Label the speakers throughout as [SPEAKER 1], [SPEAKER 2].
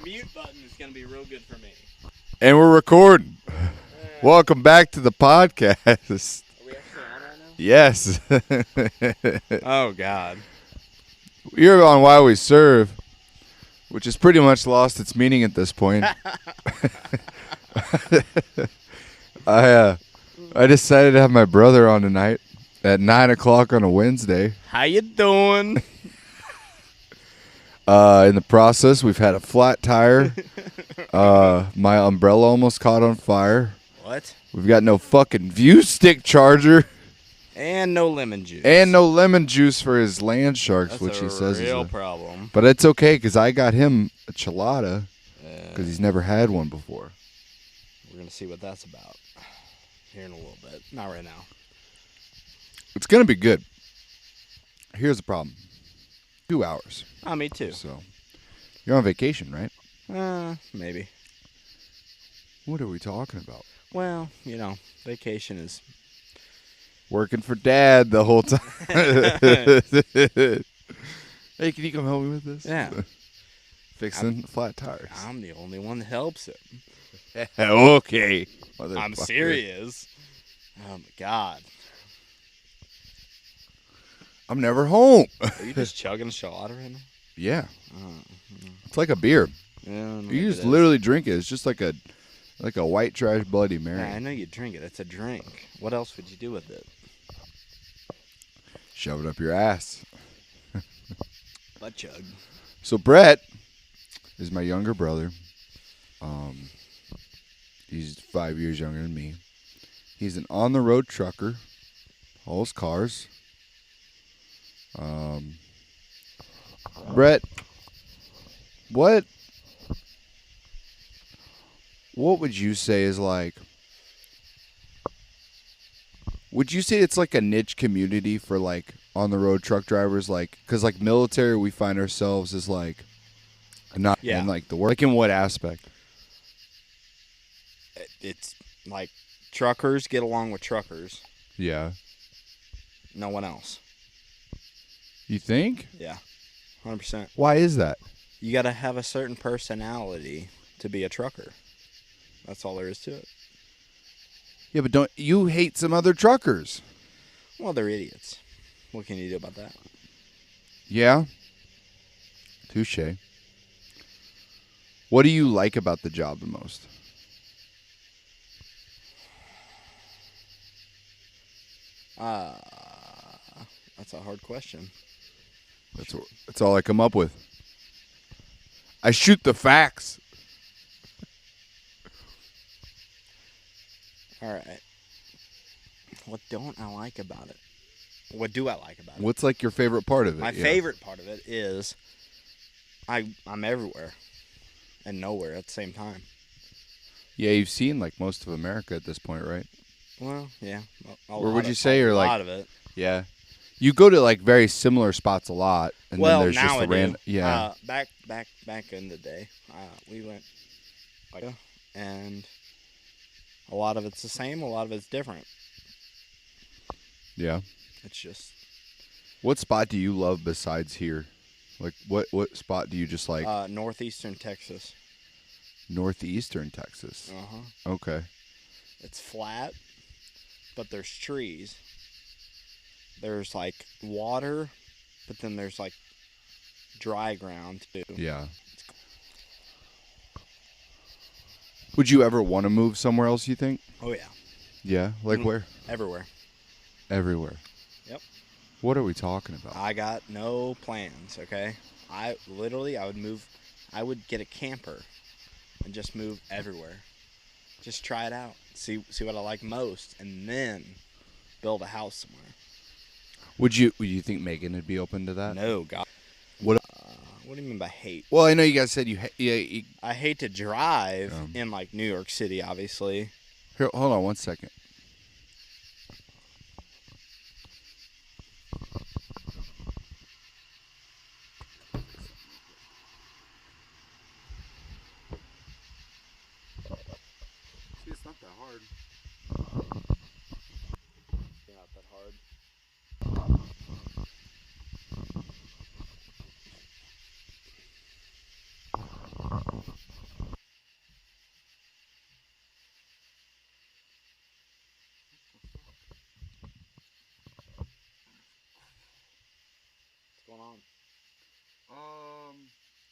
[SPEAKER 1] mute button is going to be real good for me.
[SPEAKER 2] And we're recording. Welcome back to the podcast.
[SPEAKER 1] Are we actually on right now?
[SPEAKER 2] Yes.
[SPEAKER 1] Oh, God.
[SPEAKER 2] You're on Why We Serve, which has pretty much lost its meaning at this point. I decided to have my brother on tonight at 9 o'clock on a Wednesday.
[SPEAKER 1] How you doing?
[SPEAKER 2] In the process, we've had a flat tire. My umbrella almost caught on fire.
[SPEAKER 1] What?
[SPEAKER 2] We've got no fucking view stick charger.
[SPEAKER 1] And no lemon juice.
[SPEAKER 2] And no lemon juice for his land sharks,
[SPEAKER 1] That's
[SPEAKER 2] which
[SPEAKER 1] a
[SPEAKER 2] he says
[SPEAKER 1] real
[SPEAKER 2] is
[SPEAKER 1] problem.
[SPEAKER 2] But it's okay, because I got him a chilada, because he's never had one before.
[SPEAKER 1] We're going to see what that's about here in a little bit. Not right now.
[SPEAKER 2] It's going to be good. Here's the problem. 2 hours.
[SPEAKER 1] Oh, me too.
[SPEAKER 2] So, you're on vacation, right?
[SPEAKER 1] Maybe.
[SPEAKER 2] What are we talking about?
[SPEAKER 1] Well, you know, vacation is...
[SPEAKER 2] Working for Dad the whole time. Hey, can you come help me with this?
[SPEAKER 1] Yeah.
[SPEAKER 2] Fixing flat tires.
[SPEAKER 1] I'm the only one that helps him.
[SPEAKER 2] Okay.
[SPEAKER 1] I'm serious. Oh, my God.
[SPEAKER 2] I'm never home.
[SPEAKER 1] Are you just chugging a shot right now?
[SPEAKER 2] Yeah.
[SPEAKER 1] Oh,
[SPEAKER 2] It's like a beer.
[SPEAKER 1] yeah,
[SPEAKER 2] You just literally drink it. It's just like a white trash Bloody Mary.
[SPEAKER 1] Yeah, I know you drink it. It's a drink. What else would you do with it?
[SPEAKER 2] Shove it up your ass.
[SPEAKER 1] Butt chug.
[SPEAKER 2] So Brett is my younger brother. He's 5 years younger than me. He's an on-the-road trucker. Hauls cars. Brett, what would you say is like? Would you say it's like a niche community for like on the road truck drivers? Like, because like military, we find ourselves as like not in like the work. Like in what aspect?
[SPEAKER 1] It's like truckers get along with truckers.
[SPEAKER 2] Yeah.
[SPEAKER 1] No one else.
[SPEAKER 2] You think?
[SPEAKER 1] Yeah. 100%.
[SPEAKER 2] Why is that?
[SPEAKER 1] You got to have a certain personality to be a trucker. That's all there is to it.
[SPEAKER 2] Yeah, but don't you hate some other truckers?
[SPEAKER 1] Well, they're idiots. What can you do about that?
[SPEAKER 2] Yeah. Touche. What do you like about the job the most?
[SPEAKER 1] That's a hard question.
[SPEAKER 2] That's all I come up with. I shoot the facts.
[SPEAKER 1] All right. What don't I like about it? What do I like about it?
[SPEAKER 2] What's like your favorite part of it?
[SPEAKER 1] My favorite part of it is I'm everywhere and nowhere at the same time.
[SPEAKER 2] Yeah, you've seen like most of America at this point, right?
[SPEAKER 1] Well, yeah.
[SPEAKER 2] Or would you say you're like
[SPEAKER 1] a lot of it?
[SPEAKER 2] Yeah. You go to like very similar spots a lot, and
[SPEAKER 1] well,
[SPEAKER 2] then there's
[SPEAKER 1] now
[SPEAKER 2] just
[SPEAKER 1] I
[SPEAKER 2] the random.
[SPEAKER 1] do.
[SPEAKER 2] Yeah.
[SPEAKER 1] Back in the day, we went, and a lot of it's the same, a lot of it's different.
[SPEAKER 2] Yeah.
[SPEAKER 1] It's just.
[SPEAKER 2] What spot do you love besides here? Like what spot do you just like?
[SPEAKER 1] Northeastern Texas.
[SPEAKER 2] Northeastern Texas. Okay.
[SPEAKER 1] It's flat, but there's trees. There's like water, but then there's like dry ground too.
[SPEAKER 2] Yeah. Would you ever want to move somewhere else, you think?
[SPEAKER 1] Oh, yeah.
[SPEAKER 2] Yeah? Like where?
[SPEAKER 1] Everywhere.
[SPEAKER 2] Everywhere.
[SPEAKER 1] Yep.
[SPEAKER 2] What are we talking about?
[SPEAKER 1] I got no plans, okay? I would get a camper and just move everywhere. Just try it out. See what I like most, and then build a house somewhere.
[SPEAKER 2] Would you think Megan would be open to that?
[SPEAKER 1] No, God.
[SPEAKER 2] What
[SPEAKER 1] do you mean by hate?
[SPEAKER 2] Well, I know you guys said
[SPEAKER 1] I hate to drive in like New York City, obviously.
[SPEAKER 2] Here, hold on 1 second. See, it's not that hard.
[SPEAKER 1] Not that hard. going on?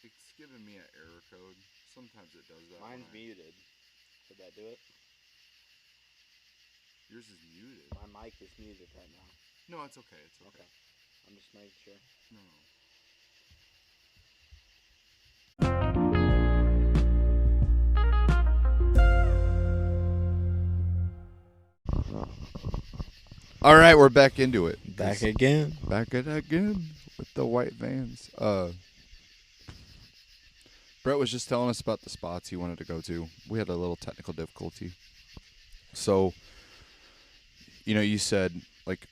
[SPEAKER 2] It's giving me an error code. Sometimes it does that.
[SPEAKER 1] Mine's muted. Could that do it?
[SPEAKER 2] Yours is muted.
[SPEAKER 1] My mic is muted right now.
[SPEAKER 2] No, it's okay. It's okay.
[SPEAKER 1] I'm just making sure.
[SPEAKER 2] No. All right, we're back into it.
[SPEAKER 1] Back again.
[SPEAKER 2] Back at it again with the white vans. Brett was just telling us about the spots he wanted to go to. We had a little technical difficulty. So, you said, like,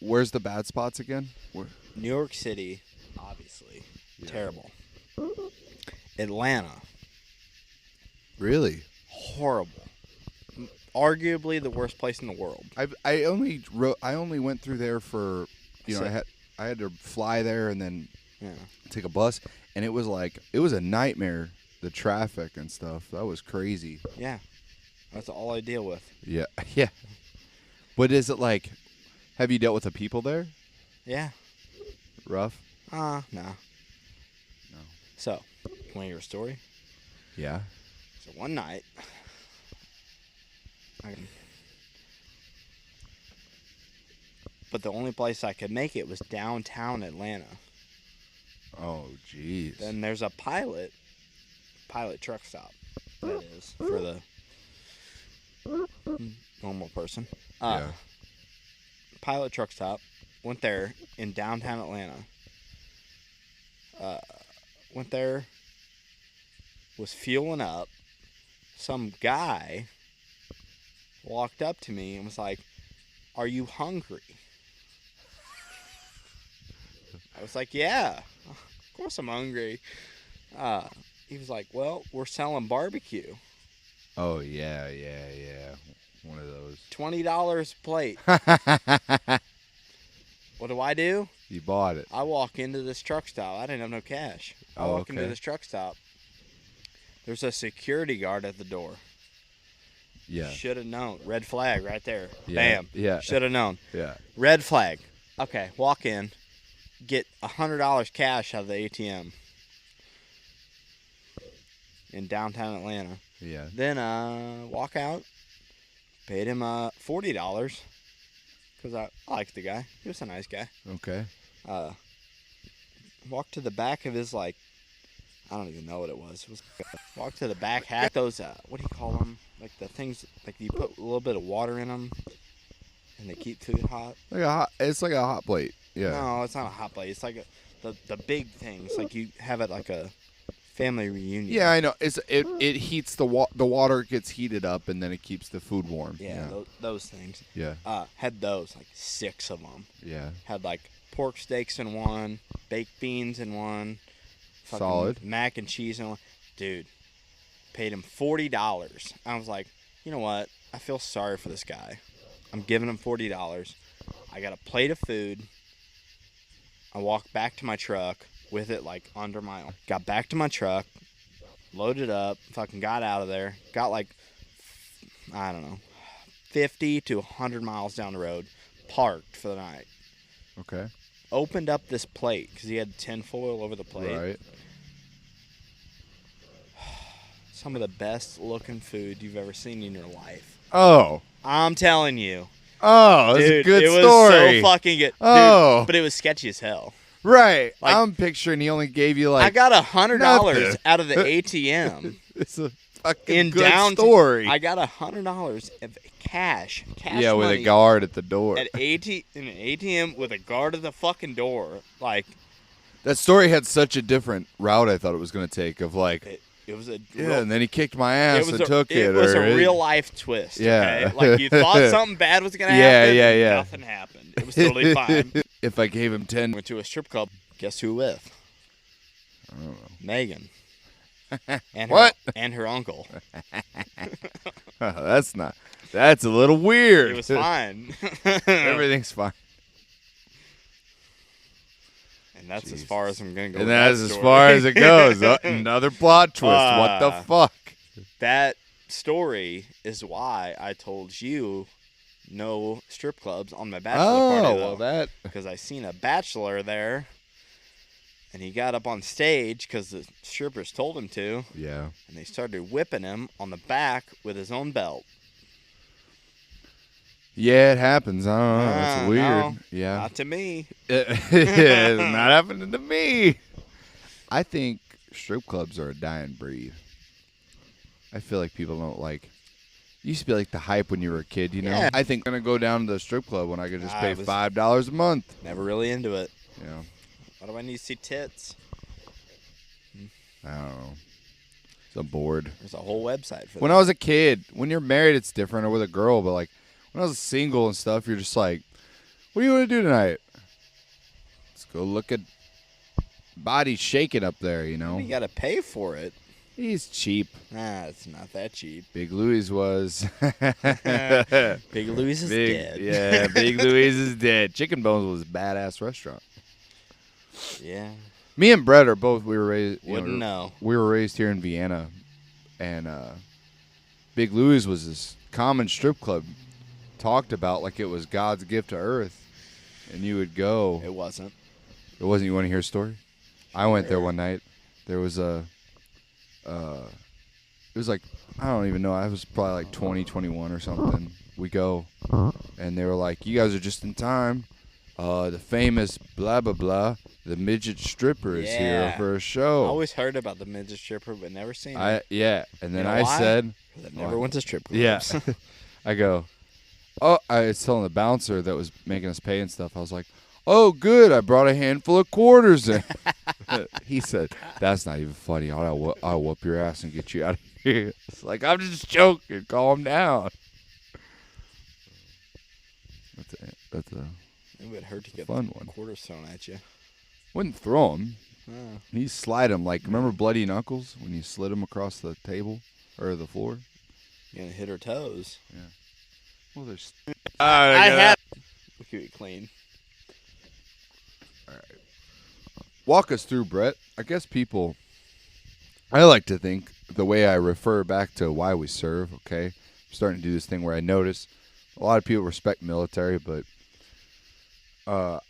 [SPEAKER 2] where's the bad spots again?
[SPEAKER 1] New York City, obviously.
[SPEAKER 2] Yeah.
[SPEAKER 1] Terrible. Atlanta.
[SPEAKER 2] Really?
[SPEAKER 1] Horrible. Arguably the worst place in the world.
[SPEAKER 2] I only went through there for, I had to fly there and then take a bus, and it was a nightmare. The traffic and stuff, that was crazy.
[SPEAKER 1] Yeah, that's all I deal with.
[SPEAKER 2] Yeah, yeah. But is it like, have you dealt with the people there?
[SPEAKER 1] Yeah.
[SPEAKER 2] Rough?
[SPEAKER 1] No.
[SPEAKER 2] No.
[SPEAKER 1] So, want to hear a story?
[SPEAKER 2] Yeah.
[SPEAKER 1] So one night, but the only place I could make it was downtown Atlanta.
[SPEAKER 2] Oh, jeez.
[SPEAKER 1] Then there's a pilot truck stop. That is for the normal person.
[SPEAKER 2] Yeah.
[SPEAKER 1] Pilot truck stop. Went there in downtown Atlanta. Went there. Was fueling up. Some guy walked up to me and was like, "Are you hungry?" I was like, "Yeah, of course I'm hungry." He was like, "Well, we're selling barbecue."
[SPEAKER 2] Oh, yeah. One of those.
[SPEAKER 1] $20 a plate. What do?
[SPEAKER 2] You bought it.
[SPEAKER 1] I walk into this truck stop. I didn't have no cash. I walk into this truck stop. There's a security guard at the door.
[SPEAKER 2] Yeah.
[SPEAKER 1] Should have known. Red flag right there.
[SPEAKER 2] Yeah.
[SPEAKER 1] Bam.
[SPEAKER 2] Yeah.
[SPEAKER 1] Should have known.
[SPEAKER 2] Yeah.
[SPEAKER 1] Red flag. Okay, walk in. Get $100 cash out of the ATM in downtown Atlanta.
[SPEAKER 2] Yeah.
[SPEAKER 1] Then walk out. Paid him $40 because I liked the guy. He was a nice guy.
[SPEAKER 2] Okay.
[SPEAKER 1] Walked to the back of his, I don't even know what it was. Walked to the back, had those, what do you call them? Like the things, like you put a little bit of water in them and they keep food hot.
[SPEAKER 2] It's like a hot plate. Yeah.
[SPEAKER 1] No, it's not a hot plate. It's like the big things. Like you have it like a family reunion.
[SPEAKER 2] Yeah, I know. It heats the water gets heated up and then it keeps the food warm.
[SPEAKER 1] Yeah, those things.
[SPEAKER 2] Yeah.
[SPEAKER 1] Had those, like 6 of them.
[SPEAKER 2] Yeah.
[SPEAKER 1] Had like pork steaks in one, baked beans in one.
[SPEAKER 2] Solid.
[SPEAKER 1] Mac and cheese in one. Dude, paid him $40. I was like, you know what? I feel sorry for this guy. I'm giving him $40. I got a plate of food. I walked back to my truck with it under my arm. Got back to my truck, loaded up, fucking got out of there. Got I don't know, 50 to 100 miles down the road, parked for the night.
[SPEAKER 2] Okay.
[SPEAKER 1] Opened up this plate because he had tinfoil over the plate.
[SPEAKER 2] Right.
[SPEAKER 1] Some of the best looking food you've ever seen in your life.
[SPEAKER 2] Oh.
[SPEAKER 1] I'm telling you.
[SPEAKER 2] Oh, that's a good story.
[SPEAKER 1] It was so fucking good.
[SPEAKER 2] Oh.
[SPEAKER 1] Dude, but it was sketchy as hell.
[SPEAKER 2] Right. I'm picturing he only gave you
[SPEAKER 1] I got $100 out of the ATM.
[SPEAKER 2] It's a fucking good story.
[SPEAKER 1] I got $100 of cash
[SPEAKER 2] yeah, with a guard at the door.
[SPEAKER 1] In an ATM with a guard at the fucking door.
[SPEAKER 2] That story had such a different route I thought it was going to take of
[SPEAKER 1] it was a
[SPEAKER 2] and then he kicked my ass and took it.
[SPEAKER 1] It was a real life twist.
[SPEAKER 2] Yeah.
[SPEAKER 1] Okay? You thought something bad was going to happen.
[SPEAKER 2] Yeah.
[SPEAKER 1] Nothing happened. It was totally fine.
[SPEAKER 2] If I gave him 10.
[SPEAKER 1] Went to a strip club. Guess who with?
[SPEAKER 2] I don't know.
[SPEAKER 1] Megan. And
[SPEAKER 2] what?
[SPEAKER 1] And her uncle.
[SPEAKER 2] That's a little weird.
[SPEAKER 1] It was fine.
[SPEAKER 2] Everything's fine.
[SPEAKER 1] And that's as far as I'm going to go.
[SPEAKER 2] And that's as far as it goes. Another plot twist. What the fuck?
[SPEAKER 1] That story is why I told you no strip clubs on my bachelor party.
[SPEAKER 2] Oh, well,
[SPEAKER 1] because I seen a bachelor there And he got up on stage because the strippers told him to.
[SPEAKER 2] Yeah.
[SPEAKER 1] And they started whipping him on the back with his own belt.
[SPEAKER 2] Yeah, it happens. I don't know. It's weird.
[SPEAKER 1] No,
[SPEAKER 2] yeah.
[SPEAKER 1] Not to me.
[SPEAKER 2] It's not happening to me. I think strip clubs are a dying breed. I feel like people don't like. It used to be like the hype when you were a kid, you know?
[SPEAKER 1] Yeah.
[SPEAKER 2] I think I'm going to go down to the strip club when I could just pay
[SPEAKER 1] was
[SPEAKER 2] $5 a month.
[SPEAKER 1] Never really into it.
[SPEAKER 2] Yeah.
[SPEAKER 1] Why do I need to see tits?
[SPEAKER 2] I don't know. I'm bored.
[SPEAKER 1] There's a whole website for that.
[SPEAKER 2] When I was a kid, when you're married, it's different, or with a girl, but like when I was single and stuff, you're just like, what do you want to do tonight? Let's go look at bodies shaking up there, you know?
[SPEAKER 1] You got to pay for it.
[SPEAKER 2] He's cheap.
[SPEAKER 1] Nah, it's not that cheap.
[SPEAKER 2] Big Louis was.
[SPEAKER 1] Big Louis is dead.
[SPEAKER 2] Yeah, Big Louis is dead. Chicken Bones was a badass restaurant.
[SPEAKER 1] Yeah.
[SPEAKER 2] Me and Brett are both. We were raised.
[SPEAKER 1] Wouldn't know.
[SPEAKER 2] We were raised here in Vienna, and Big Louis was this common strip club, talked about like it was God's gift to earth, and you would go.
[SPEAKER 1] It wasn't.
[SPEAKER 2] It wasn't. You want to hear a story? I went there one night. There was a. It was like I don't even know. I was probably like 20, 21 or something. We go, and they were like, "You guys are just in time. The famous blah blah blah, the midget stripper is here for a show."
[SPEAKER 1] I always heard about the midget stripper, but never seen it.
[SPEAKER 2] And then
[SPEAKER 1] You know
[SPEAKER 2] I
[SPEAKER 1] why?
[SPEAKER 2] said,
[SPEAKER 1] I never went to strip clubs.
[SPEAKER 2] "Yeah." I go, "Oh," I was telling the bouncer that was making us pay and stuff. I was like, "Oh, good. I brought a handful of quarters in." He said, "That's not even funny. I'll whoop your ass and get you out of here." It's like, I'm just joking. Calm down. That's a
[SPEAKER 1] It would hurt to get
[SPEAKER 2] fun one.
[SPEAKER 1] quarters thrown at you.
[SPEAKER 2] Wouldn't throw him.
[SPEAKER 1] Oh.
[SPEAKER 2] You slide him like, remember Bloody Knuckles when you slid him across the table or the floor?
[SPEAKER 1] You're gonna hit her toes.
[SPEAKER 2] Yeah. Well, there's.
[SPEAKER 1] I had. We keep it clean.
[SPEAKER 2] All right. Walk us through, Brett. I guess people. I like to think the way I refer back to why we serve. Okay, I'm starting to do this thing where I notice a lot of people respect military, but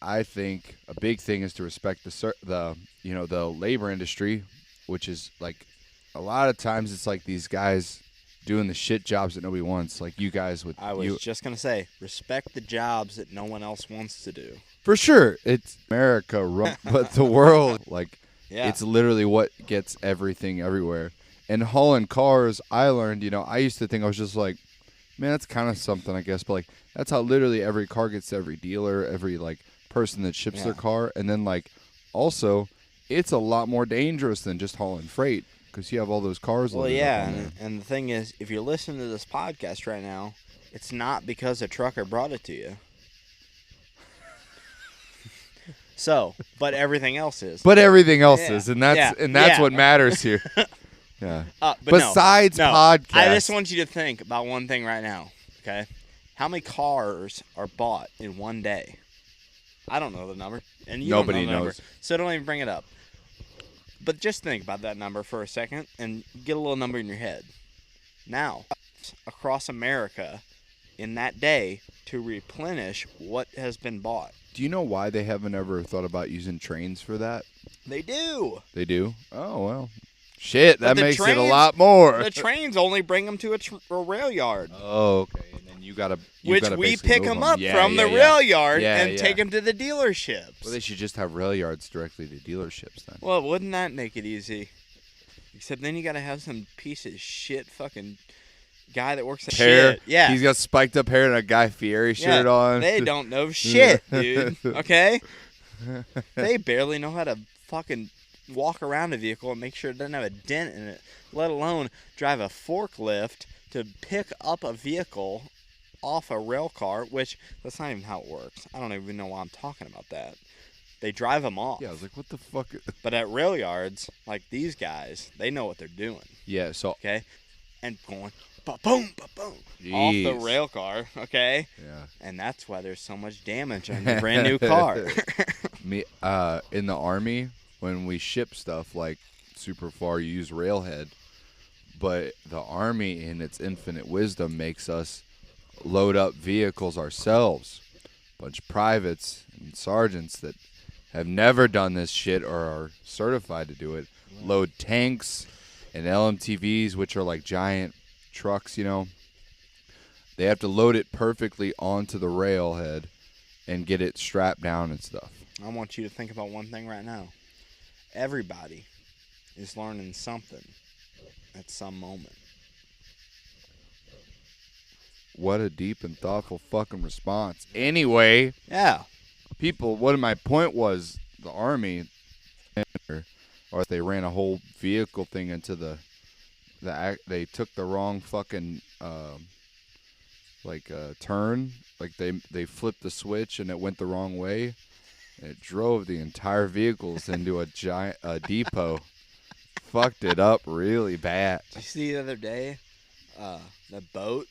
[SPEAKER 2] I think a big thing is to respect the labor industry, which is like a lot of times it's like these guys doing the shit jobs that nobody wants, like you guys with.
[SPEAKER 1] I was just gonna say, respect the jobs that no one else wants to do.
[SPEAKER 2] For sure, it's America, but the world, like,
[SPEAKER 1] Yeah.
[SPEAKER 2] it's literally what gets everything everywhere. And hauling cars, I learned, I used to think I was just like, man, that's kind of something, I guess. But, like, that's how literally every car gets to every dealer, every, like, person that ships their car. And then, like, also, it's a lot more dangerous than just hauling freight because you have all those cars.
[SPEAKER 1] Well,
[SPEAKER 2] loaded
[SPEAKER 1] yeah,
[SPEAKER 2] up on there.
[SPEAKER 1] and the thing is, if you're listening to this podcast right now, it's not because a trucker brought it to you. So, but everything else is.
[SPEAKER 2] But everything else
[SPEAKER 1] Yeah.
[SPEAKER 2] is, and that's
[SPEAKER 1] Yeah.
[SPEAKER 2] what matters here. Yeah.
[SPEAKER 1] But
[SPEAKER 2] Besides
[SPEAKER 1] no,
[SPEAKER 2] podcasts,
[SPEAKER 1] I just want you to think about one thing right now, okay? How many cars are bought in one day? I don't know the number, and you
[SPEAKER 2] Nobody
[SPEAKER 1] don't know the number,
[SPEAKER 2] knows.
[SPEAKER 1] so don't even bring it up. But just think about that number for a second and get a little number in your head. Now, across America, in that day, to replenish what has been bought.
[SPEAKER 2] Do you know why they haven't ever thought about using trains for that?
[SPEAKER 1] They do.
[SPEAKER 2] They do? Oh, well. Shit,
[SPEAKER 1] But
[SPEAKER 2] that
[SPEAKER 1] the
[SPEAKER 2] makes it a
[SPEAKER 1] trains-
[SPEAKER 2] lot more.
[SPEAKER 1] The trains only bring them to a rail yard.
[SPEAKER 2] Oh, okay. And then you gotta
[SPEAKER 1] Which
[SPEAKER 2] gotta
[SPEAKER 1] we
[SPEAKER 2] basically
[SPEAKER 1] pick
[SPEAKER 2] move
[SPEAKER 1] them up
[SPEAKER 2] Yeah,
[SPEAKER 1] from
[SPEAKER 2] yeah,
[SPEAKER 1] the
[SPEAKER 2] yeah.
[SPEAKER 1] rail yard
[SPEAKER 2] Yeah,
[SPEAKER 1] and
[SPEAKER 2] yeah.
[SPEAKER 1] take them to the dealerships.
[SPEAKER 2] Well, they should just have rail yards directly to dealerships then.
[SPEAKER 1] Well, wouldn't that make it easy? Except then you gotta have some piece of shit fucking guy that works at
[SPEAKER 2] Hair.
[SPEAKER 1] shit. Yeah.
[SPEAKER 2] He's got spiked up hair and a Guy Fieri shirt
[SPEAKER 1] Yeah,
[SPEAKER 2] on.
[SPEAKER 1] They don't know shit, dude. Okay? They barely know how to fucking walk around a vehicle and make sure it doesn't have a dent in it, let alone drive a forklift to pick up a vehicle off a rail car, which that's not even how it works. I don't even know why I'm talking about that. They drive them off.
[SPEAKER 2] Yeah, I was like, what the fuck?
[SPEAKER 1] But at rail yards, like these guys, they know what they're doing,
[SPEAKER 2] Yeah, so
[SPEAKER 1] okay? And going ba-boom, ba-boom, off the
[SPEAKER 2] Jeez.
[SPEAKER 1] rail car, okay?
[SPEAKER 2] yeah.
[SPEAKER 1] And that's why there's so much damage on your brand new car.
[SPEAKER 2] Me in the Army, when we ship stuff like super far, you use railhead. But the Army, in its infinite wisdom, makes us load up vehicles ourselves. Bunch of privates and sergeants that have never done this shit or are certified to do it, load tanks and LMTVs, which are like giant trucks, you know. They have to load it perfectly onto the railhead and get it strapped down and stuff.
[SPEAKER 1] I want you to think about one thing right now. Everybody is learning something at some moment.
[SPEAKER 2] What a deep and thoughtful fucking response. Anyway,
[SPEAKER 1] Yeah.
[SPEAKER 2] people, what my point was, the Army, or they ran a whole vehicle thing into they took the wrong fucking, turn. Like, they flipped the switch and it went the wrong way. And it drove the entire vehicles into a depot. Fucked it up really bad.
[SPEAKER 1] Did you see the other day, the boat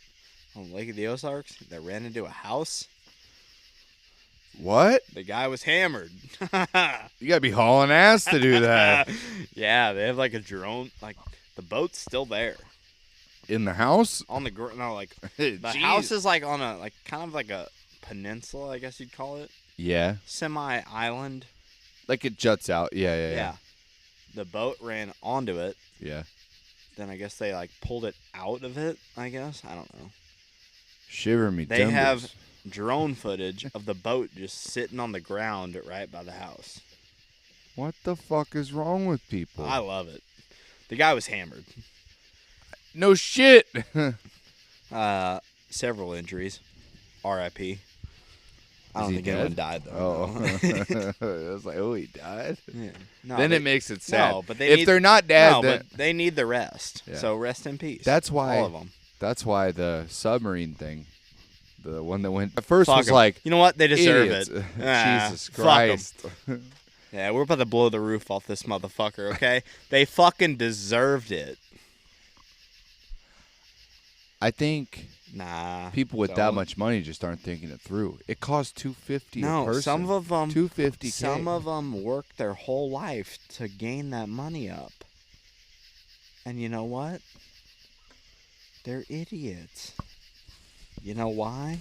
[SPEAKER 1] on Lake of the Ozarks that ran into a house?
[SPEAKER 2] What?
[SPEAKER 1] The guy was hammered.
[SPEAKER 2] You gotta be hauling ass to do that.
[SPEAKER 1] Yeah, they have like a drone. Like, the boat's still there.
[SPEAKER 2] In the house?
[SPEAKER 1] On the no, like the
[SPEAKER 2] Jeez.
[SPEAKER 1] house is like on a like kind of like a peninsula, I guess you'd call it.
[SPEAKER 2] Yeah.
[SPEAKER 1] Semi-island.
[SPEAKER 2] Like it juts out. Yeah.
[SPEAKER 1] The boat ran onto it.
[SPEAKER 2] Yeah.
[SPEAKER 1] Then I guess they like pulled it out of it, I guess. I don't know.
[SPEAKER 2] Shiver me
[SPEAKER 1] They
[SPEAKER 2] timbers.
[SPEAKER 1] have drone footage of the boat just sitting on the ground right by the house.
[SPEAKER 2] What the fuck is wrong with people?
[SPEAKER 1] I love it. The guy was hammered.
[SPEAKER 2] No shit.
[SPEAKER 1] Several injuries. R.I.P. I don't
[SPEAKER 2] he
[SPEAKER 1] think anyone
[SPEAKER 2] dead?
[SPEAKER 1] died though.
[SPEAKER 2] Oh. I was like, oh, he died?
[SPEAKER 1] Yeah. No,
[SPEAKER 2] Then
[SPEAKER 1] they-
[SPEAKER 2] it makes it sad.
[SPEAKER 1] No, but they
[SPEAKER 2] if
[SPEAKER 1] need,
[SPEAKER 2] they're not dead,
[SPEAKER 1] no,
[SPEAKER 2] then
[SPEAKER 1] but they need the rest.
[SPEAKER 2] Yeah.
[SPEAKER 1] So rest in peace.
[SPEAKER 2] that's why
[SPEAKER 1] all of them.
[SPEAKER 2] That's why the submarine thing, the one that went at first
[SPEAKER 1] Fuck
[SPEAKER 2] was
[SPEAKER 1] 'em.
[SPEAKER 2] like,
[SPEAKER 1] You know what? They deserve
[SPEAKER 2] idiots.
[SPEAKER 1] it. Ah,
[SPEAKER 2] Jesus
[SPEAKER 1] fuck 'em.
[SPEAKER 2] Christ.
[SPEAKER 1] Yeah, we're about to blow the roof off this motherfucker, okay? They fucking deserved it.
[SPEAKER 2] I think
[SPEAKER 1] Nah.
[SPEAKER 2] people with that
[SPEAKER 1] don't.
[SPEAKER 2] much money just aren't thinking it through. It costs $250 a
[SPEAKER 1] No,
[SPEAKER 2] person.
[SPEAKER 1] some of them
[SPEAKER 2] $250K.
[SPEAKER 1] Some of them worked their whole life to gain that money up. And you know what? They're idiots. You know why?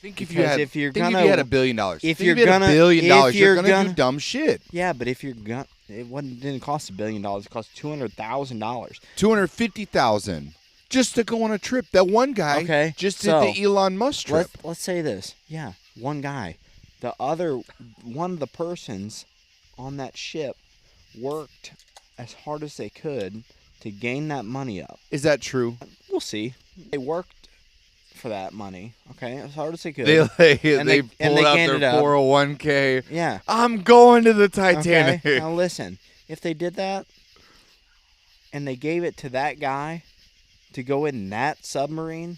[SPEAKER 2] Think if
[SPEAKER 1] Because
[SPEAKER 2] you had,
[SPEAKER 1] if you're
[SPEAKER 2] think
[SPEAKER 1] gonna-
[SPEAKER 2] if you had $1 billion.
[SPEAKER 1] if
[SPEAKER 2] Think
[SPEAKER 1] you're
[SPEAKER 2] you had
[SPEAKER 1] gonna-
[SPEAKER 2] $1 billion,
[SPEAKER 1] if
[SPEAKER 2] you're
[SPEAKER 1] you're
[SPEAKER 2] gonna do
[SPEAKER 1] gonna-
[SPEAKER 2] dumb shit.
[SPEAKER 1] Yeah, but if you're gonna, didn't cost $1 billion. It cost $200,000.
[SPEAKER 2] $250,000 just to go on a trip. That one guy
[SPEAKER 1] Okay,
[SPEAKER 2] just did
[SPEAKER 1] so,
[SPEAKER 2] the Elon Musk trip.
[SPEAKER 1] Let's say this. Yeah, one guy. The other one of the persons on that ship worked as hard as they could to gain that money up.
[SPEAKER 2] Is that true?
[SPEAKER 1] We'll see. They worked for that money, okay, as hard as they could.
[SPEAKER 2] They
[SPEAKER 1] And they
[SPEAKER 2] pulled out
[SPEAKER 1] gained
[SPEAKER 2] their
[SPEAKER 1] it up.
[SPEAKER 2] 401k.
[SPEAKER 1] Yeah.
[SPEAKER 2] I'm going to the Titanic.
[SPEAKER 1] Okay. Now listen, if they did that and they gave it to that guy to go in that submarine,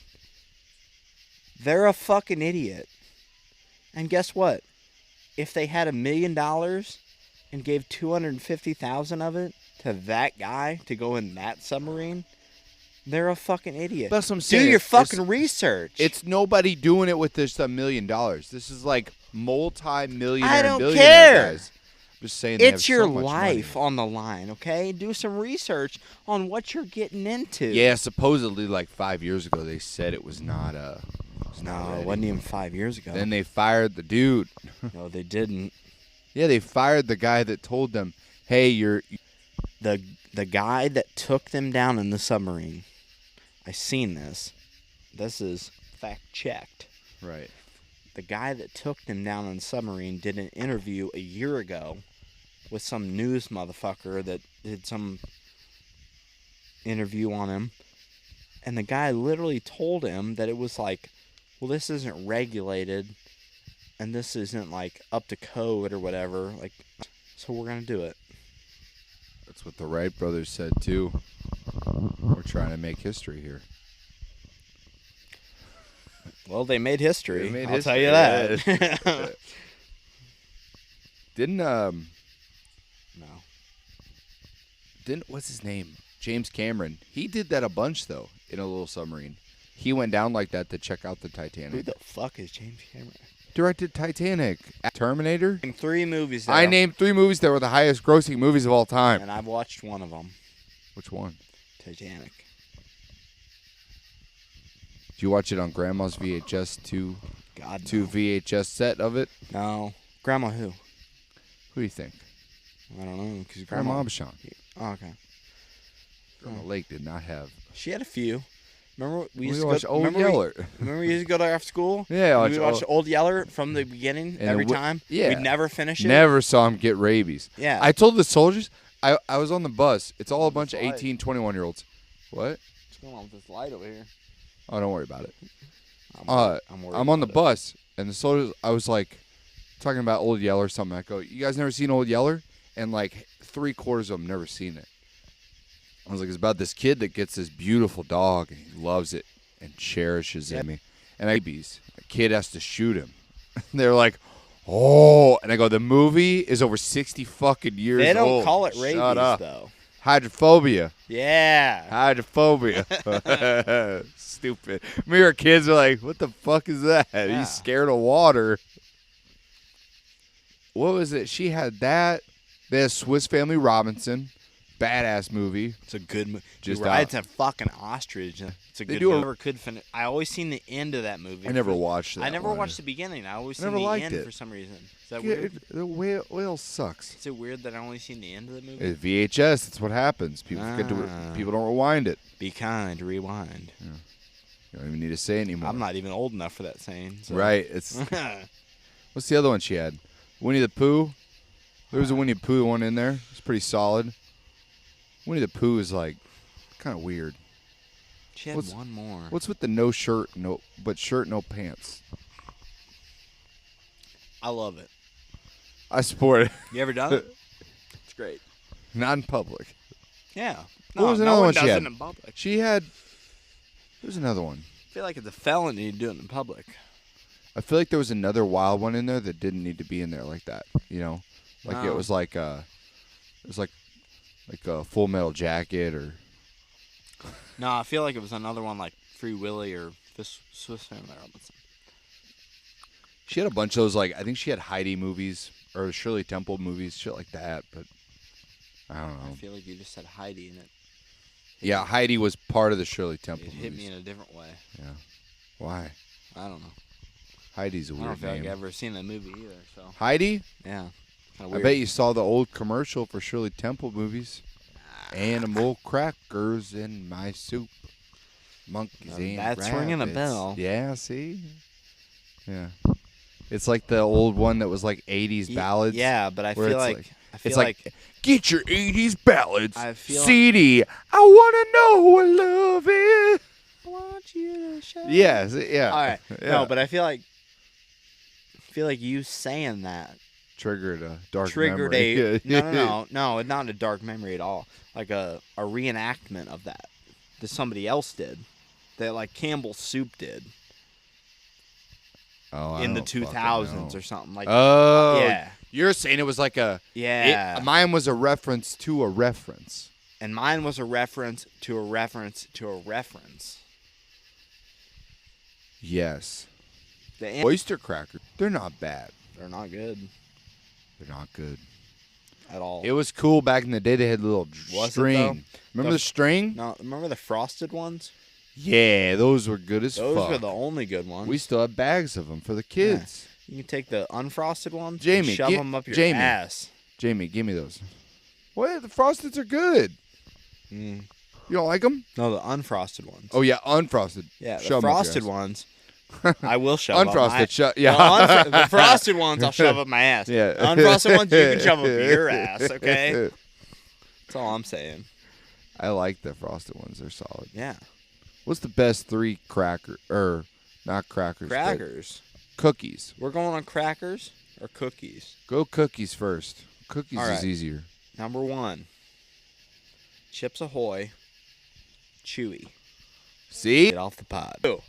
[SPEAKER 1] they're a fucking idiot. And guess what? If they had $1 million and gave $250,000 of it to that guy to go in that submarine, they're a fucking idiot.
[SPEAKER 2] That's what I'm
[SPEAKER 1] Do
[SPEAKER 2] saying.
[SPEAKER 1] your
[SPEAKER 2] It's-
[SPEAKER 1] fucking research.
[SPEAKER 2] It's nobody doing it with this $1 million. This is like multi-millionaire
[SPEAKER 1] I
[SPEAKER 2] and
[SPEAKER 1] don't
[SPEAKER 2] billionaire
[SPEAKER 1] care.
[SPEAKER 2] guys. I'm just saying they have
[SPEAKER 1] It's your
[SPEAKER 2] so much
[SPEAKER 1] life
[SPEAKER 2] money.
[SPEAKER 1] on the line, okay? Do some research on what you're getting into.
[SPEAKER 2] Yeah, supposedly like 5 years ago they said it was not
[SPEAKER 1] No,
[SPEAKER 2] ready.
[SPEAKER 1] it wasn't even 5 years ago.
[SPEAKER 2] Then they fired the dude.
[SPEAKER 1] No, they didn't.
[SPEAKER 2] Yeah, they fired the guy that told them, "Hey, you're
[SPEAKER 1] The guy that took them down in the submarine. I seen this. This is fact checked.
[SPEAKER 2] right."
[SPEAKER 1] The guy that took them down in the submarine did an interview a year ago with some news motherfucker that did some interview on him. And the guy literally told him that it was like, well, this isn't regulated and this isn't like up to code or whatever. Like, so we're going to do it.
[SPEAKER 2] That's what the Wright brothers said too. We're trying to make history here.
[SPEAKER 1] Well, they made history.
[SPEAKER 2] They made
[SPEAKER 1] I'll tell
[SPEAKER 2] history,
[SPEAKER 1] you that.
[SPEAKER 2] yeah. Didn't
[SPEAKER 1] No.
[SPEAKER 2] what's his name? James Cameron. He did that a bunch though in a little submarine. He went down like that to check out the
[SPEAKER 1] Who
[SPEAKER 2] Titanic.
[SPEAKER 1] the fuck is James Cameron?
[SPEAKER 2] Directed Titanic, Terminator.
[SPEAKER 1] Name 3 movies. That
[SPEAKER 2] I named 3 movies that were the highest grossing movies of all time.
[SPEAKER 1] and I've watched one of them.
[SPEAKER 2] Which one?
[SPEAKER 1] Titanic.
[SPEAKER 2] Did you watch it on Grandma's VHS 2
[SPEAKER 1] God, no.
[SPEAKER 2] VHS set of it?
[SPEAKER 1] No. Grandma who?
[SPEAKER 2] Who do you think?
[SPEAKER 1] I don't know. Cause
[SPEAKER 2] Grandma Abishon.
[SPEAKER 1] Oh, okay.
[SPEAKER 2] Grandma Lake did not have.
[SPEAKER 1] She had a few. Remember
[SPEAKER 2] we used to watch Old Yeller.
[SPEAKER 1] Remember we used to go there after school?
[SPEAKER 2] Yeah,
[SPEAKER 1] we watched Old Yeller from the beginning every time.
[SPEAKER 2] Yeah,
[SPEAKER 1] we'd never finish it.
[SPEAKER 2] Never saw him get rabies.
[SPEAKER 1] Yeah,
[SPEAKER 2] I told the soldiers. I was on the bus. It's all a bunch of 18, 21-year-olds. What?
[SPEAKER 1] What's going on with this light over here?
[SPEAKER 2] Oh, don't worry about it.
[SPEAKER 1] I'm
[SPEAKER 2] on the bus, and the soldiers. I was like talking about Old Yeller or something. I go, "You guys never seen Old Yeller?" And like 3/4 of them never seen it. I was like, it's about this kid that gets this beautiful dog, and he loves it and cherishes it. And a kid has to shoot him. They're like, oh. And I go, the movie is over 60 fucking years old.
[SPEAKER 1] They don't call it rabies, though.
[SPEAKER 2] Hydrophobia.
[SPEAKER 1] Yeah.
[SPEAKER 2] Hydrophobia. Stupid. Me or kids are like, what the fuck is that?
[SPEAKER 1] Yeah.
[SPEAKER 2] He's scared of water. What was it? She had that. They had Swiss Family Robinson. Badass movie.
[SPEAKER 1] It's a good movie.
[SPEAKER 2] Just
[SPEAKER 1] rides a fucking ostrich. It's a good movie. I never could finish. I always seen the end of that movie.
[SPEAKER 2] I never watched that.
[SPEAKER 1] I never watched the beginning. I always seen the end for some reason. Is that weird?
[SPEAKER 2] The whale sucks.
[SPEAKER 1] Is it weird that I only seen the end of the movie?
[SPEAKER 2] It's VHS. That's what happens. People forget to. People don't rewind it.
[SPEAKER 1] Be kind. Rewind.
[SPEAKER 2] Yeah. You don't even need to say it anymore.
[SPEAKER 1] I'm not even old enough for that saying. So.
[SPEAKER 2] Right. It's. What's the other one she had? Winnie the Pooh. There was a Winnie the Pooh one in there. It's pretty solid. Winnie the Pooh is like kind of weird.
[SPEAKER 1] She had one more.
[SPEAKER 2] What's with the no shirt, but shirt, no pants?
[SPEAKER 1] I love it.
[SPEAKER 2] I support it.
[SPEAKER 1] You ever done it? It's great.
[SPEAKER 2] Not in public.
[SPEAKER 1] Yeah.
[SPEAKER 2] What was another one she had?
[SPEAKER 1] In public.
[SPEAKER 2] She had. There's another one.
[SPEAKER 1] I feel like it's a felony to do it in public.
[SPEAKER 2] I feel like there was another wild one in there that didn't need to be in there like that. You know, like it was like a Full Metal Jacket or.
[SPEAKER 1] No, I feel like it was another one like Free Willy or Swiss Family Robinson.
[SPEAKER 2] She had a bunch of those, like, I think she had Heidi movies or Shirley Temple movies, shit like that, but I don't know.
[SPEAKER 1] I feel like you just said Heidi in it.
[SPEAKER 2] Yeah, Heidi was part of the Shirley Temple movies.
[SPEAKER 1] It hit me in a different way.
[SPEAKER 2] Yeah. Why?
[SPEAKER 1] I don't know.
[SPEAKER 2] Heidi's a weird name.
[SPEAKER 1] I don't feel like I've ever seen that movie either. So.
[SPEAKER 2] Heidi?
[SPEAKER 1] Yeah.
[SPEAKER 2] I bet you saw the old commercial for Shirley Temple movies. Animal crackers in my soup. Monkeys and
[SPEAKER 1] that's
[SPEAKER 2] rabbits.
[SPEAKER 1] Ringing a bell.
[SPEAKER 2] Yeah, see? Yeah. It's like the old one that was like 80s ballads.
[SPEAKER 1] Yeah, but I feel like
[SPEAKER 2] it's like get your 80s ballads. CD. I want to know what love is.
[SPEAKER 1] I want you to show.
[SPEAKER 2] Yeah, yeah.
[SPEAKER 1] All right.
[SPEAKER 2] Yeah.
[SPEAKER 1] No, but I feel like you saying that
[SPEAKER 2] triggered a dark memory.
[SPEAKER 1] No, not a dark memory at all. Like a reenactment of that somebody else did, that like Campbell's Soup did.
[SPEAKER 2] Oh,
[SPEAKER 1] in the 2000s or something like.
[SPEAKER 2] Oh,
[SPEAKER 1] yeah.
[SPEAKER 2] You're saying it was like a.
[SPEAKER 1] Yeah.
[SPEAKER 2] Mine was a reference to a reference.
[SPEAKER 1] And mine was a reference to a reference to a reference.
[SPEAKER 2] Yes. The oyster crackers. They're not bad.
[SPEAKER 1] They're not good.
[SPEAKER 2] They're not good.
[SPEAKER 1] At all.
[SPEAKER 2] It was cool back in the day. They had a little string. Remember the string?
[SPEAKER 1] No, remember the frosted ones?
[SPEAKER 2] Yeah, those were good as fuck.
[SPEAKER 1] Those were the only good ones.
[SPEAKER 2] We still have bags of them for the kids.
[SPEAKER 1] Yeah. You can take the unfrosted ones
[SPEAKER 2] Jamie,
[SPEAKER 1] and shove them up your ass.
[SPEAKER 2] Jamie, give me those. What? The frosteds are good.
[SPEAKER 1] Mm.
[SPEAKER 2] You don't like them?
[SPEAKER 1] No, the unfrosted ones.
[SPEAKER 2] Oh, yeah, unfrosted.
[SPEAKER 1] Yeah, the frosted ones. I will shove
[SPEAKER 2] unfrosted.
[SPEAKER 1] Up my the frosted ones I'll shove up my ass.
[SPEAKER 2] Yeah.
[SPEAKER 1] The unfrosted ones you can shove up your ass, okay? That's all I'm saying.
[SPEAKER 2] I like the frosted ones. They're solid.
[SPEAKER 1] Yeah.
[SPEAKER 2] What's the best three not crackers.
[SPEAKER 1] Crackers.
[SPEAKER 2] Cookies.
[SPEAKER 1] We're going on crackers or cookies?
[SPEAKER 2] Go cookies first. Cookies is easier.
[SPEAKER 1] Number 1. Chips Ahoy. Chewy.
[SPEAKER 2] See?
[SPEAKER 1] Get off the pod. Ooh.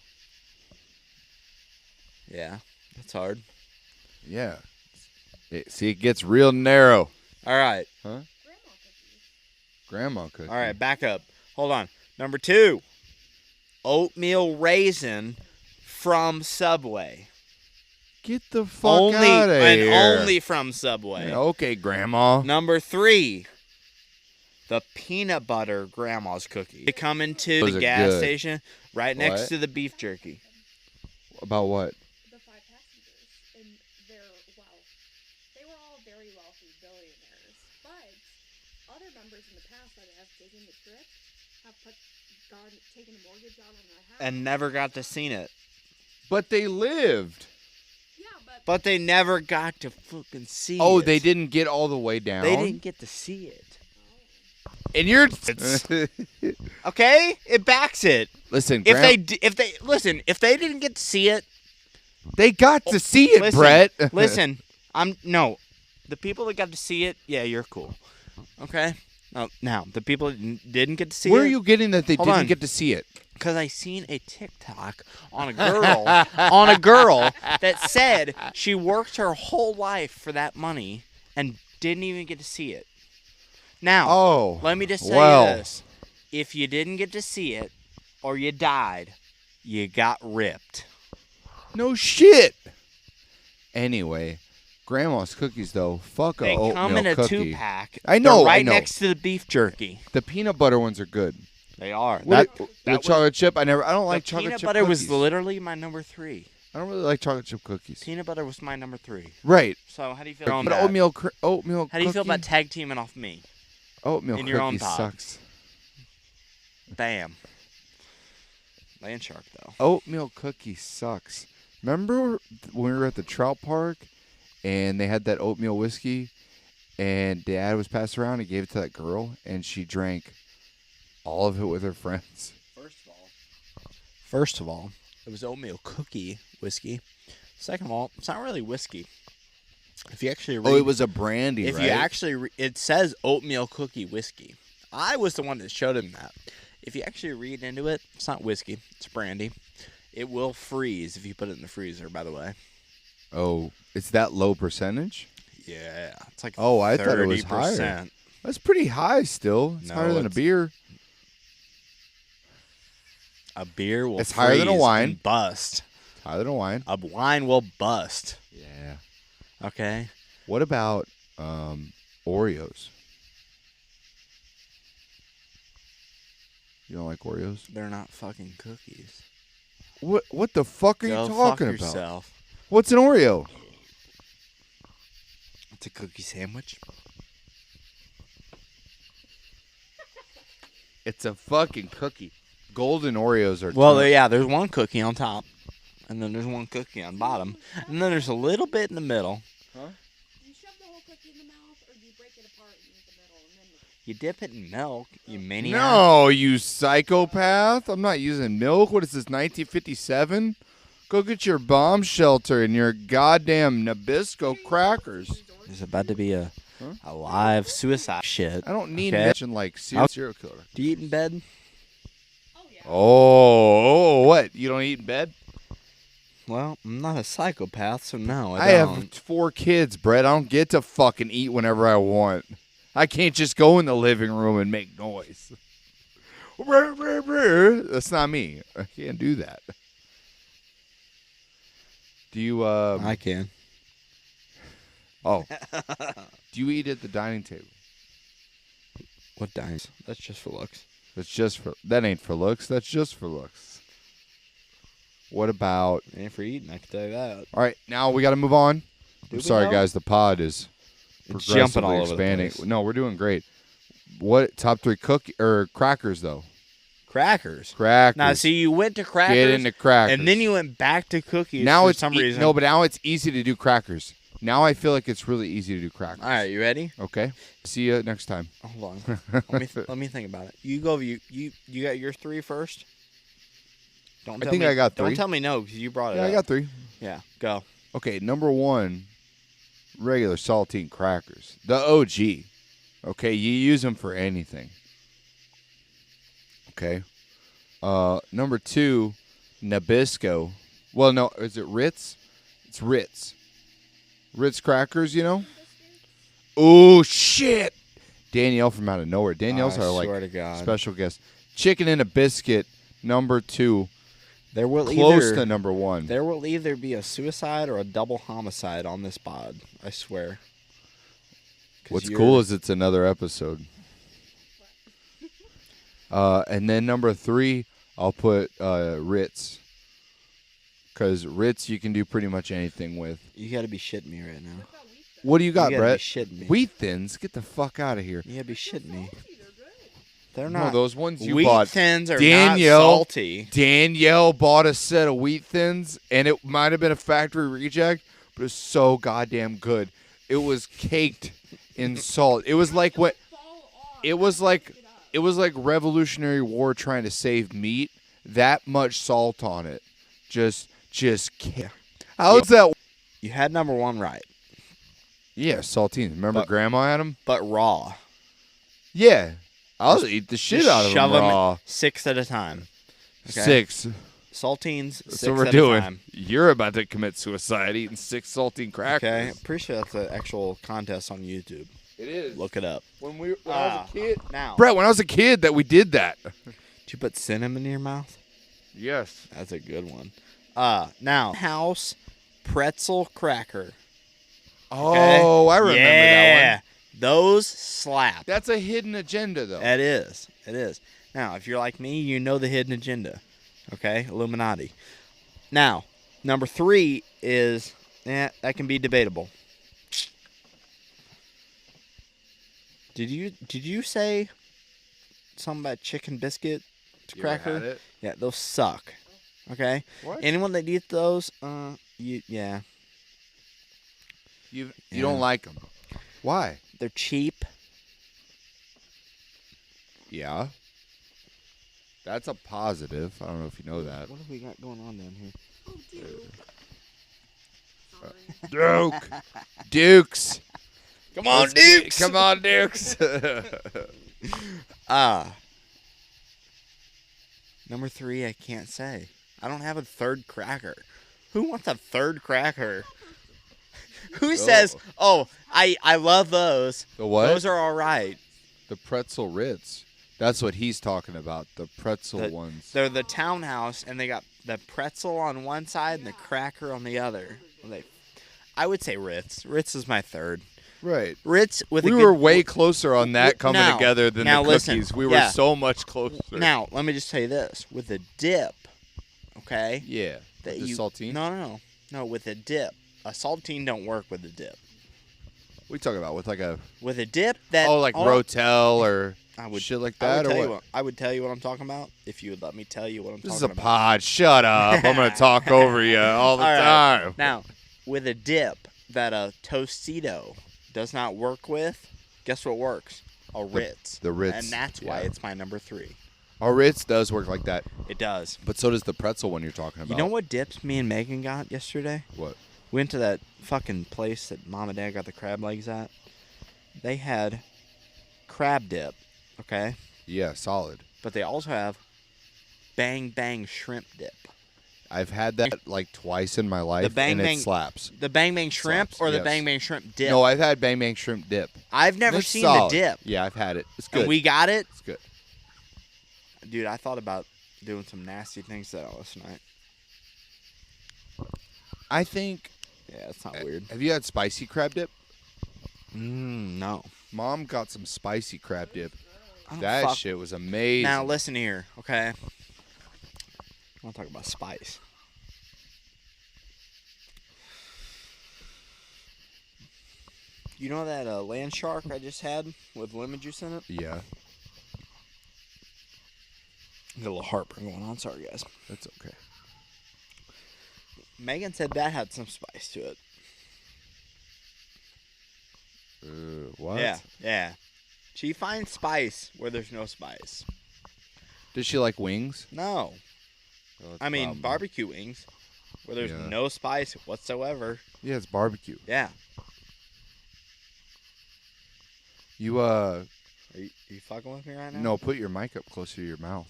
[SPEAKER 1] Yeah, that's hard.
[SPEAKER 2] Yeah. It gets real narrow.
[SPEAKER 1] All right.
[SPEAKER 2] Huh? Grandma cookies.
[SPEAKER 1] All right, back up. Hold on. Number 2. Oatmeal raisin from Subway.
[SPEAKER 2] Get the fuck out of here.
[SPEAKER 1] And only from Subway.
[SPEAKER 2] Yeah, okay, Grandma.
[SPEAKER 1] Number 3. The peanut butter grandma's cookie. They come into the gas station right next to the beef jerky.
[SPEAKER 2] About what?
[SPEAKER 3] The 5 passengers, and they're, They were all very wealthy billionaires. But other members in the past that have taken the trip have taken a mortgage out on their house.
[SPEAKER 1] And never got to see it.
[SPEAKER 2] But they lived.
[SPEAKER 3] Yeah,
[SPEAKER 1] But they never got to fucking see it.
[SPEAKER 2] Oh, they didn't get all the way down?
[SPEAKER 1] They didn't get to see it.
[SPEAKER 2] And you're...
[SPEAKER 1] Okay? It backs it.
[SPEAKER 2] Listen,
[SPEAKER 1] If they didn't get to see it,
[SPEAKER 2] they got to see it,
[SPEAKER 1] listen,
[SPEAKER 2] Brett.
[SPEAKER 1] listen, the people that got to see it, yeah, you're cool. Okay? Now, the people that didn't get to see
[SPEAKER 2] Where
[SPEAKER 1] it.
[SPEAKER 2] are you getting that they
[SPEAKER 1] Hold
[SPEAKER 2] didn't
[SPEAKER 1] on.
[SPEAKER 2] get to see it?
[SPEAKER 1] Because I seen a TikTok on a girl that said she worked her whole life for that money and didn't even get to see it. Now, let me just tell you this. If you didn't get to see it or you died, you got ripped.
[SPEAKER 2] No shit. Anyway, Grandma's cookies, though. Fuck
[SPEAKER 1] They
[SPEAKER 2] a oatmeal
[SPEAKER 1] come in a
[SPEAKER 2] cookie.
[SPEAKER 1] 2-pack.
[SPEAKER 2] I know,
[SPEAKER 1] They're right
[SPEAKER 2] I know.
[SPEAKER 1] next to the beef jerky.
[SPEAKER 2] The peanut butter ones are good.
[SPEAKER 1] They are.
[SPEAKER 2] The
[SPEAKER 1] was-
[SPEAKER 2] chocolate chip, I don't like
[SPEAKER 1] the
[SPEAKER 2] chocolate
[SPEAKER 1] peanut
[SPEAKER 2] chip
[SPEAKER 1] butter
[SPEAKER 2] cookies.
[SPEAKER 1] was literally my number 3.
[SPEAKER 2] I don't really like chocolate chip cookies.
[SPEAKER 1] Peanut butter was my number 3.
[SPEAKER 2] Right.
[SPEAKER 1] So how do you feel on
[SPEAKER 2] But
[SPEAKER 1] that?
[SPEAKER 2] oatmeal
[SPEAKER 1] How do you feel
[SPEAKER 2] cookie?
[SPEAKER 1] about tag teaming off me?
[SPEAKER 2] Oatmeal
[SPEAKER 1] in your own
[SPEAKER 2] cookie
[SPEAKER 1] pod?
[SPEAKER 2] sucks.
[SPEAKER 1] Bam. Land shark though.
[SPEAKER 2] Oatmeal cookie sucks. Remember when we were at the trout park and they had that oatmeal whiskey and Dad was passed around and gave it to that girl and she drank all of it with her friends?
[SPEAKER 1] First of all, it was oatmeal cookie whiskey. Second of all, it's not really whiskey. If you actually read,
[SPEAKER 2] Oh, it was a brandy,
[SPEAKER 1] if
[SPEAKER 2] right?
[SPEAKER 1] you actually it says oatmeal cookie whiskey. I was the one that showed him that. If you actually read into it, it's not whiskey. It's brandy. It will freeze if you put it in the freezer, by the way.
[SPEAKER 2] Oh, it's that low percentage?
[SPEAKER 1] Yeah. It's like
[SPEAKER 2] Oh, I thought it was
[SPEAKER 1] 30%.
[SPEAKER 2] higher. That's pretty high still. It's
[SPEAKER 1] No,
[SPEAKER 2] higher than a
[SPEAKER 1] it's-
[SPEAKER 2] beer.
[SPEAKER 1] A beer will
[SPEAKER 2] It's higher than a
[SPEAKER 1] freeze
[SPEAKER 2] wine.
[SPEAKER 1] and bust.
[SPEAKER 2] It's higher than a wine.
[SPEAKER 1] A wine will bust.
[SPEAKER 2] Yeah.
[SPEAKER 1] Okay?
[SPEAKER 2] What about Oreos? You don't like Oreos?
[SPEAKER 1] They're not fucking cookies.
[SPEAKER 2] What the fuck are
[SPEAKER 1] Go
[SPEAKER 2] you
[SPEAKER 1] fuck
[SPEAKER 2] talking about?
[SPEAKER 1] yourself.
[SPEAKER 2] What's an Oreo?
[SPEAKER 1] It's a cookie sandwich.
[SPEAKER 2] It's a fucking cookie. Golden Oreos are
[SPEAKER 1] Well, yeah, there's one cookie on top, and then there's one cookie on bottom, and then there's a little bit in the middle.
[SPEAKER 3] Do you shove the whole cookie in the mouth, or do you break it apart and eat the middle? And then
[SPEAKER 1] You dip it in milk, you maniac.
[SPEAKER 2] No, you psychopath. I'm not using milk. What is this, 1957? Go get your bomb shelter and your goddamn Nabisco crackers.
[SPEAKER 1] There's about to be a live suicide shit.
[SPEAKER 2] I don't need
[SPEAKER 1] Okay.
[SPEAKER 2] mention like serial killer.
[SPEAKER 1] Do you eat in bed?
[SPEAKER 2] Oh, what? You don't eat in bed?
[SPEAKER 1] Well, I'm not a psychopath, so no,
[SPEAKER 2] I
[SPEAKER 1] I don't.
[SPEAKER 2] have 4 kids, Brett. I don't get to fucking eat whenever I want. I can't just go in the living room and make noise. That's not me. I can't do that. Do you
[SPEAKER 1] I can.
[SPEAKER 2] do you eat at the dining table?
[SPEAKER 1] What dimes? That's just for looks.
[SPEAKER 2] That ain't for looks. That's just for looks. What about
[SPEAKER 1] Ain't for eating, I can tell you that.
[SPEAKER 2] All right, now we got to move on. I'm
[SPEAKER 1] we
[SPEAKER 2] sorry,
[SPEAKER 1] now?
[SPEAKER 2] guys. The pod is
[SPEAKER 1] It's jumping all
[SPEAKER 2] progressively
[SPEAKER 1] over the
[SPEAKER 2] expanding.
[SPEAKER 1] place.
[SPEAKER 2] No, we're doing great. What top 3 cookie or crackers though?
[SPEAKER 1] Crackers.
[SPEAKER 2] Crackers.
[SPEAKER 1] Now, see, you went to crackers.
[SPEAKER 2] Get into crackers.
[SPEAKER 1] And then you went back to cookies
[SPEAKER 2] now
[SPEAKER 1] for
[SPEAKER 2] it's
[SPEAKER 1] some reason.
[SPEAKER 2] no, but now it's easy to do crackers. Now I feel like it's really easy to do crackers.
[SPEAKER 1] All right, you ready?
[SPEAKER 2] Okay. See you next time.
[SPEAKER 1] Hold on. let me think about it. You go. You got your 3 first. Don't.
[SPEAKER 2] I
[SPEAKER 1] tell
[SPEAKER 2] think
[SPEAKER 1] me,
[SPEAKER 2] I got 3.
[SPEAKER 1] Don't tell me no because you brought it.
[SPEAKER 2] Yeah,
[SPEAKER 1] up.
[SPEAKER 2] I got 3.
[SPEAKER 1] Yeah, go.
[SPEAKER 2] Okay, number 1, regular saltine crackers. The OG. Okay, you use them for anything. Okay. Number 2, Nabisco. Well, no, is it Ritz? It's Ritz. Ritz crackers, you know? Oh, shit. Danielle from out of nowhere. Danielle's
[SPEAKER 1] I
[SPEAKER 2] our
[SPEAKER 1] swear to God.
[SPEAKER 2] special guest. Chicken and a biscuit, number 2.
[SPEAKER 1] There will
[SPEAKER 2] Close to number 1.
[SPEAKER 1] There will either be a suicide or a double homicide on this pod. I swear. 'Cause
[SPEAKER 2] What's
[SPEAKER 1] you're-
[SPEAKER 2] cool is it's another episode. And then number 3, I'll put Ritz. Because Ritz you can do pretty much anything with.
[SPEAKER 1] You got to be shitting me right now.
[SPEAKER 2] What do you got,
[SPEAKER 1] gotta
[SPEAKER 2] Brett?
[SPEAKER 1] be shitting me.
[SPEAKER 2] Wheat Thins? Get the fuck out of here.
[SPEAKER 1] You gotta be shitting me.
[SPEAKER 3] Salty, they're good.
[SPEAKER 1] They're
[SPEAKER 2] No,
[SPEAKER 1] not.
[SPEAKER 2] those ones you
[SPEAKER 1] Wheat
[SPEAKER 2] bought.
[SPEAKER 1] Thins are
[SPEAKER 2] Danielle-
[SPEAKER 1] not salty.
[SPEAKER 2] Danielle bought a set of Wheat Thins, and it might have been a factory reject, but it was so goddamn good. It was caked in salt. It was like what?
[SPEAKER 3] Fall off.
[SPEAKER 2] It was like Revolutionary War trying to save meat. That much salt on it, just. How's that?
[SPEAKER 1] You had number one right,
[SPEAKER 2] Yeah, saltines. Remember
[SPEAKER 1] But-
[SPEAKER 2] Grandma had them?
[SPEAKER 1] but raw.
[SPEAKER 2] Yeah, I'll eat the shit
[SPEAKER 1] Just
[SPEAKER 2] out of
[SPEAKER 1] shove
[SPEAKER 2] them raw.
[SPEAKER 1] 6 at a time. Okay.
[SPEAKER 2] 6.
[SPEAKER 1] Saltines.
[SPEAKER 2] That's
[SPEAKER 1] 6
[SPEAKER 2] what we're
[SPEAKER 1] at
[SPEAKER 2] doing.
[SPEAKER 1] A time.
[SPEAKER 2] You're about to commit suicide eating 6 saltine crackers.
[SPEAKER 1] Okay. Pretty sure that's an actual contest on YouTube.
[SPEAKER 2] It is.
[SPEAKER 1] Look it up.
[SPEAKER 2] When I was a kid,
[SPEAKER 1] Now,
[SPEAKER 2] Brett, when I was a kid, that we did that.
[SPEAKER 1] did you put cinnamon in your mouth?
[SPEAKER 2] Yes.
[SPEAKER 1] That's a good one. Now, House pretzel cracker. Okay?
[SPEAKER 2] Oh, I remember that one.
[SPEAKER 1] Those slap.
[SPEAKER 2] That's a hidden agenda, though.
[SPEAKER 1] It is. It is. Now, if you're like me, you know the hidden agenda. Okay? Illuminati. Now, number 3 is, that can be debatable. Did you say something about chicken biscuit
[SPEAKER 2] You ever
[SPEAKER 1] cracker?
[SPEAKER 2] had it?
[SPEAKER 1] Yeah, those suck. Okay?
[SPEAKER 2] What?
[SPEAKER 1] Anyone that eats those, yeah.
[SPEAKER 2] You
[SPEAKER 1] Yeah.
[SPEAKER 2] don't like them. Why?
[SPEAKER 1] They're cheap.
[SPEAKER 2] Yeah. That's a positive. I don't know if you know that.
[SPEAKER 1] What have we got going on down here?
[SPEAKER 3] Oh, dude. Sorry.
[SPEAKER 2] Duke. Dukes.
[SPEAKER 1] Come on,
[SPEAKER 2] Let's get-
[SPEAKER 1] Dukes.
[SPEAKER 2] Come on, Dukes.
[SPEAKER 1] Number 3, I can't say. I don't have a third cracker. Who wants a third cracker? Who says, "Oh, I love those.
[SPEAKER 2] The what?
[SPEAKER 1] Those are all right."
[SPEAKER 2] The pretzel Ritz. That's what he's talking about. The pretzel
[SPEAKER 1] The-
[SPEAKER 2] ones.
[SPEAKER 1] They're the townhouse, and they got the pretzel on one side and the cracker on the other. I would say Ritz. Ritz is my third.
[SPEAKER 2] Right.
[SPEAKER 1] Ritz with
[SPEAKER 2] We
[SPEAKER 1] a
[SPEAKER 2] were
[SPEAKER 1] good,
[SPEAKER 2] way closer on that coming
[SPEAKER 1] now-
[SPEAKER 2] together than
[SPEAKER 1] now
[SPEAKER 2] the
[SPEAKER 1] listen,
[SPEAKER 2] cookies. We were
[SPEAKER 1] yeah.
[SPEAKER 2] so much closer.
[SPEAKER 1] Now, let me just tell you this: with a dip, okay?
[SPEAKER 2] Yeah.
[SPEAKER 1] That
[SPEAKER 2] the
[SPEAKER 1] you
[SPEAKER 2] saltine?
[SPEAKER 1] No, with a dip. A saltine don't work with a dip.
[SPEAKER 2] What are you talking about? With like a
[SPEAKER 1] With a dip that
[SPEAKER 2] like Rotel or
[SPEAKER 1] I would
[SPEAKER 2] shit like
[SPEAKER 1] I
[SPEAKER 2] that
[SPEAKER 1] would
[SPEAKER 2] or
[SPEAKER 1] tell
[SPEAKER 2] what?
[SPEAKER 1] you what I would tell you what I'm talking about if you would let me tell you what I'm
[SPEAKER 2] This is
[SPEAKER 1] talking
[SPEAKER 2] a
[SPEAKER 1] about.
[SPEAKER 2] pod. Shut up. I'm gonna talk over you all the
[SPEAKER 1] All right.
[SPEAKER 2] time.
[SPEAKER 1] Now, with a dip that a Tostito does not work with, guess what works? A Ritz.
[SPEAKER 2] the Ritz,
[SPEAKER 1] And that's why
[SPEAKER 2] yeah.
[SPEAKER 1] it's my number 3.
[SPEAKER 2] Our Ritz does work like that,
[SPEAKER 1] It does.
[SPEAKER 2] but so does the pretzel one you're talking about.
[SPEAKER 1] You know what dips me and Megan got yesterday?
[SPEAKER 2] What?
[SPEAKER 1] Went to that fucking place that Mom and Dad got the crab legs at. They had crab dip, okay?
[SPEAKER 2] Yeah, solid.
[SPEAKER 1] But they also have Bang Bang shrimp dip.
[SPEAKER 2] I've had that like twice in my life,
[SPEAKER 1] Bang
[SPEAKER 2] and
[SPEAKER 1] Bang-
[SPEAKER 2] it slaps.
[SPEAKER 1] The Bang Bang shrimp
[SPEAKER 2] Slaps,
[SPEAKER 1] or the
[SPEAKER 2] yes.
[SPEAKER 1] Bang Bang shrimp dip?
[SPEAKER 2] No, I've had Bang Bang shrimp dip.
[SPEAKER 1] I've never
[SPEAKER 2] It's
[SPEAKER 1] seen
[SPEAKER 2] solid.
[SPEAKER 1] the dip.
[SPEAKER 2] Yeah, I've had it. It's good.
[SPEAKER 1] And we got it.
[SPEAKER 2] It's good.
[SPEAKER 1] Dude, I thought about doing some nasty things to that last night.
[SPEAKER 2] I think.
[SPEAKER 1] Yeah, it's not weird.
[SPEAKER 2] Have you had spicy crab dip?
[SPEAKER 1] No.
[SPEAKER 2] Mom got some spicy crab dip.
[SPEAKER 1] I don't
[SPEAKER 2] That
[SPEAKER 1] fuck-
[SPEAKER 2] shit was amazing.
[SPEAKER 1] Now listen here, okay? I want to talk about spice. You know that land shark I just had with lemon juice in it?
[SPEAKER 2] Yeah,
[SPEAKER 1] Got a little heartburn going on. Sorry, guys.
[SPEAKER 2] that's okay.
[SPEAKER 1] Megan said that had some spice to it.
[SPEAKER 2] What?
[SPEAKER 1] Yeah. She finds spice where there's no spice.
[SPEAKER 2] Does she like wings?
[SPEAKER 1] No.
[SPEAKER 2] Oh, that's
[SPEAKER 1] I mean,
[SPEAKER 2] problem.
[SPEAKER 1] barbecue wings where there's
[SPEAKER 2] Yeah.
[SPEAKER 1] no spice whatsoever.
[SPEAKER 2] Yeah, it's barbecue.
[SPEAKER 1] Yeah.
[SPEAKER 2] You
[SPEAKER 1] Are you fucking with me right now?
[SPEAKER 2] no, put your mic up closer to your mouth.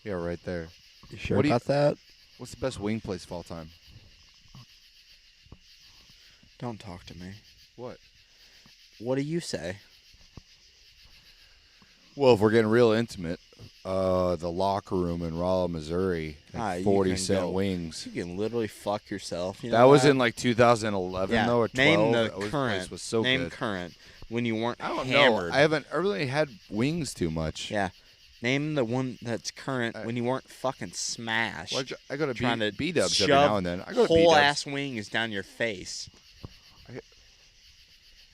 [SPEAKER 2] Yeah, right there.
[SPEAKER 1] You sure
[SPEAKER 2] What do you-
[SPEAKER 1] about that?
[SPEAKER 2] What's the best wing place of all time?
[SPEAKER 1] Don't talk to me.
[SPEAKER 2] What?
[SPEAKER 1] What do you say?
[SPEAKER 2] Well, if we're getting real intimate, the locker room in Rolla, Missouri,
[SPEAKER 1] Ah,
[SPEAKER 2] at
[SPEAKER 1] you
[SPEAKER 2] 40-cent
[SPEAKER 1] can go.
[SPEAKER 2] wings.
[SPEAKER 1] You can literally fuck yourself. You
[SPEAKER 2] That
[SPEAKER 1] know
[SPEAKER 2] was
[SPEAKER 1] that?
[SPEAKER 2] in like 2011,
[SPEAKER 1] yeah.
[SPEAKER 2] though, or 12.
[SPEAKER 1] Name the
[SPEAKER 2] That was-
[SPEAKER 1] current.
[SPEAKER 2] place was so
[SPEAKER 1] Name
[SPEAKER 2] good.
[SPEAKER 1] current when you weren't
[SPEAKER 2] I don't
[SPEAKER 1] hammered.
[SPEAKER 2] know. I haven't really had wings too much.
[SPEAKER 1] Yeah. Name the one that's current when you weren't fucking smashed.
[SPEAKER 2] Well, I go to
[SPEAKER 1] trying to
[SPEAKER 2] B-dubs every now and then. I go to
[SPEAKER 1] whole
[SPEAKER 2] B-dubs.
[SPEAKER 1] ass wings down your face.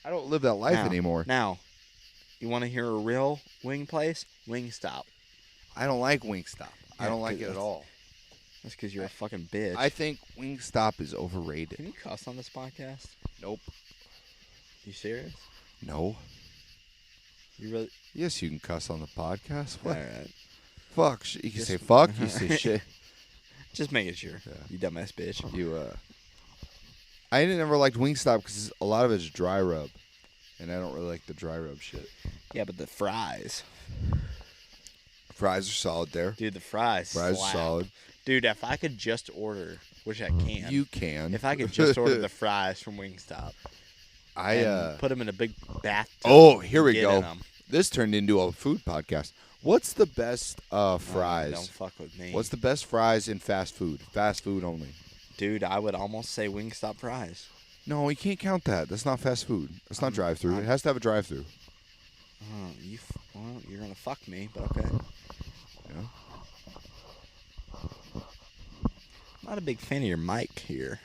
[SPEAKER 2] I don't live that life anymore.
[SPEAKER 1] Now, you want to hear a real wing place? Wingstop.
[SPEAKER 2] I don't like Wingstop. I
[SPEAKER 1] Yeah,
[SPEAKER 2] don't like it at all.
[SPEAKER 1] That's because you're a fucking bitch.
[SPEAKER 2] I think Wingstop is overrated.
[SPEAKER 1] Can you cuss on this podcast?
[SPEAKER 2] Nope.
[SPEAKER 1] You serious?
[SPEAKER 2] No.
[SPEAKER 1] You really?
[SPEAKER 2] Yes, you can cuss on the podcast. What?
[SPEAKER 1] All right.
[SPEAKER 2] Fuck. You can say fuck. You say shit.
[SPEAKER 1] Just making sure.
[SPEAKER 2] Yeah.
[SPEAKER 1] You dumbass bitch.
[SPEAKER 2] I never liked Wingstop because a lot of it's dry rub, and I don't really like the dry rub shit.
[SPEAKER 1] Yeah, but the fries.
[SPEAKER 2] Fries are solid there.
[SPEAKER 1] Dude, the fries.
[SPEAKER 2] Fries
[SPEAKER 1] slap.
[SPEAKER 2] are solid.
[SPEAKER 1] Dude, if I could just order, which I can.
[SPEAKER 2] You can.
[SPEAKER 1] If I could just order the fries from Wingstop. Put them in a big bathtub.
[SPEAKER 2] Oh, here we
[SPEAKER 1] get
[SPEAKER 2] go.
[SPEAKER 1] in 'em.
[SPEAKER 2] This turned into a food podcast. What's the best fries?
[SPEAKER 1] Don't fuck with me.
[SPEAKER 2] What's the best fries in fast food? Fast food only.
[SPEAKER 1] Dude, I would almost say Wingstop fries.
[SPEAKER 2] No, you can't count that. That's not fast food. That's not drive-through. It has to have a drive-through.
[SPEAKER 1] Oh, well, you're gonna fuck me, but okay.
[SPEAKER 2] Yeah.
[SPEAKER 1] Not a big fan of your mic here.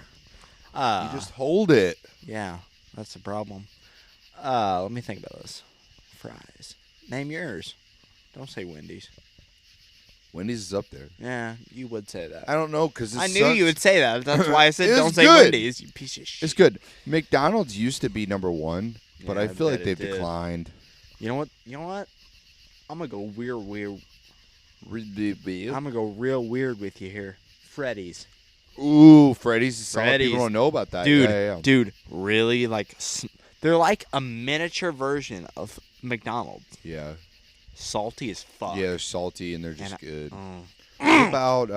[SPEAKER 2] You just hold it.
[SPEAKER 1] Yeah, that's the problem. Let me think about this. Fries. Name yours. Don't say Wendy's.
[SPEAKER 2] Wendy's is up there.
[SPEAKER 1] Yeah, you would say that.
[SPEAKER 2] I don't know because
[SPEAKER 1] I knew you would say that. That's why I said
[SPEAKER 2] It's
[SPEAKER 1] don't say
[SPEAKER 2] good.
[SPEAKER 1] Wendy's, you piece of shit.
[SPEAKER 2] It's good. McDonald's used to be number one, but
[SPEAKER 1] Yeah,
[SPEAKER 2] I feel
[SPEAKER 1] I
[SPEAKER 2] like
[SPEAKER 1] bet
[SPEAKER 2] they've
[SPEAKER 1] it did.
[SPEAKER 2] declined.
[SPEAKER 1] You know what? I'm gonna go weird.
[SPEAKER 2] Ooh,
[SPEAKER 1] I'm gonna go real weird with you here. Freddy's.
[SPEAKER 2] Freddy's is solid. People don't know about that.
[SPEAKER 1] Dude,
[SPEAKER 2] Yeah.
[SPEAKER 1] dude, really? They're like a miniature version of McDonald's.
[SPEAKER 2] Yeah.
[SPEAKER 1] Salty as fuck.
[SPEAKER 2] Yeah, they're salty and they're just good.
[SPEAKER 1] Oh.
[SPEAKER 2] What about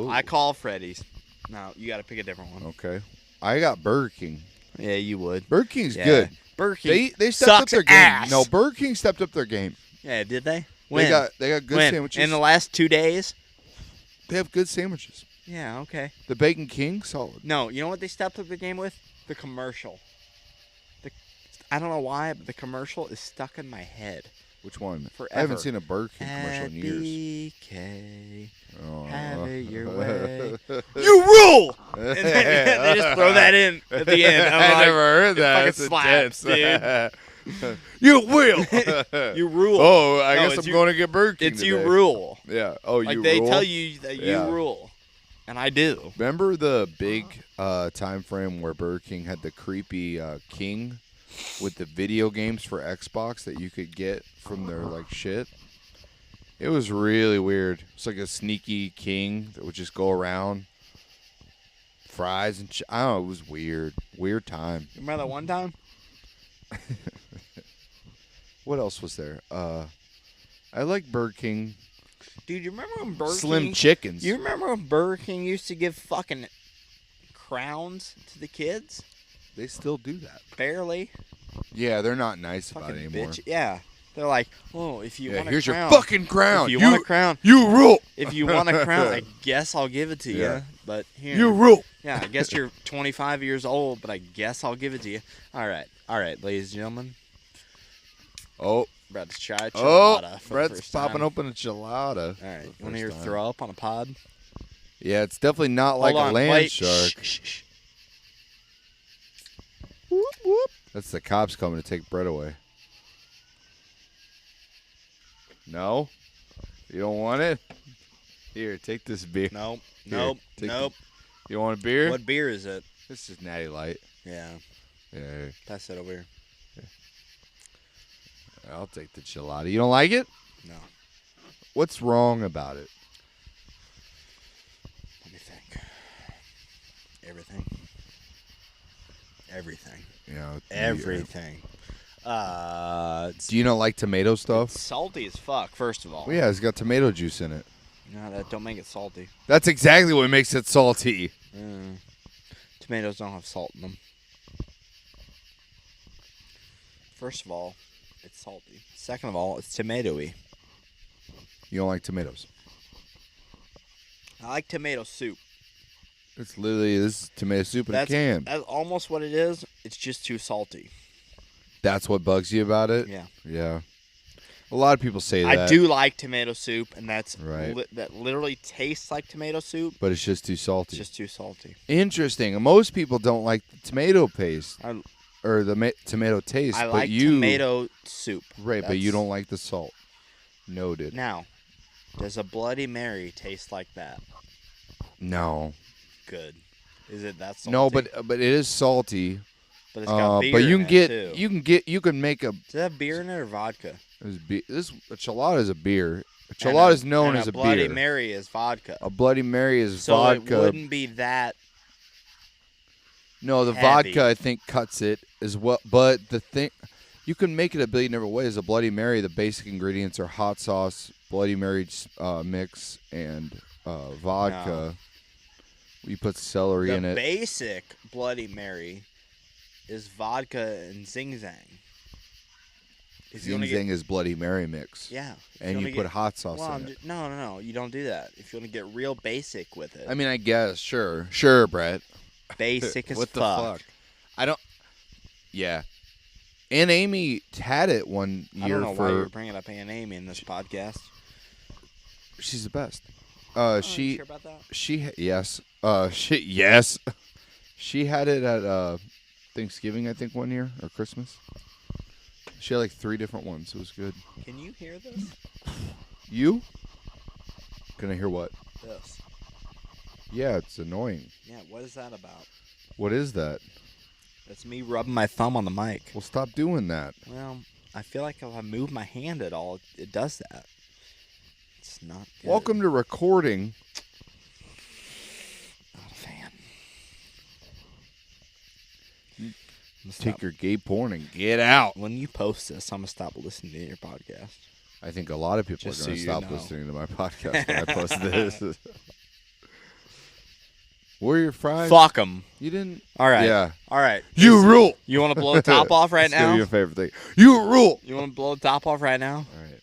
[SPEAKER 1] I call Freddy's. No, you got to pick a different one.
[SPEAKER 2] Okay. I got Burger King.
[SPEAKER 1] Yeah, you would.
[SPEAKER 2] Burger King's
[SPEAKER 1] Yeah.
[SPEAKER 2] good.
[SPEAKER 1] Burger King
[SPEAKER 2] They stepped up
[SPEAKER 1] sucks
[SPEAKER 2] their game.
[SPEAKER 1] ass.
[SPEAKER 2] No, Burger King stepped up their game.
[SPEAKER 1] Yeah, did they? When?
[SPEAKER 2] They got good
[SPEAKER 1] When?
[SPEAKER 2] sandwiches.
[SPEAKER 1] In the last 2 days?
[SPEAKER 2] They have good sandwiches.
[SPEAKER 1] Yeah, okay.
[SPEAKER 2] The Bacon King, solid.
[SPEAKER 1] No, you know what they stepped up the game with? The commercial. I don't know why, but the commercial is stuck in my head.
[SPEAKER 2] Which one?
[SPEAKER 1] Forever.
[SPEAKER 2] I haven't seen a Burger King commercial in years.
[SPEAKER 1] BK,
[SPEAKER 2] Oh.
[SPEAKER 1] have it your way. You rule! And then they just throw that in at the end. I'm
[SPEAKER 2] I
[SPEAKER 1] like,
[SPEAKER 2] never heard
[SPEAKER 1] it
[SPEAKER 2] that.
[SPEAKER 1] fucking slaps,
[SPEAKER 2] dude. You will.
[SPEAKER 1] you rule.
[SPEAKER 2] Oh, I
[SPEAKER 1] No,
[SPEAKER 2] guess
[SPEAKER 1] it's
[SPEAKER 2] I'm going to get Burger King
[SPEAKER 1] It's
[SPEAKER 2] today.
[SPEAKER 1] you rule.
[SPEAKER 2] Yeah. Oh,
[SPEAKER 1] Like
[SPEAKER 2] you
[SPEAKER 1] they
[SPEAKER 2] rule?
[SPEAKER 1] tell you that
[SPEAKER 2] Yeah.
[SPEAKER 1] you rule. And I do.
[SPEAKER 2] Remember the big time frame where Burger King had the creepy king with the video games for Xbox that you could get from their like shit? It was really weird. It's like a sneaky king that would just go around, fries and I don't know. It was weird. Weird time.
[SPEAKER 1] Remember that one time?
[SPEAKER 2] What else was there? I like Burger King.
[SPEAKER 1] Dude, you remember when Burger
[SPEAKER 2] Slim
[SPEAKER 1] King...
[SPEAKER 2] Chickens.
[SPEAKER 1] You remember when Burger King used to give fucking crowns to the kids?
[SPEAKER 2] They still do that.
[SPEAKER 1] Barely.
[SPEAKER 2] Yeah, they're not nice about
[SPEAKER 1] Fucking
[SPEAKER 2] it anymore.
[SPEAKER 1] bitch. Yeah. They're like, oh, if you
[SPEAKER 2] Yeah,
[SPEAKER 1] want a
[SPEAKER 2] here's
[SPEAKER 1] crown...
[SPEAKER 2] your fucking crown.
[SPEAKER 1] If you want a crown...
[SPEAKER 2] You rule.
[SPEAKER 1] If you want a crown, I guess I'll give it to you.
[SPEAKER 2] Yeah.
[SPEAKER 1] But here...
[SPEAKER 2] You rule.
[SPEAKER 1] Yeah, I guess you're 25 years old, but I guess I'll give it to you. All right, ladies and gentlemen.
[SPEAKER 2] Oh.
[SPEAKER 1] Brett's try
[SPEAKER 2] Oh,
[SPEAKER 1] chilada for the
[SPEAKER 2] Brett's
[SPEAKER 1] first
[SPEAKER 2] popping
[SPEAKER 1] time.
[SPEAKER 2] open a gelada.
[SPEAKER 1] All right, you want to hear throw up on a pod?
[SPEAKER 2] Yeah, it's definitely not like
[SPEAKER 1] Hold
[SPEAKER 2] a
[SPEAKER 1] on,
[SPEAKER 2] land
[SPEAKER 1] wait.
[SPEAKER 2] shark.
[SPEAKER 1] Shh.
[SPEAKER 2] Whoop, whoop. That's the cops coming to take Brett away. No? You don't want it? Here, take this beer.
[SPEAKER 1] Nope.
[SPEAKER 2] Here,
[SPEAKER 1] Nope.
[SPEAKER 2] take
[SPEAKER 1] Nope.
[SPEAKER 2] You want a beer?
[SPEAKER 1] What beer is it?
[SPEAKER 2] This is Natty Light.
[SPEAKER 1] Yeah,
[SPEAKER 2] Yeah,
[SPEAKER 1] pass that over here.
[SPEAKER 2] I'll take the gelada. You don't like it?
[SPEAKER 1] No.
[SPEAKER 2] What's wrong about it?
[SPEAKER 1] Let me think. Everything.
[SPEAKER 2] Yeah.
[SPEAKER 1] Everything. It's
[SPEAKER 2] Do you not like tomato stuff?
[SPEAKER 1] salty as fuck, first of all.
[SPEAKER 2] Well, yeah, it's got tomato juice in it.
[SPEAKER 1] No, that don't make it salty.
[SPEAKER 2] That's exactly what makes it salty.
[SPEAKER 1] Tomatoes don't have salt in them. First of all, it's salty. Second of all, it's tomatoey.
[SPEAKER 2] You don't like tomatoes.
[SPEAKER 1] I like tomato soup.
[SPEAKER 2] It's literally this is tomato soup in a can.
[SPEAKER 1] That's almost what it is. It's just too salty.
[SPEAKER 2] That's what bugs you about it?
[SPEAKER 1] Yeah.
[SPEAKER 2] Yeah. A lot of people say that.
[SPEAKER 1] I do like tomato soup, and that's
[SPEAKER 2] Right.
[SPEAKER 1] that literally tastes like tomato soup.
[SPEAKER 2] But it's just too salty.
[SPEAKER 1] It's just too salty.
[SPEAKER 2] Interesting. Most people don't like the tomato paste
[SPEAKER 1] I,
[SPEAKER 2] or the tomato taste.
[SPEAKER 1] I
[SPEAKER 2] but
[SPEAKER 1] like
[SPEAKER 2] you,
[SPEAKER 1] tomato soup.
[SPEAKER 2] Right, but you
[SPEAKER 1] That's-
[SPEAKER 2] don't like the salt. Noted.
[SPEAKER 1] Now, does a Bloody Mary taste like that?
[SPEAKER 2] No.
[SPEAKER 1] Good. Is it that salty?
[SPEAKER 2] No, but it is salty.
[SPEAKER 1] But it's got beer
[SPEAKER 2] but you
[SPEAKER 1] in
[SPEAKER 2] can
[SPEAKER 1] it,
[SPEAKER 2] get
[SPEAKER 1] too.
[SPEAKER 2] you can make a
[SPEAKER 1] Does it have beer in it or vodka?
[SPEAKER 2] this enchilada is a beer.
[SPEAKER 1] And
[SPEAKER 2] Enchilada
[SPEAKER 1] a-
[SPEAKER 2] is known
[SPEAKER 1] and
[SPEAKER 2] as a
[SPEAKER 1] Bloody
[SPEAKER 2] beer.
[SPEAKER 1] Mary is vodka.
[SPEAKER 2] A Bloody Mary is
[SPEAKER 1] So
[SPEAKER 2] vodka.
[SPEAKER 1] it wouldn't be that.
[SPEAKER 2] No, the
[SPEAKER 1] heavy.
[SPEAKER 2] vodka I think cuts it as well. But the thing, you can make it a billion different ways. A Bloody Mary, the basic ingredients are hot sauce, Bloody Mary mix, and vodka. You put celery
[SPEAKER 1] The
[SPEAKER 2] in it.
[SPEAKER 1] basic Bloody Mary is vodka and Zing Zang. If you
[SPEAKER 2] Zing
[SPEAKER 1] wanna
[SPEAKER 2] Zang is Bloody Mary mix.
[SPEAKER 1] Yeah. if
[SPEAKER 2] And
[SPEAKER 1] wanna
[SPEAKER 2] you put
[SPEAKER 1] get-
[SPEAKER 2] hot sauce
[SPEAKER 1] well,
[SPEAKER 2] in it.
[SPEAKER 1] No. You don't do that. If you want to get real basic with it.
[SPEAKER 2] I mean, I guess, sure, Brett.
[SPEAKER 1] basic as
[SPEAKER 2] What
[SPEAKER 1] fuck.
[SPEAKER 2] the fuck? I don't. Yeah. Aunt Amy had it one
[SPEAKER 1] I
[SPEAKER 2] year
[SPEAKER 1] don't know why you're
[SPEAKER 2] for.
[SPEAKER 1] bringing up Aunt Amy in this podcast.
[SPEAKER 2] She's the best.
[SPEAKER 1] Oh, you
[SPEAKER 2] She
[SPEAKER 1] sure about that?
[SPEAKER 2] yes. Yes. She had it at Thanksgiving, I think, one year or Christmas. She had like 3 different ones. It was good.
[SPEAKER 1] Can you hear this?
[SPEAKER 2] You? Can I hear what?
[SPEAKER 1] This.
[SPEAKER 2] Yeah, it's annoying.
[SPEAKER 1] Yeah. What is that about?
[SPEAKER 2] What is that?
[SPEAKER 1] That's me rubbing my thumb on the mic.
[SPEAKER 2] Well, stop doing that.
[SPEAKER 1] Well, I feel like if I move my hand at all, it does that. It's not good.
[SPEAKER 2] Welcome to recording.
[SPEAKER 1] Not a fan.
[SPEAKER 2] Take your gay porn and get out.
[SPEAKER 1] When you post this, I'm gonna stop listening to your podcast.
[SPEAKER 2] I think a lot of people
[SPEAKER 1] Just
[SPEAKER 2] are going
[SPEAKER 1] so
[SPEAKER 2] to
[SPEAKER 1] you
[SPEAKER 2] stop
[SPEAKER 1] know.
[SPEAKER 2] listening to my podcast when I post this. Were your fries?
[SPEAKER 1] Fuck them.
[SPEAKER 2] You didn't.
[SPEAKER 1] All right.
[SPEAKER 2] Yeah.
[SPEAKER 1] All right.
[SPEAKER 2] You rule.
[SPEAKER 1] You want to blow the top off right
[SPEAKER 2] It's gonna be
[SPEAKER 1] now?
[SPEAKER 2] your favorite thing. You rule.
[SPEAKER 1] You want to blow the top off right now?
[SPEAKER 2] All right.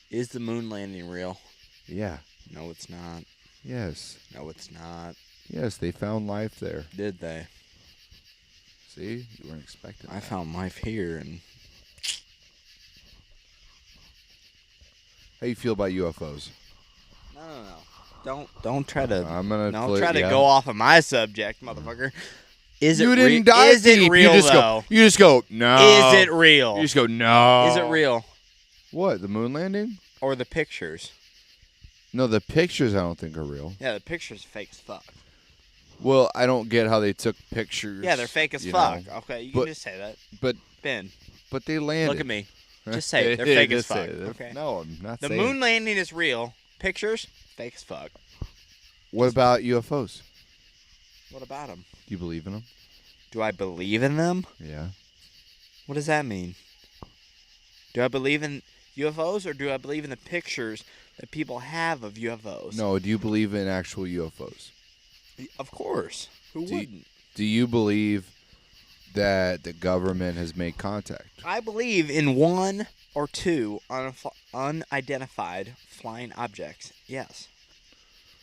[SPEAKER 1] Is the moon landing real?
[SPEAKER 2] Yeah.
[SPEAKER 1] No, it's not.
[SPEAKER 2] Yes.
[SPEAKER 1] No, it's not.
[SPEAKER 2] Yes. They found life there.
[SPEAKER 1] Did they?
[SPEAKER 2] See, you weren't expecting.
[SPEAKER 1] I
[SPEAKER 2] that.
[SPEAKER 1] found life here, and
[SPEAKER 2] How you feel about UFOs?
[SPEAKER 1] no. Don't try to.
[SPEAKER 2] I'm gonna.
[SPEAKER 1] Don't
[SPEAKER 2] flip-
[SPEAKER 1] try to
[SPEAKER 2] yeah.
[SPEAKER 1] go off of my subject, motherfucker. Is
[SPEAKER 2] You
[SPEAKER 1] it
[SPEAKER 2] didn't dive
[SPEAKER 1] Is it
[SPEAKER 2] deep.
[SPEAKER 1] real
[SPEAKER 2] you just
[SPEAKER 1] though?
[SPEAKER 2] go. You just go. No.
[SPEAKER 1] Is it real?
[SPEAKER 2] You just go. No.
[SPEAKER 1] Is it real?
[SPEAKER 2] What? The moon landing?
[SPEAKER 1] Or the pictures?
[SPEAKER 2] No, the pictures I don't think are real.
[SPEAKER 1] Yeah, the pictures are fake as fuck.
[SPEAKER 2] Well, I don't get how they took pictures.
[SPEAKER 1] Yeah, they're fake as
[SPEAKER 2] you
[SPEAKER 1] fuck.
[SPEAKER 2] know.
[SPEAKER 1] Okay, you
[SPEAKER 2] But-
[SPEAKER 1] can just say that.
[SPEAKER 2] But
[SPEAKER 1] Ben,
[SPEAKER 2] but they landed.
[SPEAKER 1] look at me. Just say it. They're fake as
[SPEAKER 2] Just say
[SPEAKER 1] fuck.
[SPEAKER 2] it.
[SPEAKER 1] Okay.
[SPEAKER 2] No, I'm not
[SPEAKER 1] The
[SPEAKER 2] saying.
[SPEAKER 1] moon landing is real. Pictures, fake as fuck.
[SPEAKER 2] What about UFOs?
[SPEAKER 1] What about them?
[SPEAKER 2] Do you believe in them?
[SPEAKER 1] Do I believe in them?
[SPEAKER 2] Yeah.
[SPEAKER 1] What does that mean? Do I believe in UFOs or do I believe in the pictures that people have of UFOs?
[SPEAKER 2] No. Do you believe in actual UFOs?
[SPEAKER 1] Of course. Who
[SPEAKER 2] Do you-
[SPEAKER 1] wouldn't?
[SPEAKER 2] Do you believe that the government has made contact?
[SPEAKER 1] I believe in 1 or 2 unidentified flying objects. Yes.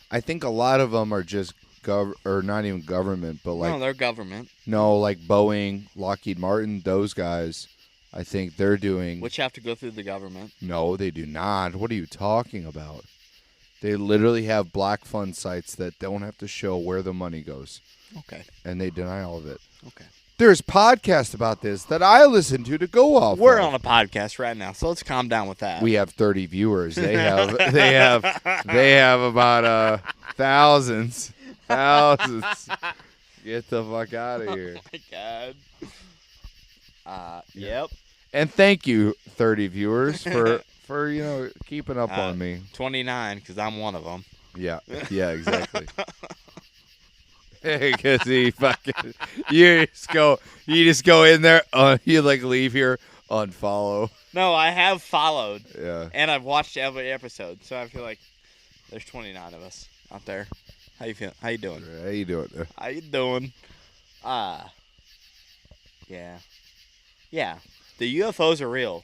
[SPEAKER 2] I think a lot of them are just or not even government, but like
[SPEAKER 1] no, they're government,
[SPEAKER 2] like Boeing, Lockheed Martin, those guys. I think they're doing.
[SPEAKER 1] which have to go through the government.
[SPEAKER 2] No, they do not. What are you talking about? They literally have black fund sites that don't have to show where the money goes,
[SPEAKER 1] Okay.
[SPEAKER 2] and they deny all of it.
[SPEAKER 1] Okay.
[SPEAKER 2] There's podcasts about this that I listen to go off.
[SPEAKER 1] We're
[SPEAKER 2] of.
[SPEAKER 1] on a podcast right now, so let's calm down with that.
[SPEAKER 2] We have 30 viewers. They have about thousands. Get the fuck out of here.
[SPEAKER 1] Oh my god. Yep.
[SPEAKER 2] And thank you, 30 viewers, for keeping up on me.
[SPEAKER 1] 29, because I'm one of them.
[SPEAKER 2] Yeah, exactly. Because he fucking you just go in there. You like leave here, unfollow.
[SPEAKER 1] No, I have followed,
[SPEAKER 2] Yeah.
[SPEAKER 1] and I've watched every episode, so I feel like there's 29 of us out there. How you feel? How you doing?
[SPEAKER 2] How you doing?
[SPEAKER 1] How you doing? Yeah. The UFOs are real.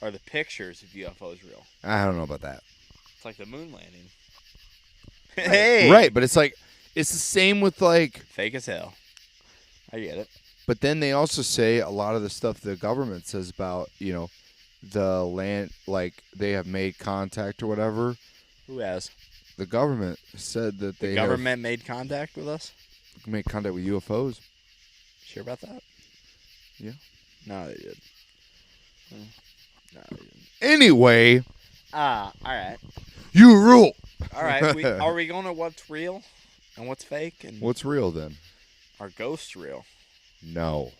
[SPEAKER 1] Are the pictures of UFOs real?
[SPEAKER 2] I don't know about that.
[SPEAKER 1] It's like the moon landing. Hey.
[SPEAKER 2] Right, but it's like it's the same with like.
[SPEAKER 1] Fake as hell. I get it.
[SPEAKER 2] But then they also say a lot of the stuff the government says about the land, like they have made contact or whatever.
[SPEAKER 1] Who has?
[SPEAKER 2] The government said that
[SPEAKER 1] The
[SPEAKER 2] they
[SPEAKER 1] government made contact with us?
[SPEAKER 2] have made contact with UFOs.
[SPEAKER 1] Sure about that?
[SPEAKER 2] Yeah.
[SPEAKER 1] No, they did. No, they didn't.
[SPEAKER 2] Anyway,
[SPEAKER 1] All right.
[SPEAKER 2] you rule.
[SPEAKER 1] All right. Are we going to what's real and what's fake? And
[SPEAKER 2] What's real then?
[SPEAKER 1] are ghosts real?
[SPEAKER 2] No,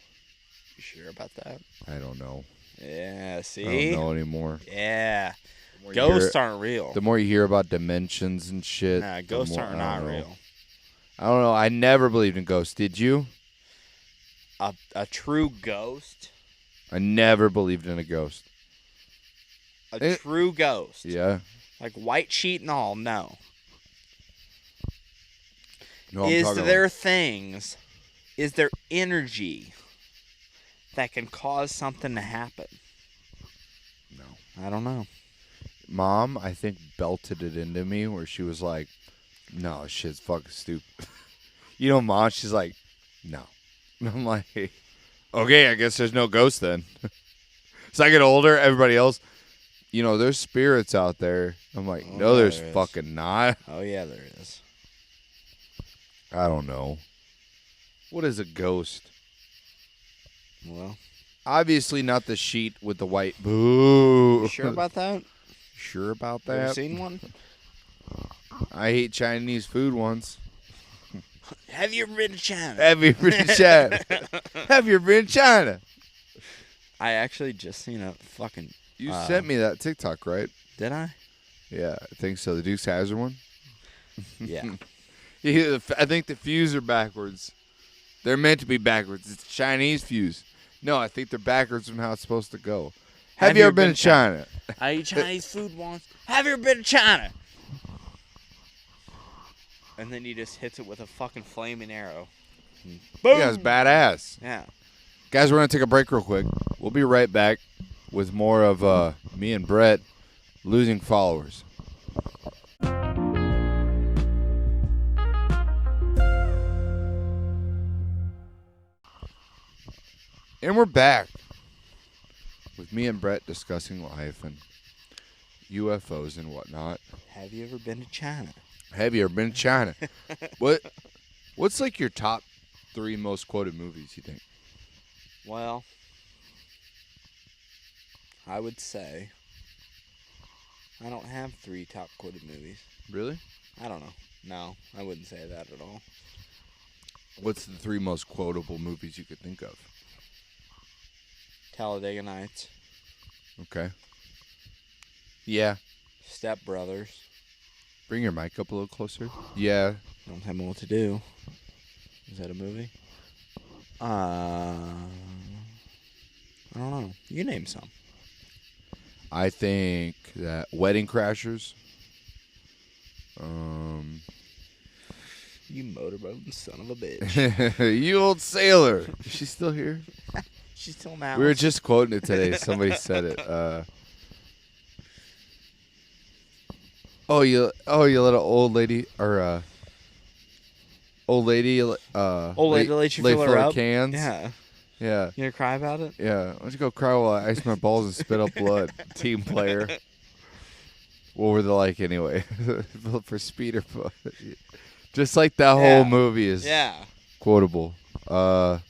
[SPEAKER 1] You sure about that?
[SPEAKER 2] I don't know.
[SPEAKER 1] Yeah,
[SPEAKER 2] I
[SPEAKER 1] see?
[SPEAKER 2] don't know anymore.
[SPEAKER 1] Yeah.
[SPEAKER 2] The more you hear-
[SPEAKER 1] Ghosts aren't real.
[SPEAKER 2] The more you hear about dimensions and shit,
[SPEAKER 1] Nah,
[SPEAKER 2] the
[SPEAKER 1] ghosts
[SPEAKER 2] more-
[SPEAKER 1] are
[SPEAKER 2] I
[SPEAKER 1] not
[SPEAKER 2] don't know.
[SPEAKER 1] real.
[SPEAKER 2] I don't know. I never believed in ghosts. Did you?
[SPEAKER 1] A true ghost?
[SPEAKER 2] I never believed in a ghost.
[SPEAKER 1] A true ghost?
[SPEAKER 2] Yeah.
[SPEAKER 1] Like white sheet and all? No.
[SPEAKER 2] No, I'm
[SPEAKER 1] Is
[SPEAKER 2] talking
[SPEAKER 1] there things, is there energy that can cause something to happen?
[SPEAKER 2] No.
[SPEAKER 1] I don't know.
[SPEAKER 2] Mom, I think, belted it into me where she was like, no, shit's fucking stupid. You know, Mom, she's like, no. And I'm like, okay, I guess there's no ghost then. As I get older, everybody else, there's spirits out there. I'm like,
[SPEAKER 1] Oh,
[SPEAKER 2] no,
[SPEAKER 1] yeah,
[SPEAKER 2] there's
[SPEAKER 1] there is.
[SPEAKER 2] fucking not.
[SPEAKER 1] Oh, yeah, there is.
[SPEAKER 2] I don't know. What is a ghost?
[SPEAKER 1] Well,
[SPEAKER 2] Obviously not the sheet with the white. Boo.
[SPEAKER 1] you sure about that?
[SPEAKER 2] Sure about
[SPEAKER 1] Have you
[SPEAKER 2] that?
[SPEAKER 1] seen one?
[SPEAKER 2] I ate Chinese food once.
[SPEAKER 1] Have you ever been to China?
[SPEAKER 2] Have you been to China? Have you been to China?
[SPEAKER 1] I actually just seen a fucking...
[SPEAKER 2] You sent me that TikTok, right?
[SPEAKER 1] Did I?
[SPEAKER 2] Yeah, I think so. The Dukes Hazzard one?
[SPEAKER 1] Yeah.
[SPEAKER 2] Yeah, I think the fuse are backwards. They're meant to be backwards. It's a Chinese fuse. No, I think they're backwards from how it's supposed to go. Have you ever been to China?
[SPEAKER 1] I ate Chinese food once. Have you ever been to China? And then he just hits it with a fucking flaming arrow. Boom!
[SPEAKER 2] Yeah, it's badass.
[SPEAKER 1] Yeah.
[SPEAKER 2] Guys, we're going to take a break real quick. We'll be right back with more of me and Brett losing followers. And we're back with me and Brett discussing life and UFOs and whatnot.
[SPEAKER 1] Have you ever been to China?
[SPEAKER 2] Have you ever been to China? What's like your top 3 most quoted movies, you think?
[SPEAKER 1] Well, I would say I don't have 3 top quoted movies.
[SPEAKER 2] Really?
[SPEAKER 1] I don't know. No, I wouldn't say that at all.
[SPEAKER 2] What's the 3 most quotable movies you could think of?
[SPEAKER 1] Talladega Nights,
[SPEAKER 2] Okay. Yeah.
[SPEAKER 1] Step Brothers.
[SPEAKER 2] Bring your mic up a little closer. Yeah.
[SPEAKER 1] Don't tell me what to do. Is that a movie? I don't know. You name some.
[SPEAKER 2] I think that Wedding Crashers.
[SPEAKER 1] You motorboating son of a bitch.
[SPEAKER 2] You old sailor. Is she still here?
[SPEAKER 1] She's still mad.
[SPEAKER 2] We were just quoting it today. Somebody said it. You little old lady or old lady
[SPEAKER 1] Old lady let you fill her
[SPEAKER 2] full
[SPEAKER 1] up?
[SPEAKER 2] of cans.
[SPEAKER 1] Yeah.
[SPEAKER 2] Yeah.
[SPEAKER 1] You gonna cry about it?
[SPEAKER 2] Yeah. Why don't you go cry while I ice my balls and spit up blood? Team player. What were they like anyway? For speed or just like that whole
[SPEAKER 1] Yeah.
[SPEAKER 2] movie is
[SPEAKER 1] Yeah.
[SPEAKER 2] quotable.
[SPEAKER 1] That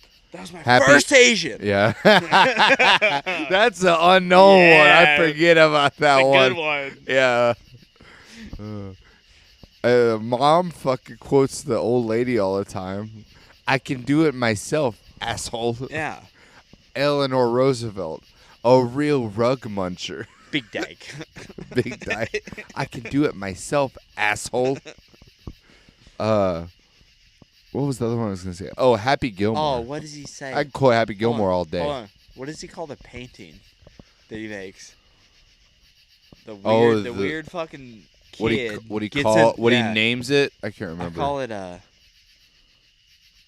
[SPEAKER 1] was my
[SPEAKER 2] Happy-
[SPEAKER 1] first Asian.
[SPEAKER 2] Yeah. That's the unknown one. I
[SPEAKER 1] Yeah.
[SPEAKER 2] forget about that
[SPEAKER 1] That's a
[SPEAKER 2] one.
[SPEAKER 1] good one.
[SPEAKER 2] Yeah. Mom fucking quotes the old lady all the time. I can do it myself, asshole.
[SPEAKER 1] Yeah.
[SPEAKER 2] Eleanor Roosevelt, a real rug muncher.
[SPEAKER 1] Big dyke.
[SPEAKER 2] Big die. I can do it myself, asshole. What was the other one I was gonna say? Oh, Happy Gilmore.
[SPEAKER 1] Oh, what does he say?
[SPEAKER 2] I can quote Happy
[SPEAKER 1] Hold
[SPEAKER 2] Gilmore
[SPEAKER 1] on,
[SPEAKER 2] all day.
[SPEAKER 1] Hold on. What does he call the painting that he makes? The weird,
[SPEAKER 2] Oh,
[SPEAKER 1] the
[SPEAKER 2] the-
[SPEAKER 1] weird fucking kid.
[SPEAKER 2] What he
[SPEAKER 1] gets
[SPEAKER 2] call?
[SPEAKER 1] in-
[SPEAKER 2] What
[SPEAKER 1] yeah.
[SPEAKER 2] he names it? I can't
[SPEAKER 1] I
[SPEAKER 2] remember.
[SPEAKER 1] call it God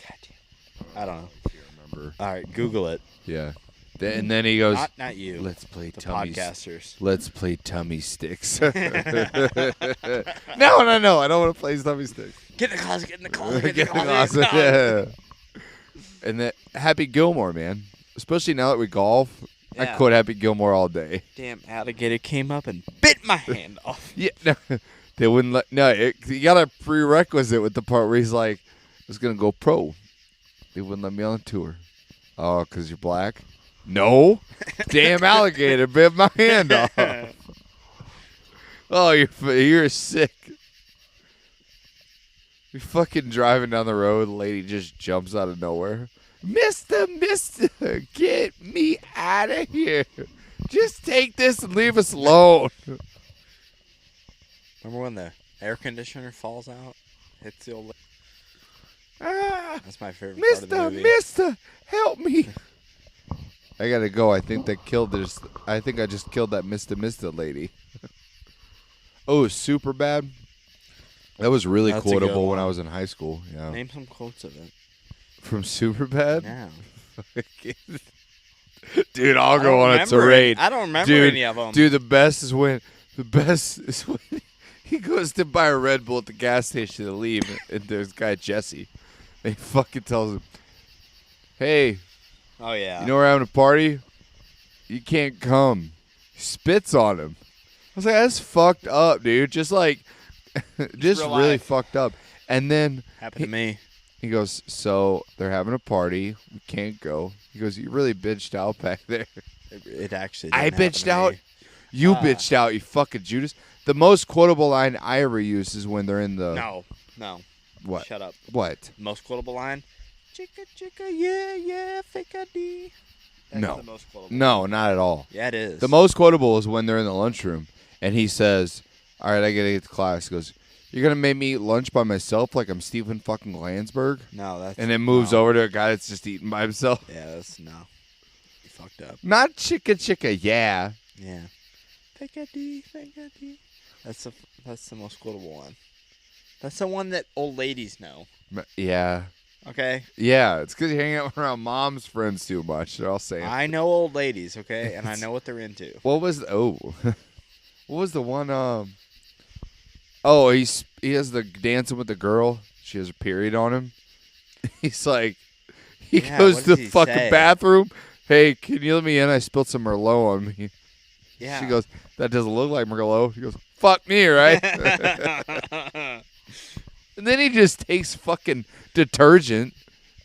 [SPEAKER 1] damn. I don't know.
[SPEAKER 2] I can't remember.
[SPEAKER 1] All right, Google it.
[SPEAKER 2] Yeah. And then he goes,
[SPEAKER 1] Not you.
[SPEAKER 2] "Let's play
[SPEAKER 1] the
[SPEAKER 2] tummy.
[SPEAKER 1] podcasters.
[SPEAKER 2] Let's play tummy sticks." No. I don't want to play tummy sticks.
[SPEAKER 1] Get in the closet. Get in the closet. Get in
[SPEAKER 2] Get
[SPEAKER 1] the
[SPEAKER 2] the
[SPEAKER 1] closet.
[SPEAKER 2] closet, yeah. And that Happy Gilmore, man. Especially now that we golf. I
[SPEAKER 1] Yeah.
[SPEAKER 2] quote Happy Gilmore all day.
[SPEAKER 1] Damn alligator came up and bit my hand off.
[SPEAKER 2] Yeah, no, they wouldn't let. No, you got a prerequisite with the part where he's like, "I was gonna go pro." They wouldn't let me on tour. Oh, because you're black? No, damn alligator bit my hand off. Oh, you're sick. You're fucking driving down the road. The lady just jumps out of nowhere. Mister, get me out of here. Just take this and leave us alone.
[SPEAKER 1] Remember when the air conditioner falls out? Hits the old lady?
[SPEAKER 2] Ah,
[SPEAKER 1] That's my favorite part of the movie.
[SPEAKER 2] Mister, help me. I gotta go. I think I just killed that Mister lady. Oh, super bad. That was really
[SPEAKER 1] That's a good
[SPEAKER 2] quotable when
[SPEAKER 1] one.
[SPEAKER 2] I was in high school. Yeah.
[SPEAKER 1] Name some quotes of it.
[SPEAKER 2] From Superbad?
[SPEAKER 1] Yeah.
[SPEAKER 2] Dude, I'll
[SPEAKER 1] I
[SPEAKER 2] go
[SPEAKER 1] don't
[SPEAKER 2] on a
[SPEAKER 1] remember
[SPEAKER 2] tirade.
[SPEAKER 1] I don't remember
[SPEAKER 2] Dude,
[SPEAKER 1] any of them.
[SPEAKER 2] Dude, the best is when he goes to buy a Red Bull at the gas station to leave, and there's guy Jesse. And he fucking tells him, "Hey,
[SPEAKER 1] Oh, yeah.
[SPEAKER 2] you know we're having a party? You can't come." He spits on him. I was like, that's fucked up, dude. Just like, just
[SPEAKER 1] real
[SPEAKER 2] really
[SPEAKER 1] life.
[SPEAKER 2] fucked up. And then
[SPEAKER 1] Happened to me.
[SPEAKER 2] he goes, "So they're having a party. We can't go." He goes, "You really bitched out back there."
[SPEAKER 1] It actually
[SPEAKER 2] I
[SPEAKER 1] didn't happen
[SPEAKER 2] bitched
[SPEAKER 1] to
[SPEAKER 2] out.
[SPEAKER 1] me.
[SPEAKER 2] You bitched out, you fucking Judas. The most quotable line I ever use is when they're in the
[SPEAKER 1] No.
[SPEAKER 2] what?
[SPEAKER 1] Shut up.
[SPEAKER 2] What?
[SPEAKER 1] Most quotable line? Chicka, chicka, yeah, fake ID. That's
[SPEAKER 2] No.
[SPEAKER 1] the most quotable.
[SPEAKER 2] No, not at all.
[SPEAKER 1] Yeah, it is.
[SPEAKER 2] The most quotable is when they're in the lunchroom and he says, "All right, I gotta get to class." He goes, "You're gonna make me eat lunch by myself like I'm Stephen fucking Landsberg?"
[SPEAKER 1] No, that's.
[SPEAKER 2] And then moves
[SPEAKER 1] no.
[SPEAKER 2] over to a guy that's just eating by himself.
[SPEAKER 1] Yeah, that's no. You fucked up.
[SPEAKER 2] Not chicka, yeah.
[SPEAKER 1] Yeah. Fake ID, fake ID. That's the most quotable one. That's the one that old ladies know.
[SPEAKER 2] Yeah.
[SPEAKER 1] Okay.
[SPEAKER 2] Yeah, it's because you're hanging out around mom's friends too much. They're all saying.
[SPEAKER 1] I know old ladies, okay, and I know what they're into.
[SPEAKER 2] What was what was the one? Oh, he has the dancing with the girl. She has a period on him. He's like, he
[SPEAKER 1] Yeah,
[SPEAKER 2] goes
[SPEAKER 1] what
[SPEAKER 2] to the
[SPEAKER 1] does he
[SPEAKER 2] fucking
[SPEAKER 1] say?
[SPEAKER 2] bathroom. "Hey, can you let me in? I spilled some Merlot on me."
[SPEAKER 1] Yeah.
[SPEAKER 2] She goes, "That doesn't look like Merlot." He goes, "Fuck me, right?" And then he just takes fucking detergent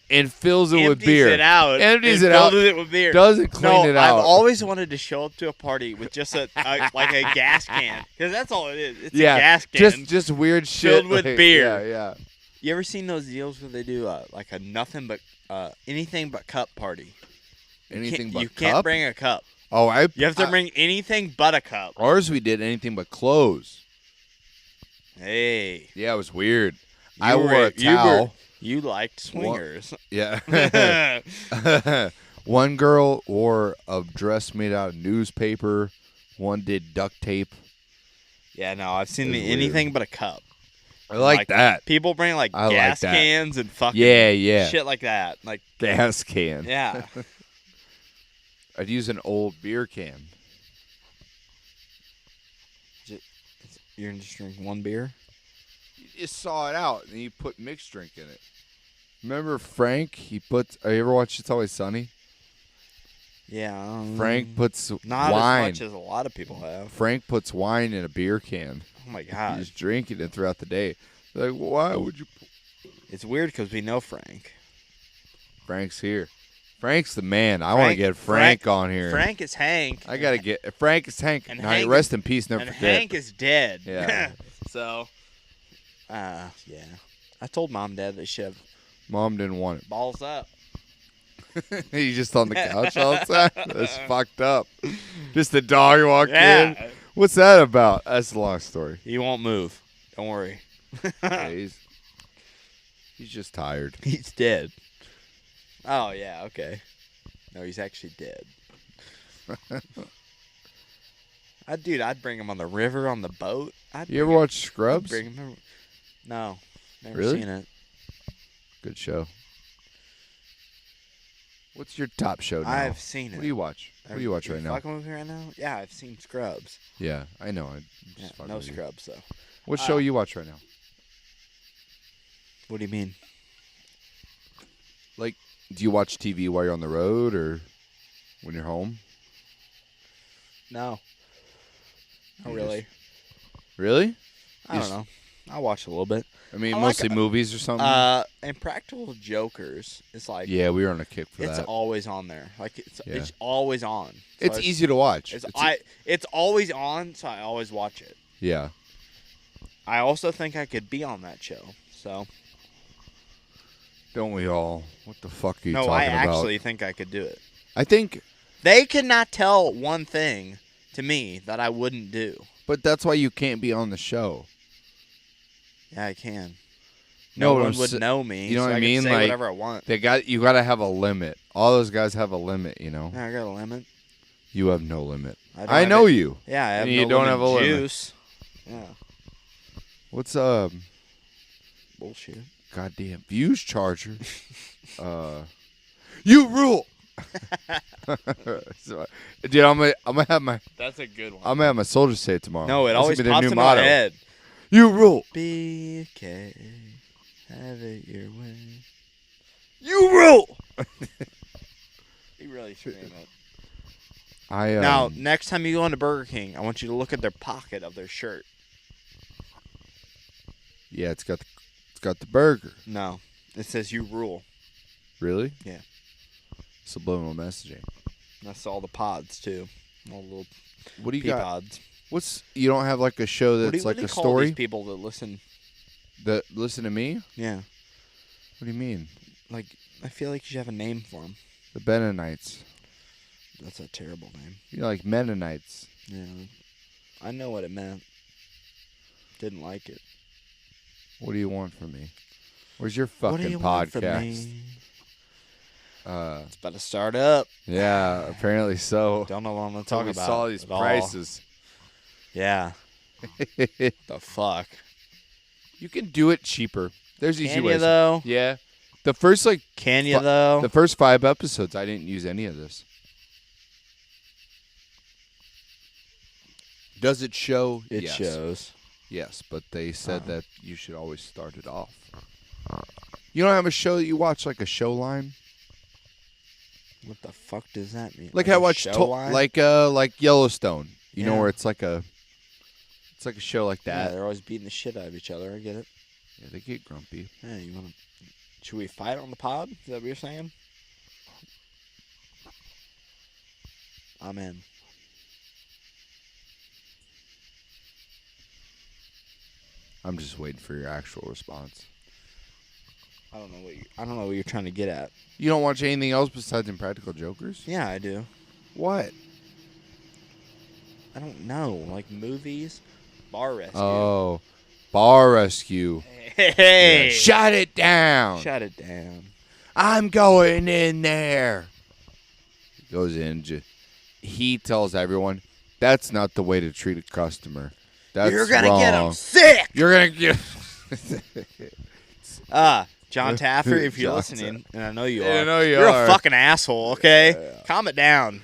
[SPEAKER 2] and fills it with beer.
[SPEAKER 1] Empties it out.
[SPEAKER 2] Empties
[SPEAKER 1] and
[SPEAKER 2] it out.
[SPEAKER 1] fills it with beer.
[SPEAKER 2] Doesn't clean it out.
[SPEAKER 1] I've always wanted to show up to a party with just a like a gas can, because that's all it is. It's a gas can.
[SPEAKER 2] just weird shit
[SPEAKER 1] filled with
[SPEAKER 2] like-
[SPEAKER 1] beer.
[SPEAKER 2] Yeah.
[SPEAKER 1] You ever seen those deals where they do like a nothing but anything but cup party?
[SPEAKER 2] Anything but
[SPEAKER 1] you
[SPEAKER 2] cup?
[SPEAKER 1] can't bring a cup.
[SPEAKER 2] Oh,
[SPEAKER 1] You have to bring anything but a cup.
[SPEAKER 2] Ours we did anything but clothes.
[SPEAKER 1] Hey,
[SPEAKER 2] Yeah, it was weird.
[SPEAKER 1] you
[SPEAKER 2] I wore
[SPEAKER 1] were-
[SPEAKER 2] a towel.
[SPEAKER 1] You liked swingers.
[SPEAKER 2] Yeah. One girl wore a dress made out of newspaper. One did duct tape.
[SPEAKER 1] Yeah, no, I've seen
[SPEAKER 2] It was
[SPEAKER 1] the
[SPEAKER 2] weird.
[SPEAKER 1] anything but a cup.
[SPEAKER 2] I like that.
[SPEAKER 1] People bring like
[SPEAKER 2] I like
[SPEAKER 1] gas
[SPEAKER 2] that.
[SPEAKER 1] cans and fucking
[SPEAKER 2] Yeah.
[SPEAKER 1] shit like that. Like,
[SPEAKER 2] Gas can.
[SPEAKER 1] yeah.
[SPEAKER 2] I'd use an old beer can.
[SPEAKER 1] You're just drinking one beer?
[SPEAKER 2] You just saw it out and you put mixed drink in it. Remember Frank? You ever watched It's Always Sunny?
[SPEAKER 1] Yeah.
[SPEAKER 2] Frank puts
[SPEAKER 1] Not
[SPEAKER 2] wine.
[SPEAKER 1] as much as a lot of people have.
[SPEAKER 2] Frank puts wine in a beer can.
[SPEAKER 1] Oh my
[SPEAKER 2] You
[SPEAKER 1] god.
[SPEAKER 2] just drinking it throughout the day. Like, why would you?
[SPEAKER 1] It's weird because we know Frank.
[SPEAKER 2] Frank's here. Frank's the man. I want to
[SPEAKER 1] Frank-
[SPEAKER 2] get Frank on here.
[SPEAKER 1] Frank is Hank.
[SPEAKER 2] I gotta get Frank is Hank.
[SPEAKER 1] And
[SPEAKER 2] Now,
[SPEAKER 1] Hank
[SPEAKER 2] rest in peace. Never
[SPEAKER 1] and
[SPEAKER 2] forget.
[SPEAKER 1] Hank is dead.
[SPEAKER 2] Yeah.
[SPEAKER 1] So, yeah. I told mom and dad they should have
[SPEAKER 2] Mom didn't want
[SPEAKER 1] balls up.
[SPEAKER 2] it. He's just on the couch all the time. That's fucked up. Just the dog walked in.
[SPEAKER 1] Yeah.
[SPEAKER 2] What's that about? That's a long story.
[SPEAKER 1] He won't move. Don't worry.
[SPEAKER 2] Yeah, he's just tired.
[SPEAKER 1] He's dead. Oh, yeah, okay. No, he's actually dead. I'd bring him on the river, on the boat.
[SPEAKER 2] You ever watch Scrubs?
[SPEAKER 1] Bring him. No, never
[SPEAKER 2] Really?
[SPEAKER 1] seen it.
[SPEAKER 2] Good show. What's your top show now?
[SPEAKER 1] I've seen it.
[SPEAKER 2] What do you watch? What do you watch right now?
[SPEAKER 1] Fucking with me right now? Yeah, I've seen Scrubs.
[SPEAKER 2] Yeah, I know. I'm
[SPEAKER 1] Yeah,
[SPEAKER 2] just fucking
[SPEAKER 1] no
[SPEAKER 2] with you.
[SPEAKER 1] Scrubs though.
[SPEAKER 2] What show you watch right now?
[SPEAKER 1] What do you mean?
[SPEAKER 2] Like, do you watch TV while you're on the road or when you're home?
[SPEAKER 1] No. Not
[SPEAKER 2] You
[SPEAKER 1] really.
[SPEAKER 2] Really?
[SPEAKER 1] I don't know. I watch a little bit.
[SPEAKER 2] I mean,
[SPEAKER 1] I like
[SPEAKER 2] mostly
[SPEAKER 1] it.
[SPEAKER 2] movies or something.
[SPEAKER 1] And Practical Jokers is like
[SPEAKER 2] Yeah, we were on a kick for
[SPEAKER 1] it's
[SPEAKER 2] that.
[SPEAKER 1] always on there. Like
[SPEAKER 2] Yeah.
[SPEAKER 1] it's always on. So
[SPEAKER 2] It's easy to watch.
[SPEAKER 1] It's always on, so I always watch it.
[SPEAKER 2] Yeah.
[SPEAKER 1] I also think I could be on that show. So
[SPEAKER 2] Don't we all? What the fuck are you
[SPEAKER 1] no,
[SPEAKER 2] talking
[SPEAKER 1] I
[SPEAKER 2] about?
[SPEAKER 1] actually think I could do it.
[SPEAKER 2] I think,
[SPEAKER 1] They could not tell one thing to me that I wouldn't do.
[SPEAKER 2] but that's why you can't be on the show.
[SPEAKER 1] Yeah, I can.
[SPEAKER 2] No,
[SPEAKER 1] No
[SPEAKER 2] what
[SPEAKER 1] one
[SPEAKER 2] I'm
[SPEAKER 1] would
[SPEAKER 2] sa-
[SPEAKER 1] know me.
[SPEAKER 2] you know
[SPEAKER 1] so
[SPEAKER 2] what I
[SPEAKER 1] could
[SPEAKER 2] mean?
[SPEAKER 1] Say
[SPEAKER 2] Like,
[SPEAKER 1] whatever I want.
[SPEAKER 2] You got to have a limit. All those guys have a limit, you know.
[SPEAKER 1] Yeah, I got a limit.
[SPEAKER 2] You have no limit.
[SPEAKER 1] don't
[SPEAKER 2] I
[SPEAKER 1] have
[SPEAKER 2] know
[SPEAKER 1] it.
[SPEAKER 2] you.
[SPEAKER 1] Yeah, I have
[SPEAKER 2] And
[SPEAKER 1] no
[SPEAKER 2] you don't
[SPEAKER 1] limit
[SPEAKER 2] have a limit.
[SPEAKER 1] juice. Yeah,
[SPEAKER 2] What's
[SPEAKER 1] bullshit.
[SPEAKER 2] goddamn views charger? You rule. So, dude, I'm gonna have my
[SPEAKER 1] That's a good one.
[SPEAKER 2] soldiers say it tomorrow.
[SPEAKER 1] No, it
[SPEAKER 2] That's
[SPEAKER 1] always
[SPEAKER 2] gonna be their
[SPEAKER 1] pops
[SPEAKER 2] new
[SPEAKER 1] in
[SPEAKER 2] motto.
[SPEAKER 1] my head.
[SPEAKER 2] You rule.
[SPEAKER 1] BK, have it your way.
[SPEAKER 2] You rule.
[SPEAKER 1] He really scream it.
[SPEAKER 2] Now,
[SPEAKER 1] Now, next time you go into Burger King, I want you to look at their pocket of their shirt.
[SPEAKER 2] yeah, it's got the burger.
[SPEAKER 1] No, it says "You rule."
[SPEAKER 2] Really?
[SPEAKER 1] Yeah.
[SPEAKER 2] Subliminal messaging.
[SPEAKER 1] That's all the pods too. All the little
[SPEAKER 2] What do you
[SPEAKER 1] pea
[SPEAKER 2] got?
[SPEAKER 1] pods.
[SPEAKER 2] You don't have like a show
[SPEAKER 1] What do
[SPEAKER 2] that's
[SPEAKER 1] you, what
[SPEAKER 2] like
[SPEAKER 1] do you
[SPEAKER 2] a
[SPEAKER 1] call
[SPEAKER 2] story
[SPEAKER 1] these people that listen?
[SPEAKER 2] that listen to me?
[SPEAKER 1] Yeah,
[SPEAKER 2] What do you mean?
[SPEAKER 1] like I feel like you should have a name for them.
[SPEAKER 2] The Mennonites.
[SPEAKER 1] That's a terrible name.
[SPEAKER 2] You're like Mennonites.
[SPEAKER 1] Yeah, I know what it meant. Didn't like it.
[SPEAKER 2] What do you want from me? Where's your
[SPEAKER 1] What do
[SPEAKER 2] fucking
[SPEAKER 1] you want from
[SPEAKER 2] podcast?
[SPEAKER 1] me? It's about to start up.
[SPEAKER 2] Yeah, apparently so.
[SPEAKER 1] Don't know what I'm gonna talk
[SPEAKER 2] we
[SPEAKER 1] about.
[SPEAKER 2] saw these
[SPEAKER 1] at all.
[SPEAKER 2] prices.
[SPEAKER 1] Yeah. The fuck.
[SPEAKER 2] You can do it cheaper. There's easy
[SPEAKER 1] Can
[SPEAKER 2] ways.
[SPEAKER 1] you though?
[SPEAKER 2] Yeah. The first
[SPEAKER 1] Can you though?
[SPEAKER 2] the first 5 episodes, I didn't use any of this. Does it show?
[SPEAKER 1] It
[SPEAKER 2] Yes.
[SPEAKER 1] shows.
[SPEAKER 2] Yes, but they said that you should always start it off. You don't have a show that you watch, like a show line?
[SPEAKER 1] What the fuck does that mean?
[SPEAKER 2] Like
[SPEAKER 1] a
[SPEAKER 2] I watched
[SPEAKER 1] show line?
[SPEAKER 2] like Yellowstone. You know
[SPEAKER 1] Yeah.
[SPEAKER 2] where it's like a show like
[SPEAKER 1] Yeah,
[SPEAKER 2] that.
[SPEAKER 1] they're always beating the shit out of each other. I get it.
[SPEAKER 2] Yeah, they get grumpy.
[SPEAKER 1] Yeah, you wanna? Should we fight on the pod? Is that what you're saying? I'm in.
[SPEAKER 2] I'm just waiting for your actual response.
[SPEAKER 1] I don't know what you're trying to get at.
[SPEAKER 2] You don't watch anything else besides Impractical Jokers?
[SPEAKER 1] Yeah, I do.
[SPEAKER 2] What?
[SPEAKER 1] I don't know, like movies, Bar Rescue.
[SPEAKER 2] Oh, Bar Rescue.
[SPEAKER 1] Hey,
[SPEAKER 2] Shut it down.
[SPEAKER 1] shut it down.
[SPEAKER 2] I'm going in there. He goes in. He tells everyone that's not the way to treat a customer. That's
[SPEAKER 1] You're gonna
[SPEAKER 2] wrong.
[SPEAKER 1] get them sick.
[SPEAKER 2] You're gonna get.
[SPEAKER 1] John Taffer, if you're
[SPEAKER 2] John
[SPEAKER 1] listening, and I know you
[SPEAKER 2] Yeah,
[SPEAKER 1] are,
[SPEAKER 2] I know you
[SPEAKER 1] you're
[SPEAKER 2] are.
[SPEAKER 1] a fucking asshole. Okay, calm it down.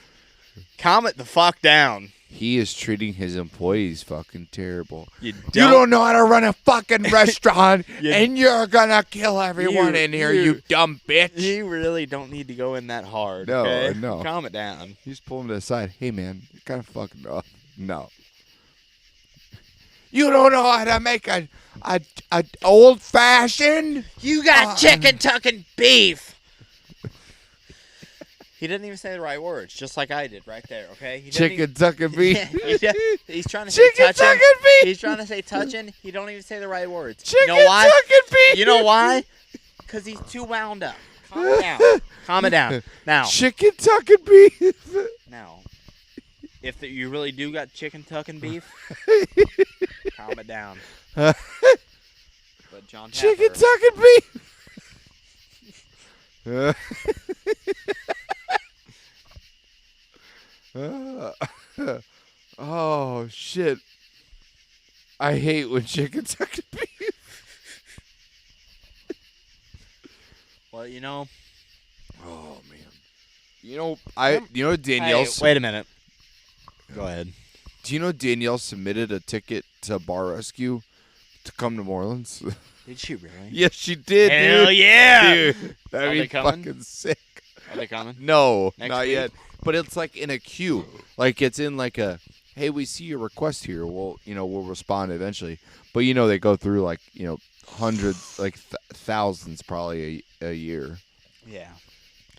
[SPEAKER 1] Calm it the fuck down.
[SPEAKER 2] He is treating his employees fucking terrible.
[SPEAKER 1] You
[SPEAKER 2] You don't know how to run a fucking restaurant,
[SPEAKER 1] You-
[SPEAKER 2] and you're gonna kill everyone in here, you dumb bitch.
[SPEAKER 1] You really don't need to go in that hard.
[SPEAKER 2] No,
[SPEAKER 1] okay?
[SPEAKER 2] no.
[SPEAKER 1] Calm it down.
[SPEAKER 2] He's pulling him to the side. Hey, man, you're kind of fucking off. No. You don't know how to make a old fashioned.
[SPEAKER 1] You got chicken tucking beef. He didn't even say the right words, just like I did right there. Okay. He didn't
[SPEAKER 2] Chicken tucking beef.
[SPEAKER 1] He's trying to say
[SPEAKER 2] Chicken
[SPEAKER 1] touching.
[SPEAKER 2] tucking beef.
[SPEAKER 1] He's trying to say touching. He don't even say the right words.
[SPEAKER 2] Chicken
[SPEAKER 1] you know why?
[SPEAKER 2] tucking beef.
[SPEAKER 1] You know why? Because he's too wound up. Calm it down. Calm it down. Now,
[SPEAKER 2] Chicken tucking beef.
[SPEAKER 1] now, if you really do got chicken tucking beef, calm it down. But John
[SPEAKER 2] Chicken
[SPEAKER 1] Tapper,
[SPEAKER 2] tucking beef. Oh shit! I hate when chicken tucking beef.
[SPEAKER 1] well, you know.
[SPEAKER 2] Oh man! You know Danielle's.
[SPEAKER 1] Hey, wait a minute. Go ahead.
[SPEAKER 2] Do you know Danielle submitted a ticket to Bar Rescue to come to New Orleans?
[SPEAKER 1] Did she really?
[SPEAKER 2] Yes, she did,
[SPEAKER 1] Hell
[SPEAKER 2] dude.
[SPEAKER 1] yeah!
[SPEAKER 2] Dude,
[SPEAKER 1] Are
[SPEAKER 2] that'd
[SPEAKER 1] they
[SPEAKER 2] be
[SPEAKER 1] coming?
[SPEAKER 2] fucking sick.
[SPEAKER 1] Are they coming?
[SPEAKER 2] No,
[SPEAKER 1] Next
[SPEAKER 2] not
[SPEAKER 1] week?
[SPEAKER 2] yet. But it's like in a queue. Like it's in like a, hey, we see your request here. We'll respond eventually. But they go through like hundreds, like thousands probably a year.
[SPEAKER 1] Yeah.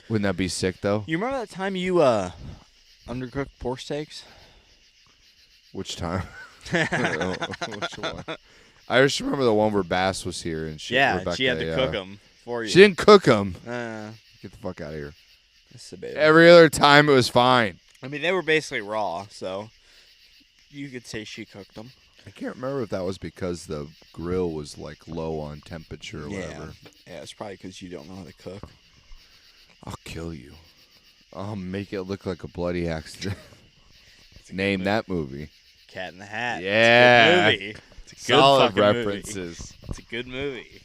[SPEAKER 2] Wouldn't that be sick though?
[SPEAKER 1] You remember that time you undercooked pork steaks?
[SPEAKER 2] Which time? Which one? I just remember the one where Bass was here and she.
[SPEAKER 1] Yeah,
[SPEAKER 2] Rebecca,
[SPEAKER 1] she had to cook them for you.
[SPEAKER 2] She didn't cook them. Get the fuck out of here.
[SPEAKER 1] That's the baby.
[SPEAKER 2] Every other time it was fine.
[SPEAKER 1] I mean, they were basically raw, so you could say she cooked them.
[SPEAKER 2] I can't remember if that was because the grill was like low on temperature or whatever.
[SPEAKER 1] Yeah, it's probably because you don't know how to cook.
[SPEAKER 2] I'll kill you. I'll make it look like a bloody accident.
[SPEAKER 1] It's a good
[SPEAKER 2] Name
[SPEAKER 1] movie.
[SPEAKER 2] that movie.
[SPEAKER 1] Cat in the Hat.
[SPEAKER 2] Yeah.
[SPEAKER 1] It's a good movie. It's a good
[SPEAKER 2] Solid
[SPEAKER 1] fucking movie.
[SPEAKER 2] references.
[SPEAKER 1] It's a good movie.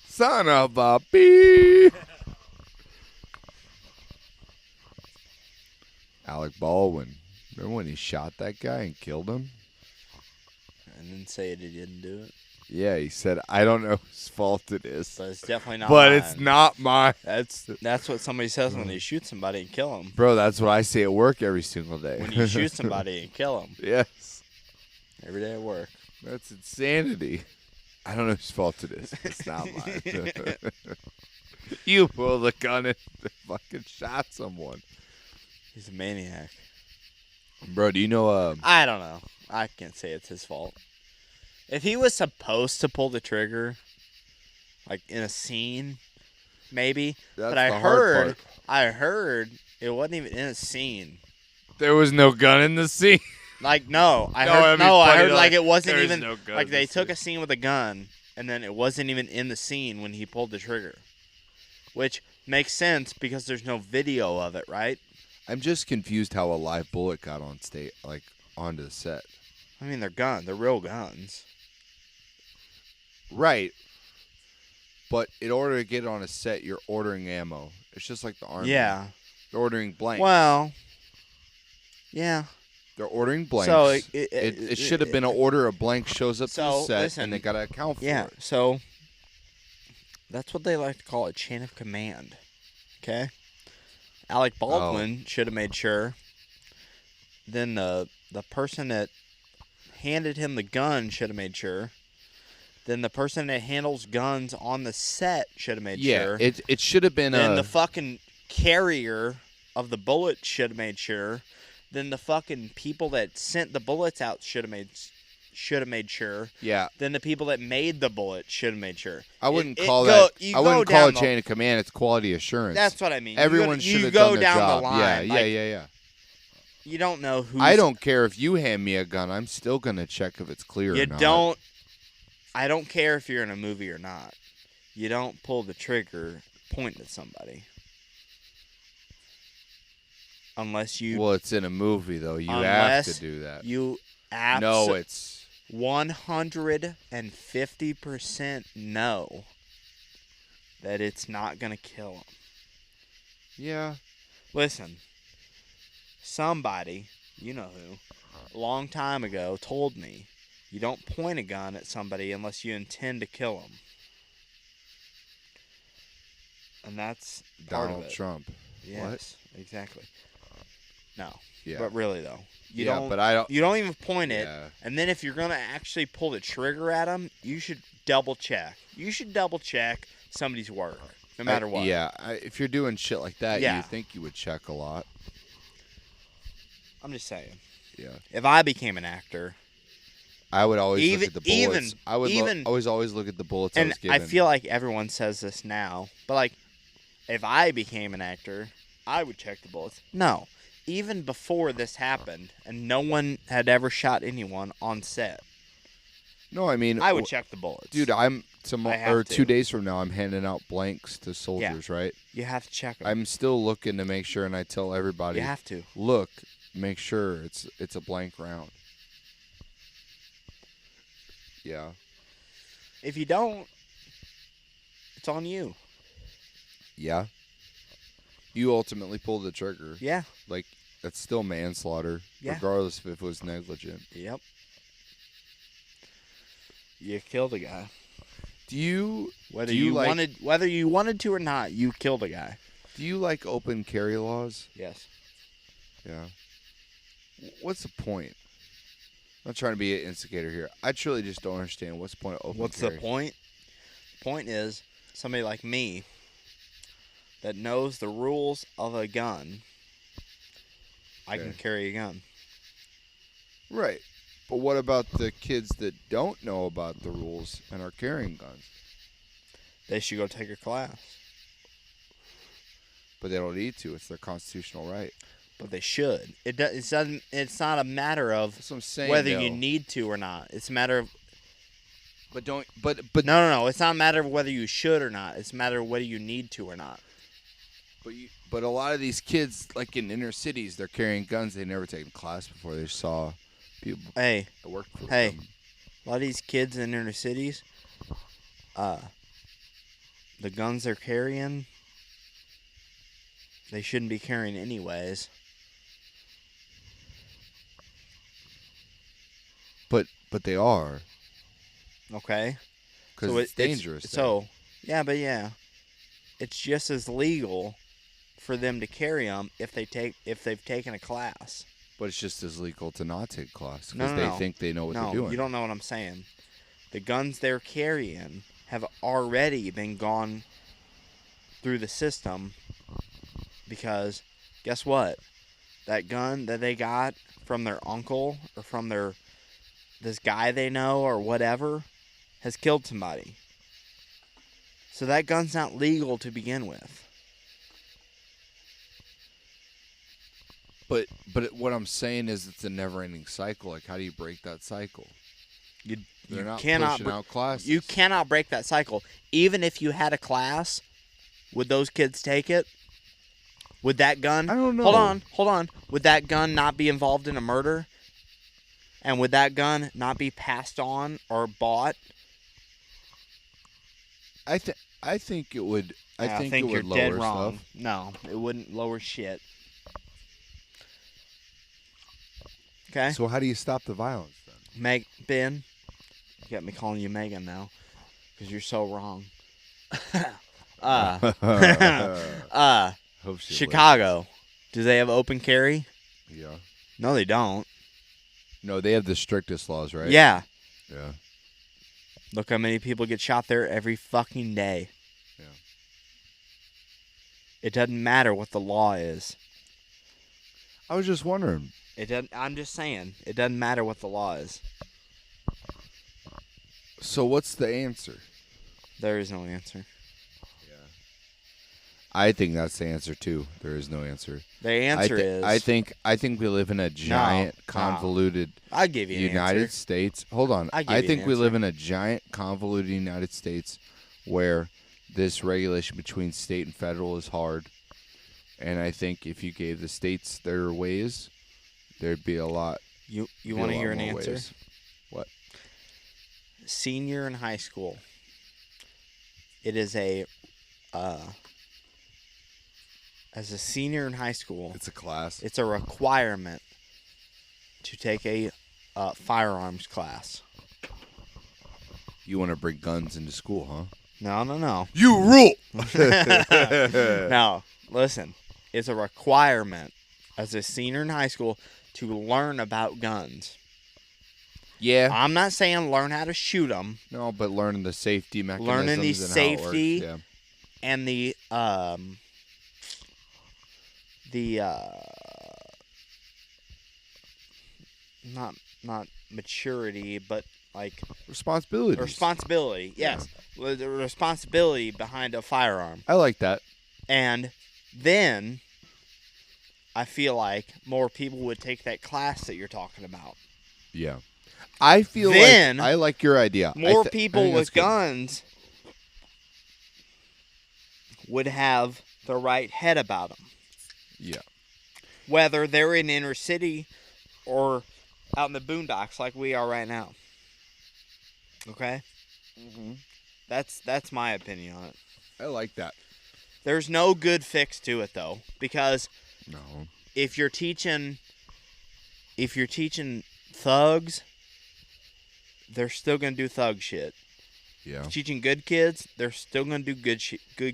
[SPEAKER 2] Son of a bee. Alec Baldwin. Remember when he shot that guy and killed him?
[SPEAKER 1] And then say he didn't do it.
[SPEAKER 2] Yeah, he said, I don't know whose fault it is.
[SPEAKER 1] But it's definitely not
[SPEAKER 2] But
[SPEAKER 1] mine.
[SPEAKER 2] it's not mine.
[SPEAKER 1] That's what somebody says when they shoot somebody and kill them.
[SPEAKER 2] Bro, that's what I say at work every single day.
[SPEAKER 1] When you shoot somebody and kill them.
[SPEAKER 2] Yes.
[SPEAKER 1] Every day at work.
[SPEAKER 2] That's insanity. I don't know whose fault it is. It's not mine. You pulled the gun and fucking shot someone.
[SPEAKER 1] He's a maniac.
[SPEAKER 2] Bro, do you know
[SPEAKER 1] I don't know. I can't say it's his fault. If he was supposed to pull the trigger, like in a scene, maybe.
[SPEAKER 2] That's
[SPEAKER 1] But I
[SPEAKER 2] the hard
[SPEAKER 1] heard, it wasn't even in a scene.
[SPEAKER 2] there was no gun in the scene?
[SPEAKER 1] Like no, I
[SPEAKER 2] No,
[SPEAKER 1] heard
[SPEAKER 2] that'd be
[SPEAKER 1] I
[SPEAKER 2] funny
[SPEAKER 1] heard
[SPEAKER 2] to,
[SPEAKER 1] like it wasn't
[SPEAKER 2] there's
[SPEAKER 1] even
[SPEAKER 2] no gun
[SPEAKER 1] like
[SPEAKER 2] in
[SPEAKER 1] they
[SPEAKER 2] the
[SPEAKER 1] took
[SPEAKER 2] scene.
[SPEAKER 1] a scene with a gun and then it wasn't even in the scene when he pulled the trigger, which makes sense because there's no video of it, right?
[SPEAKER 2] I'm just confused how a live bullet got on state, like onto the set.
[SPEAKER 1] I mean, they're real guns.
[SPEAKER 2] Right. But in order to get on a set, you're ordering ammo. It's just like the Army.
[SPEAKER 1] Yeah.
[SPEAKER 2] They're ordering blanks.
[SPEAKER 1] Well. Yeah.
[SPEAKER 2] They're ordering blanks.
[SPEAKER 1] So
[SPEAKER 2] it should have been an order of blanks shows up to the
[SPEAKER 1] So,
[SPEAKER 2] set,
[SPEAKER 1] listen,
[SPEAKER 2] and they got to account for
[SPEAKER 1] Yeah.
[SPEAKER 2] it.
[SPEAKER 1] So that's what they like to call a chain of command. Okay. Alec Baldwin should have made sure. Then the person that handed him the gun should have made sure. Then the person that handles guns on the set should have made sure.
[SPEAKER 2] Yeah, it should have been
[SPEAKER 1] Then the fucking carrier of the bullet should have made sure. Then the fucking people that sent the bullets out should have made sure.
[SPEAKER 2] Yeah.
[SPEAKER 1] Then the people that made the bullet should have made sure.
[SPEAKER 2] I wouldn't
[SPEAKER 1] It
[SPEAKER 2] call
[SPEAKER 1] go-
[SPEAKER 2] that.
[SPEAKER 1] you
[SPEAKER 2] I wouldn't
[SPEAKER 1] go
[SPEAKER 2] call
[SPEAKER 1] down
[SPEAKER 2] it
[SPEAKER 1] the-
[SPEAKER 2] chain of command. It's quality assurance.
[SPEAKER 1] That's what I mean.
[SPEAKER 2] Everyone
[SPEAKER 1] you
[SPEAKER 2] should have
[SPEAKER 1] go
[SPEAKER 2] done their
[SPEAKER 1] down
[SPEAKER 2] job.
[SPEAKER 1] the line.
[SPEAKER 2] Yeah,
[SPEAKER 1] like,
[SPEAKER 2] yeah.
[SPEAKER 1] You don't know who.
[SPEAKER 2] I don't care if you hand me a gun. I'm still gonna check if it's clear
[SPEAKER 1] You
[SPEAKER 2] or not.
[SPEAKER 1] don't. I don't care if you're in a movie or not. You don't pull the trigger pointing at somebody. Unless you.
[SPEAKER 2] Well, it's in a movie though. You have
[SPEAKER 1] Unless
[SPEAKER 2] to do that.
[SPEAKER 1] You
[SPEAKER 2] No, it's
[SPEAKER 1] 150% know that it's not gonna kill him.
[SPEAKER 2] yeah.
[SPEAKER 1] Listen, somebody, you know who, a long time ago told me you don't point a gun at somebody unless you intend to kill them. And that's part
[SPEAKER 2] Donald
[SPEAKER 1] of it.
[SPEAKER 2] Trump.
[SPEAKER 1] Yes, exactly. No,
[SPEAKER 2] Yeah.
[SPEAKER 1] but really though, you
[SPEAKER 2] yeah,
[SPEAKER 1] don't.
[SPEAKER 2] but I don't.
[SPEAKER 1] You don't even point it,
[SPEAKER 2] Yeah.
[SPEAKER 1] and then if you're gonna actually pull the trigger at them, you should double check. You should double check somebody's work, no matter what.
[SPEAKER 2] Yeah. If you're doing shit like that,
[SPEAKER 1] Yeah.
[SPEAKER 2] you think you would check a lot.
[SPEAKER 1] I'm just saying.
[SPEAKER 2] Yeah.
[SPEAKER 1] If I became an actor,
[SPEAKER 2] I would always
[SPEAKER 1] Even-
[SPEAKER 2] look at the bullets.
[SPEAKER 1] even-
[SPEAKER 2] I would
[SPEAKER 1] even-
[SPEAKER 2] always look at the bullets I
[SPEAKER 1] and
[SPEAKER 2] was given.
[SPEAKER 1] I feel like everyone says this now, but like, if I became an actor, I would check the bullets. No, even before this happened, and no one had ever shot anyone on set,
[SPEAKER 2] No, I mean,
[SPEAKER 1] I would check the bullets.
[SPEAKER 2] dude. I'm
[SPEAKER 1] I
[SPEAKER 2] tomorrow
[SPEAKER 1] have
[SPEAKER 2] or
[SPEAKER 1] to.
[SPEAKER 2] 2 days from now. I'm handing out blanks to soldiers, right?
[SPEAKER 1] You have to check them.
[SPEAKER 2] I'm still looking to make sure, and I tell everybody,
[SPEAKER 1] You have to.
[SPEAKER 2] look, make sure it's a blank round. Yeah.
[SPEAKER 1] If you don't, it's on you.
[SPEAKER 2] Yeah. You ultimately pulled the trigger.
[SPEAKER 1] Yeah.
[SPEAKER 2] Like, that's still manslaughter,
[SPEAKER 1] Yeah.
[SPEAKER 2] regardless if it was negligent.
[SPEAKER 1] Yep. You killed a guy.
[SPEAKER 2] Do you
[SPEAKER 1] Whether
[SPEAKER 2] Do you
[SPEAKER 1] you
[SPEAKER 2] like-
[SPEAKER 1] wanted to or not, you killed a guy.
[SPEAKER 2] Do you like open carry laws?
[SPEAKER 1] Yes.
[SPEAKER 2] Yeah. What's the point? I'm not trying to be an instigator here. I truly just don't understand what's the point of open
[SPEAKER 1] What's
[SPEAKER 2] carry.
[SPEAKER 1] the point? The point is somebody like me that knows the rules of a gun. I can
[SPEAKER 2] Okay.
[SPEAKER 1] carry a gun.
[SPEAKER 2] Right. But what about the kids that don't know about the rules and are carrying guns?
[SPEAKER 1] They should go take a class.
[SPEAKER 2] But they don't need to. It's their constitutional right.
[SPEAKER 1] But they should. It's not a matter of
[SPEAKER 2] That's what I'm saying.
[SPEAKER 1] whether
[SPEAKER 2] though.
[SPEAKER 1] you need to or not. It's a matter of
[SPEAKER 2] But don't. But
[SPEAKER 1] no. It's not a matter of whether you should or not. It's a matter of whether you need to or not.
[SPEAKER 2] But a lot of these kids, like in inner cities, they're carrying guns. They never taken class before. They saw people
[SPEAKER 1] Hey,
[SPEAKER 2] that work for
[SPEAKER 1] Hey.
[SPEAKER 2] them.
[SPEAKER 1] a lot of these kids in inner cities, the guns they're carrying, they shouldn't be carrying anyways.
[SPEAKER 2] But they are
[SPEAKER 1] Okay.
[SPEAKER 2] because
[SPEAKER 1] So
[SPEAKER 2] it's dangerous.
[SPEAKER 1] Yeah. It's just as legal for them to carry them if they've taken a class.
[SPEAKER 2] but it's just as legal to not take class
[SPEAKER 1] No,
[SPEAKER 2] because
[SPEAKER 1] no,
[SPEAKER 2] they
[SPEAKER 1] no.
[SPEAKER 2] think they know what
[SPEAKER 1] No,
[SPEAKER 2] they're doing.
[SPEAKER 1] you don't know what I'm saying. The guns they're carrying have already been gone through the system because guess what? That gun that they got from their uncle or from this guy they know or whatever has killed somebody. So that gun's not legal to begin with.
[SPEAKER 2] But what I'm saying is it's a never-ending cycle. Like, how do you break that cycle? They're not pushing out classes.
[SPEAKER 1] You cannot break that cycle. Even if you had a class, would those kids take it? Would that gun?
[SPEAKER 2] I don't know.
[SPEAKER 1] Hold on. Would that gun not be involved in a murder? And would that gun not be passed on or bought?
[SPEAKER 2] I think it would. I think it
[SPEAKER 1] you're
[SPEAKER 2] would lower
[SPEAKER 1] dead wrong.
[SPEAKER 2] stuff.
[SPEAKER 1] No, it wouldn't lower shit. Okay.
[SPEAKER 2] So how do you stop the violence then?
[SPEAKER 1] Ben, you got me calling you Megan now because you're so wrong.
[SPEAKER 2] Hope she
[SPEAKER 1] Chicago, do they have open carry?
[SPEAKER 2] listens. Yeah.
[SPEAKER 1] No, they don't.
[SPEAKER 2] No, they have the strictest laws, right?
[SPEAKER 1] Yeah.
[SPEAKER 2] Yeah.
[SPEAKER 1] Look how many people get shot there every fucking day.
[SPEAKER 2] Yeah.
[SPEAKER 1] It doesn't matter what the law is.
[SPEAKER 2] I was just wondering.
[SPEAKER 1] It doesn't. I'm just saying, it doesn't matter what the law is.
[SPEAKER 2] So what's the answer?
[SPEAKER 1] There is no answer.
[SPEAKER 2] I think that's the answer too. There is no answer.
[SPEAKER 1] The answer is.
[SPEAKER 2] I think we live in a giant, convoluted
[SPEAKER 1] I'll give you an
[SPEAKER 2] United
[SPEAKER 1] answer.
[SPEAKER 2] States. Hold on.
[SPEAKER 1] I give
[SPEAKER 2] I
[SPEAKER 1] you
[SPEAKER 2] think
[SPEAKER 1] an
[SPEAKER 2] we
[SPEAKER 1] answer.
[SPEAKER 2] live in a giant, convoluted United States where this regulation between state and federal is hard. And I think if you gave the states their ways, there'd be a lot.
[SPEAKER 1] You
[SPEAKER 2] be a
[SPEAKER 1] want to
[SPEAKER 2] lot
[SPEAKER 1] hear an
[SPEAKER 2] more
[SPEAKER 1] answer?
[SPEAKER 2] ways. What?
[SPEAKER 1] Senior in high school. It is a. As a senior in high school,
[SPEAKER 2] It's a class.
[SPEAKER 1] it's a requirement to take a firearms class.
[SPEAKER 2] You want to bring guns into school, huh?
[SPEAKER 1] No.
[SPEAKER 2] You rule.
[SPEAKER 1] No, listen. It's a requirement as a senior in high school to learn about guns.
[SPEAKER 2] Yeah.
[SPEAKER 1] I'm not saying learn how to shoot them
[SPEAKER 2] No, but learning the safety mechanisms
[SPEAKER 1] Learning the
[SPEAKER 2] and
[SPEAKER 1] safety.
[SPEAKER 2] how it works.
[SPEAKER 1] and the not maturity, but like
[SPEAKER 2] Yeah. Responsibility.
[SPEAKER 1] responsibility. Yes, the responsibility behind a firearm.
[SPEAKER 2] I like that.
[SPEAKER 1] And then I feel like more people would take that class that you're talking about.
[SPEAKER 2] Yeah. I feel
[SPEAKER 1] Then,
[SPEAKER 2] like I like your idea.
[SPEAKER 1] More
[SPEAKER 2] I
[SPEAKER 1] people
[SPEAKER 2] think that's
[SPEAKER 1] with
[SPEAKER 2] good.
[SPEAKER 1] guns would have the right head about them.
[SPEAKER 2] Yeah.
[SPEAKER 1] Whether they're in inner city or out in the boondocks like we are right now. Okay?
[SPEAKER 2] Mm-hmm.
[SPEAKER 1] That's my opinion on it.
[SPEAKER 2] I like that.
[SPEAKER 1] There's no good fix to it though, because
[SPEAKER 2] No.
[SPEAKER 1] if you're teaching thugs, they're still gonna do thug shit.
[SPEAKER 2] Yeah.
[SPEAKER 1] Teaching good kids, they're still gonna do good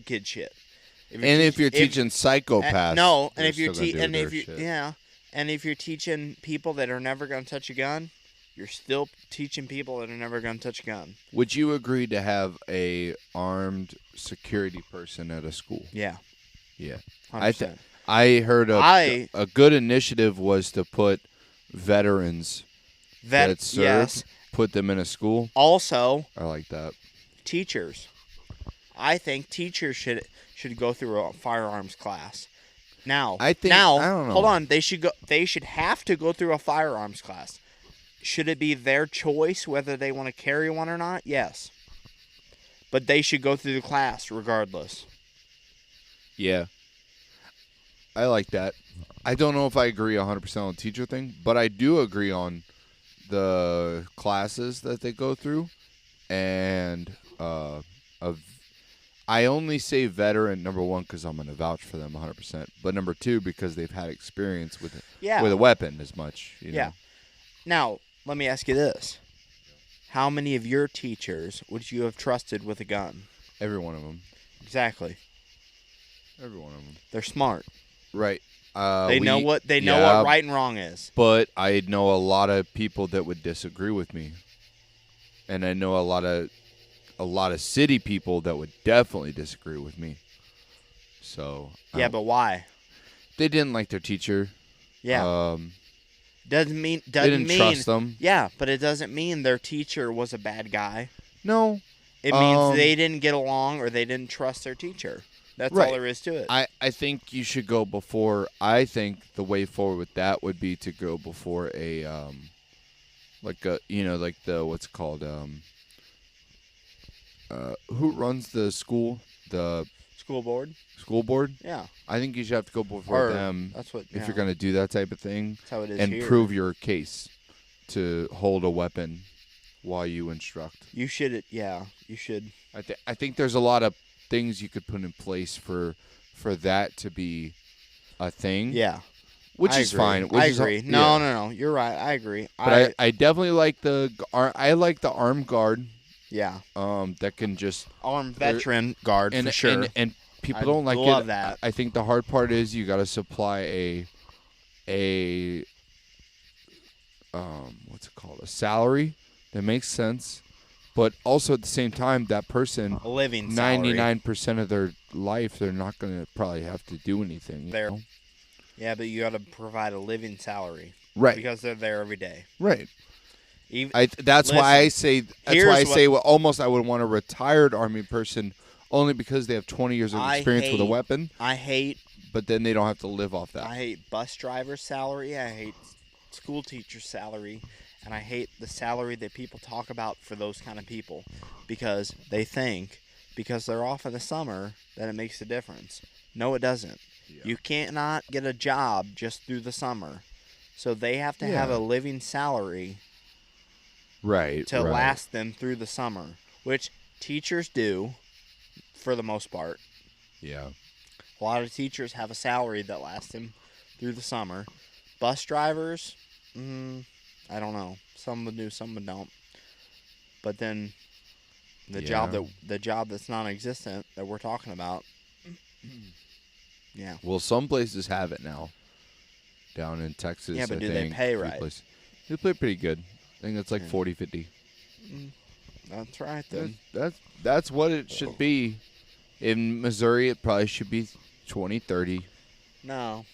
[SPEAKER 1] kid shit.
[SPEAKER 2] If you're teaching psychopaths,
[SPEAKER 1] no, and
[SPEAKER 2] they're
[SPEAKER 1] if you're
[SPEAKER 2] still gonna do their shit.
[SPEAKER 1] and if you're teaching people that are never going to touch a gun, you're still teaching people that are never going to touch a gun.
[SPEAKER 2] Would you agree to have a armed security person at a school?
[SPEAKER 1] Yeah.
[SPEAKER 2] Yeah.
[SPEAKER 1] 100%.
[SPEAKER 2] I heard a good initiative was to put veterans that served,
[SPEAKER 1] yes.
[SPEAKER 2] put them in a school.
[SPEAKER 1] Also,
[SPEAKER 2] I like that.
[SPEAKER 1] Teachers. I think teachers should go through a firearms class. Now,
[SPEAKER 2] I don't know.
[SPEAKER 1] Hold on. They should have to go through a firearms class. Should it be their choice whether they want to carry one or not? Yes. But they should go through the class regardless.
[SPEAKER 2] Yeah. I like that. I don't know if I agree 100% on the teacher thing, but I do agree on the classes that they go through. And I only say veteran, number one, because I'm going to vouch for them 100%. But number two, because they've had experience with a weapon as much. You know?
[SPEAKER 1] Now, let me ask you this. How many of your teachers would you have trusted with a gun?
[SPEAKER 2] Every one of them.
[SPEAKER 1] Exactly.
[SPEAKER 2] Every one of them.
[SPEAKER 1] They're smart.
[SPEAKER 2] Right.
[SPEAKER 1] They know what right and wrong is.
[SPEAKER 2] But I know a lot of people that would disagree with me. And I know a lot of city people that would definitely disagree with me. So
[SPEAKER 1] but why?
[SPEAKER 2] They didn't like their teacher.
[SPEAKER 1] Yeah. Doesn't mean
[SPEAKER 2] they didn't trust them.
[SPEAKER 1] Yeah, but it doesn't mean their teacher was a bad guy.
[SPEAKER 2] No.
[SPEAKER 1] It means they didn't get along or they didn't trust their teacher. That's all there is to it.
[SPEAKER 2] I think you should go before. I think the way forward with that would be to go before a like the what's it called who runs the school, the
[SPEAKER 1] school board.
[SPEAKER 2] School board.
[SPEAKER 1] Yeah.
[SPEAKER 2] I think you should have to go before them.
[SPEAKER 1] That's what.
[SPEAKER 2] If you're going to do that type of thing,
[SPEAKER 1] that's how it is
[SPEAKER 2] and
[SPEAKER 1] here.
[SPEAKER 2] Prove your case to hold a weapon while you instruct.
[SPEAKER 1] You should. Yeah. You should.
[SPEAKER 2] I think there's a lot of things you could put in place for that to be a thing.
[SPEAKER 1] Yeah.
[SPEAKER 2] Which is fine.
[SPEAKER 1] I agree. No. You're right. I agree.
[SPEAKER 2] But I definitely like the armed guard.
[SPEAKER 1] Yeah.
[SPEAKER 2] That can just
[SPEAKER 1] armed veteran guard for sure.
[SPEAKER 2] And people don't like
[SPEAKER 1] love
[SPEAKER 2] it.
[SPEAKER 1] That.
[SPEAKER 2] I think the hard part is you got to supply a what's it called? A salary that makes sense. But also at the same time, that person,
[SPEAKER 1] a living salary.
[SPEAKER 2] 99% of their life, they're not going to probably have to do anything.
[SPEAKER 1] Yeah, but you got to provide a living salary,
[SPEAKER 2] right?
[SPEAKER 1] Because they're there every day,
[SPEAKER 2] right? That's why I say. Almost I would want a retired Army person, only because they have 20 years of experience with a weapon. But then they don't have to live off that.
[SPEAKER 1] I hate bus driver salary. I hate school teacher salary. And I hate the salary that people talk about for those kind of people, because they think because they're off in the summer that it makes a difference. No, it doesn't. Yeah. You cannot get a job just through the summer. So they have to have a living salary to last them through the summer, which teachers do for the most part.
[SPEAKER 2] Yeah.
[SPEAKER 1] A lot of teachers have a salary that lasts them through the summer. Bus drivers, I don't know. Some would do, some would don't. But then the job that's non-existent that we're talking about. Yeah.
[SPEAKER 2] Well, some places have it now. Down in Texas,
[SPEAKER 1] yeah, but do they pay right?
[SPEAKER 2] They pay pretty good. I think it's like 40, 50.
[SPEAKER 1] That's right then.
[SPEAKER 2] That's what it should be. In Missouri, it probably should be 20, 30.
[SPEAKER 1] No.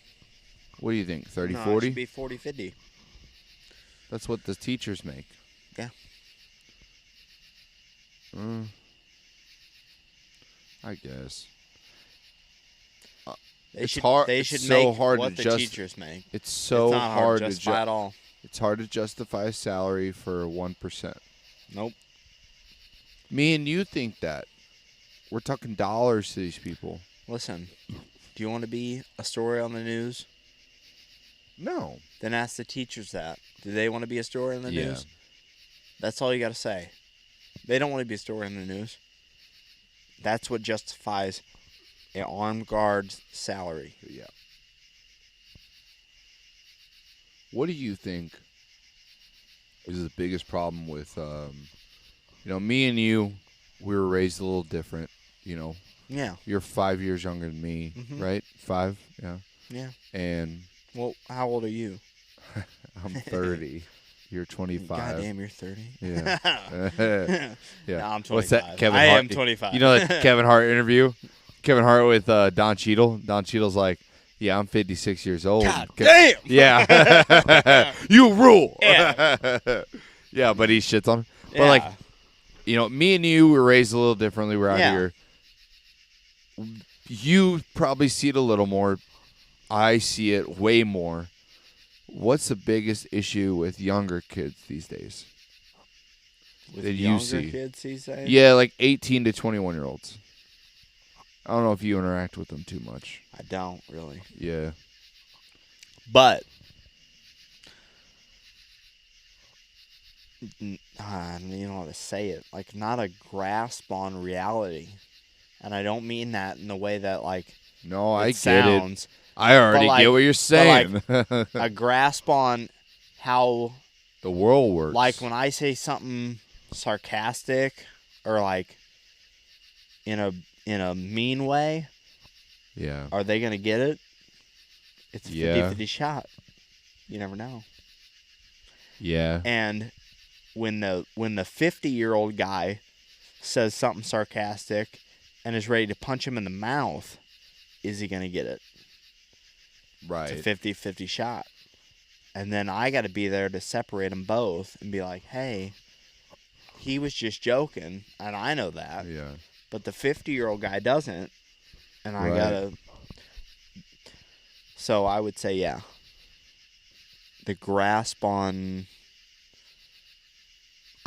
[SPEAKER 2] What do you think? 30,
[SPEAKER 1] no,
[SPEAKER 2] 40?
[SPEAKER 1] It should be 40, 50.
[SPEAKER 2] That's what the teachers make.
[SPEAKER 1] Yeah.
[SPEAKER 2] I guess.
[SPEAKER 1] They should make what the teachers make.
[SPEAKER 2] It's so hard to
[SPEAKER 1] justify at all.
[SPEAKER 2] It's hard to justify a salary for 1%.
[SPEAKER 1] Nope.
[SPEAKER 2] Me and you think that. We're talking dollars to these people.
[SPEAKER 1] Listen, do you want to be a story on the news?
[SPEAKER 2] No.
[SPEAKER 1] Then ask the teachers that. Do they want to be a story on the news? That's all you got to say. They don't want to be a story on the news. That's what justifies an armed guard's salary.
[SPEAKER 2] Yeah. What do you think is the biggest problem with, me and you, we were raised a little different,
[SPEAKER 1] Yeah.
[SPEAKER 2] You're 5 years younger than me, right? 5, yeah.
[SPEAKER 1] Yeah.
[SPEAKER 2] And
[SPEAKER 1] Well, how old are you?
[SPEAKER 2] I'm 30. You're 25.
[SPEAKER 1] God damn, you're 30.
[SPEAKER 2] Yeah. Yeah.
[SPEAKER 1] No, I'm 25.
[SPEAKER 2] What's that? Kevin
[SPEAKER 1] I
[SPEAKER 2] Hart.
[SPEAKER 1] am 25.
[SPEAKER 2] You know that Kevin Hart interview? Kevin Hart with Don Cheadle. Don Cheadle's like, yeah, I'm 56 years old.
[SPEAKER 1] God damn.
[SPEAKER 2] Yeah. You rule.
[SPEAKER 1] Yeah.
[SPEAKER 2] Yeah, but he shits on him. But
[SPEAKER 1] Yeah.
[SPEAKER 2] like, you know, me and you were raised a little differently. We're out
[SPEAKER 1] Yeah.
[SPEAKER 2] here. You probably see it a little more. I see it way more. What's the biggest issue with younger kids these days?
[SPEAKER 1] With
[SPEAKER 2] that you
[SPEAKER 1] younger
[SPEAKER 2] see?
[SPEAKER 1] kids these days?
[SPEAKER 2] Yeah, like 18 to 21-year-olds. I don't know if you interact with them too much.
[SPEAKER 1] I don't really.
[SPEAKER 2] Yeah.
[SPEAKER 1] But I don't even know how to say it. Like, not a grasp on reality. And I don't mean that in the way that, like,
[SPEAKER 2] No, I get
[SPEAKER 1] sounds.
[SPEAKER 2] it. I already
[SPEAKER 1] like-
[SPEAKER 2] get what you're saying.
[SPEAKER 1] A grasp on how,
[SPEAKER 2] The world works.
[SPEAKER 1] like, when I say something sarcastic or, like, in a mean way,
[SPEAKER 2] Yeah.
[SPEAKER 1] are they going to get it? It's a
[SPEAKER 2] Yeah.
[SPEAKER 1] 50-50 shot. You never know.
[SPEAKER 2] Yeah.
[SPEAKER 1] And when the 50-year-old guy says something sarcastic and is ready to punch him in the mouth, is he going to get it?
[SPEAKER 2] Right.
[SPEAKER 1] It's a 50-50 shot. And then I got to be there to separate them both and be like, hey, he was just joking, and I know that.
[SPEAKER 2] Yeah.
[SPEAKER 1] But the 50-year-old guy doesn't, and I
[SPEAKER 2] Right.
[SPEAKER 1] got to... So I would say, yeah. The grasp on...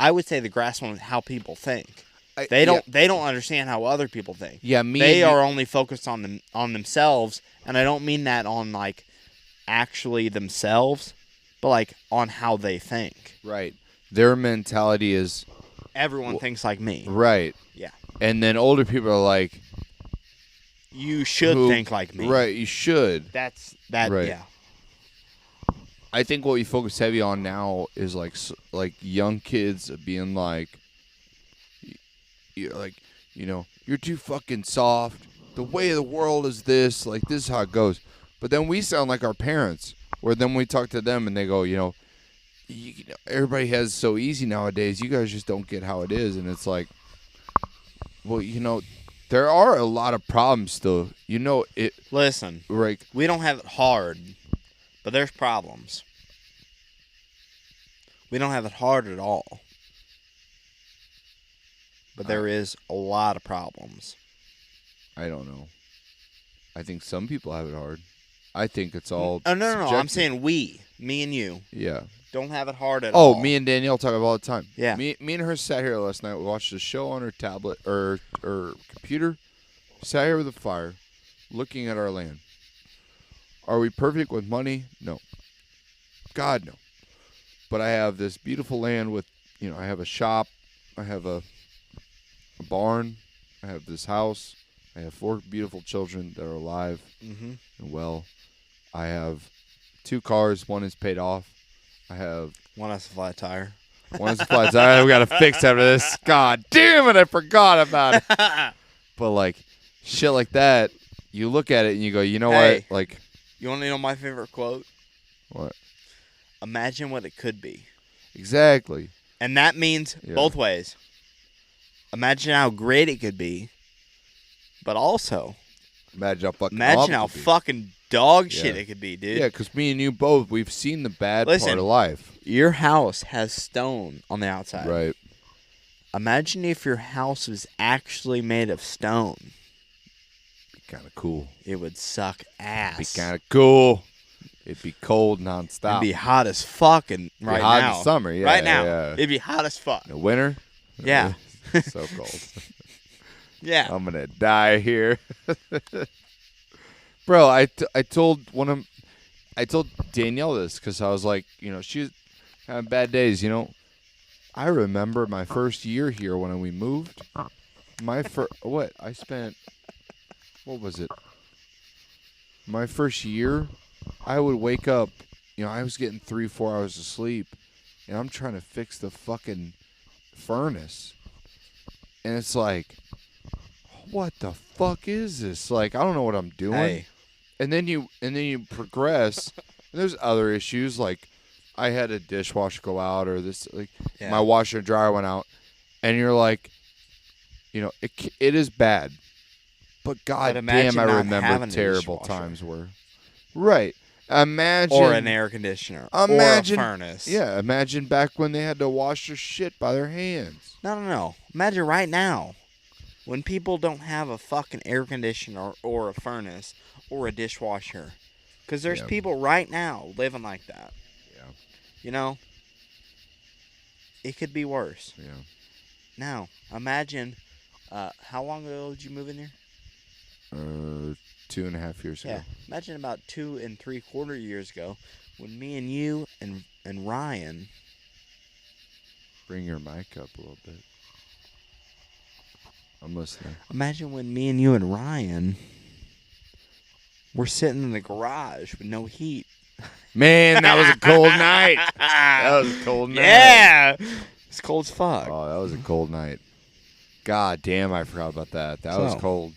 [SPEAKER 1] I would say the grasp on how people think. They don't understand how other people think.
[SPEAKER 2] Yeah, me.
[SPEAKER 1] They
[SPEAKER 2] and
[SPEAKER 1] are only focused on themselves, and I don't mean that on like actually themselves, but like on how they think.
[SPEAKER 2] Right. Their mentality is
[SPEAKER 1] Everyone thinks like me.
[SPEAKER 2] right.
[SPEAKER 1] Yeah.
[SPEAKER 2] And then older people are like,
[SPEAKER 1] You should
[SPEAKER 2] who-
[SPEAKER 1] think like me.
[SPEAKER 2] right, you should.
[SPEAKER 1] That's that.
[SPEAKER 2] Right.
[SPEAKER 1] Yeah.
[SPEAKER 2] I think what we focus heavy on now is like young kids being like, you're too fucking soft. The way of the world is this. Like, this is how it goes. But then we sound like our parents, where then we talk to them and they go, everybody has it so easy nowadays. You guys just don't get how it is. And it's like, well, there are a lot of problems still.
[SPEAKER 1] Listen,
[SPEAKER 2] Right.
[SPEAKER 1] we don't have it hard, but there's problems. We don't have it hard at all. But there is a lot of problems.
[SPEAKER 2] I don't know. I think some people have it hard. I think it's all.
[SPEAKER 1] Oh, no. I'm
[SPEAKER 2] subjective.
[SPEAKER 1] saying we, me and you,
[SPEAKER 2] Yeah.
[SPEAKER 1] don't have it hard at all.
[SPEAKER 2] Oh, me and Danielle talk about it all the time.
[SPEAKER 1] Yeah.
[SPEAKER 2] Me and her sat here last night. We watched a show on her tablet or computer. Sat here with a fire, looking at our land. Are we perfect with money? No. God, no. But I have this beautiful land with, I have a shop. I have a barn. I have this house. I have 4 beautiful children that are alive
[SPEAKER 1] Mm-hmm.
[SPEAKER 2] and well. I have 2 cars. One is paid off. I have
[SPEAKER 1] One has a flat tire.
[SPEAKER 2] one is a flat tire. We got to fix after this. God damn it, I forgot about it. But like shit like that, you look at it and you go, you know
[SPEAKER 1] Hey.
[SPEAKER 2] what? Like
[SPEAKER 1] You want to know my favorite quote?
[SPEAKER 2] what?
[SPEAKER 1] Imagine what it could be.
[SPEAKER 2] Exactly.
[SPEAKER 1] And that means
[SPEAKER 2] Yeah.
[SPEAKER 1] both ways. Imagine how great it could be, but also
[SPEAKER 2] Imagine how fucking
[SPEAKER 1] imagine
[SPEAKER 2] awful
[SPEAKER 1] how
[SPEAKER 2] it could be.
[SPEAKER 1] fucking dog shit
[SPEAKER 2] Yeah.
[SPEAKER 1] it could be, dude.
[SPEAKER 2] Yeah, because me and you both, we've seen the bad
[SPEAKER 1] Listen.
[SPEAKER 2] part of life.
[SPEAKER 1] Your house has stone on the outside.
[SPEAKER 2] Right.
[SPEAKER 1] Imagine if your house was actually made of stone.
[SPEAKER 2] Be kind of cool.
[SPEAKER 1] It would suck ass.
[SPEAKER 2] Be kind of cool. It'd be cold
[SPEAKER 1] It'd
[SPEAKER 2] nonstop.
[SPEAKER 1] be hot as fuck right
[SPEAKER 2] hot
[SPEAKER 1] now.
[SPEAKER 2] in the summer, yeah.
[SPEAKER 1] Right now.
[SPEAKER 2] Yeah.
[SPEAKER 1] It'd be hot as fuck.
[SPEAKER 2] In the winter?
[SPEAKER 1] Yeah.
[SPEAKER 2] So cold.
[SPEAKER 1] Yeah.
[SPEAKER 2] I'm gonna die here, bro. I told Danielle this because I was like, she's having bad days. I remember my first year here when we moved. What was it? My first year, I would wake up. I was getting 3-4 hours of sleep, and I'm trying to fix the fucking furnace, and it's like, what the fuck is this? Like, I don't know what I'm doing.
[SPEAKER 1] Hey,
[SPEAKER 2] And then you progress. And there's other issues, like I had a dishwasher go out, or this, like
[SPEAKER 1] yeah.
[SPEAKER 2] my washer and dryer went out, and you're like, it is bad, but god
[SPEAKER 1] imagine
[SPEAKER 2] damn, I
[SPEAKER 1] not
[SPEAKER 2] remember
[SPEAKER 1] having a
[SPEAKER 2] terrible
[SPEAKER 1] dishwasher.
[SPEAKER 2] times were. Right. Imagine.
[SPEAKER 1] Or an air conditioner.
[SPEAKER 2] Imagine,
[SPEAKER 1] or a furnace.
[SPEAKER 2] Yeah, imagine back when they had to wash their shit by their hands.
[SPEAKER 1] No. Imagine right now, when people don't have a fucking air conditioner or a furnace or a dishwasher. Because there's
[SPEAKER 2] Yeah.
[SPEAKER 1] people right now living like that.
[SPEAKER 2] Yeah.
[SPEAKER 1] You know? It could be worse.
[SPEAKER 2] Yeah.
[SPEAKER 1] Now, imagine, how long ago did you move in here?
[SPEAKER 2] 2.5 years ago.
[SPEAKER 1] Yeah. Imagine about 2 3/4 years ago when me and you and Ryan.
[SPEAKER 2] Bring your mic up a little bit. I'm listening.
[SPEAKER 1] Imagine when me and you and Ryan were sitting in the garage with no heat.
[SPEAKER 2] Man, that was a cold night. That was a cold night.
[SPEAKER 1] Yeah. It's cold as fuck.
[SPEAKER 2] Oh, that was a cold night. God damn, I forgot about that. That was
[SPEAKER 1] So,
[SPEAKER 2] cold.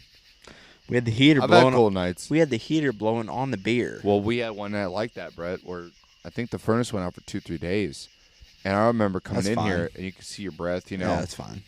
[SPEAKER 1] We had the heater
[SPEAKER 2] I've
[SPEAKER 1] blowing.
[SPEAKER 2] had cold nights.
[SPEAKER 1] We had the heater blowing on the beer.
[SPEAKER 2] Well, we had one night like that, Brett, where I think the furnace went out for 2-3 days. And I remember coming
[SPEAKER 1] That's
[SPEAKER 2] in
[SPEAKER 1] fine.
[SPEAKER 2] here, and you could see your breath,
[SPEAKER 1] Yeah, that's fine.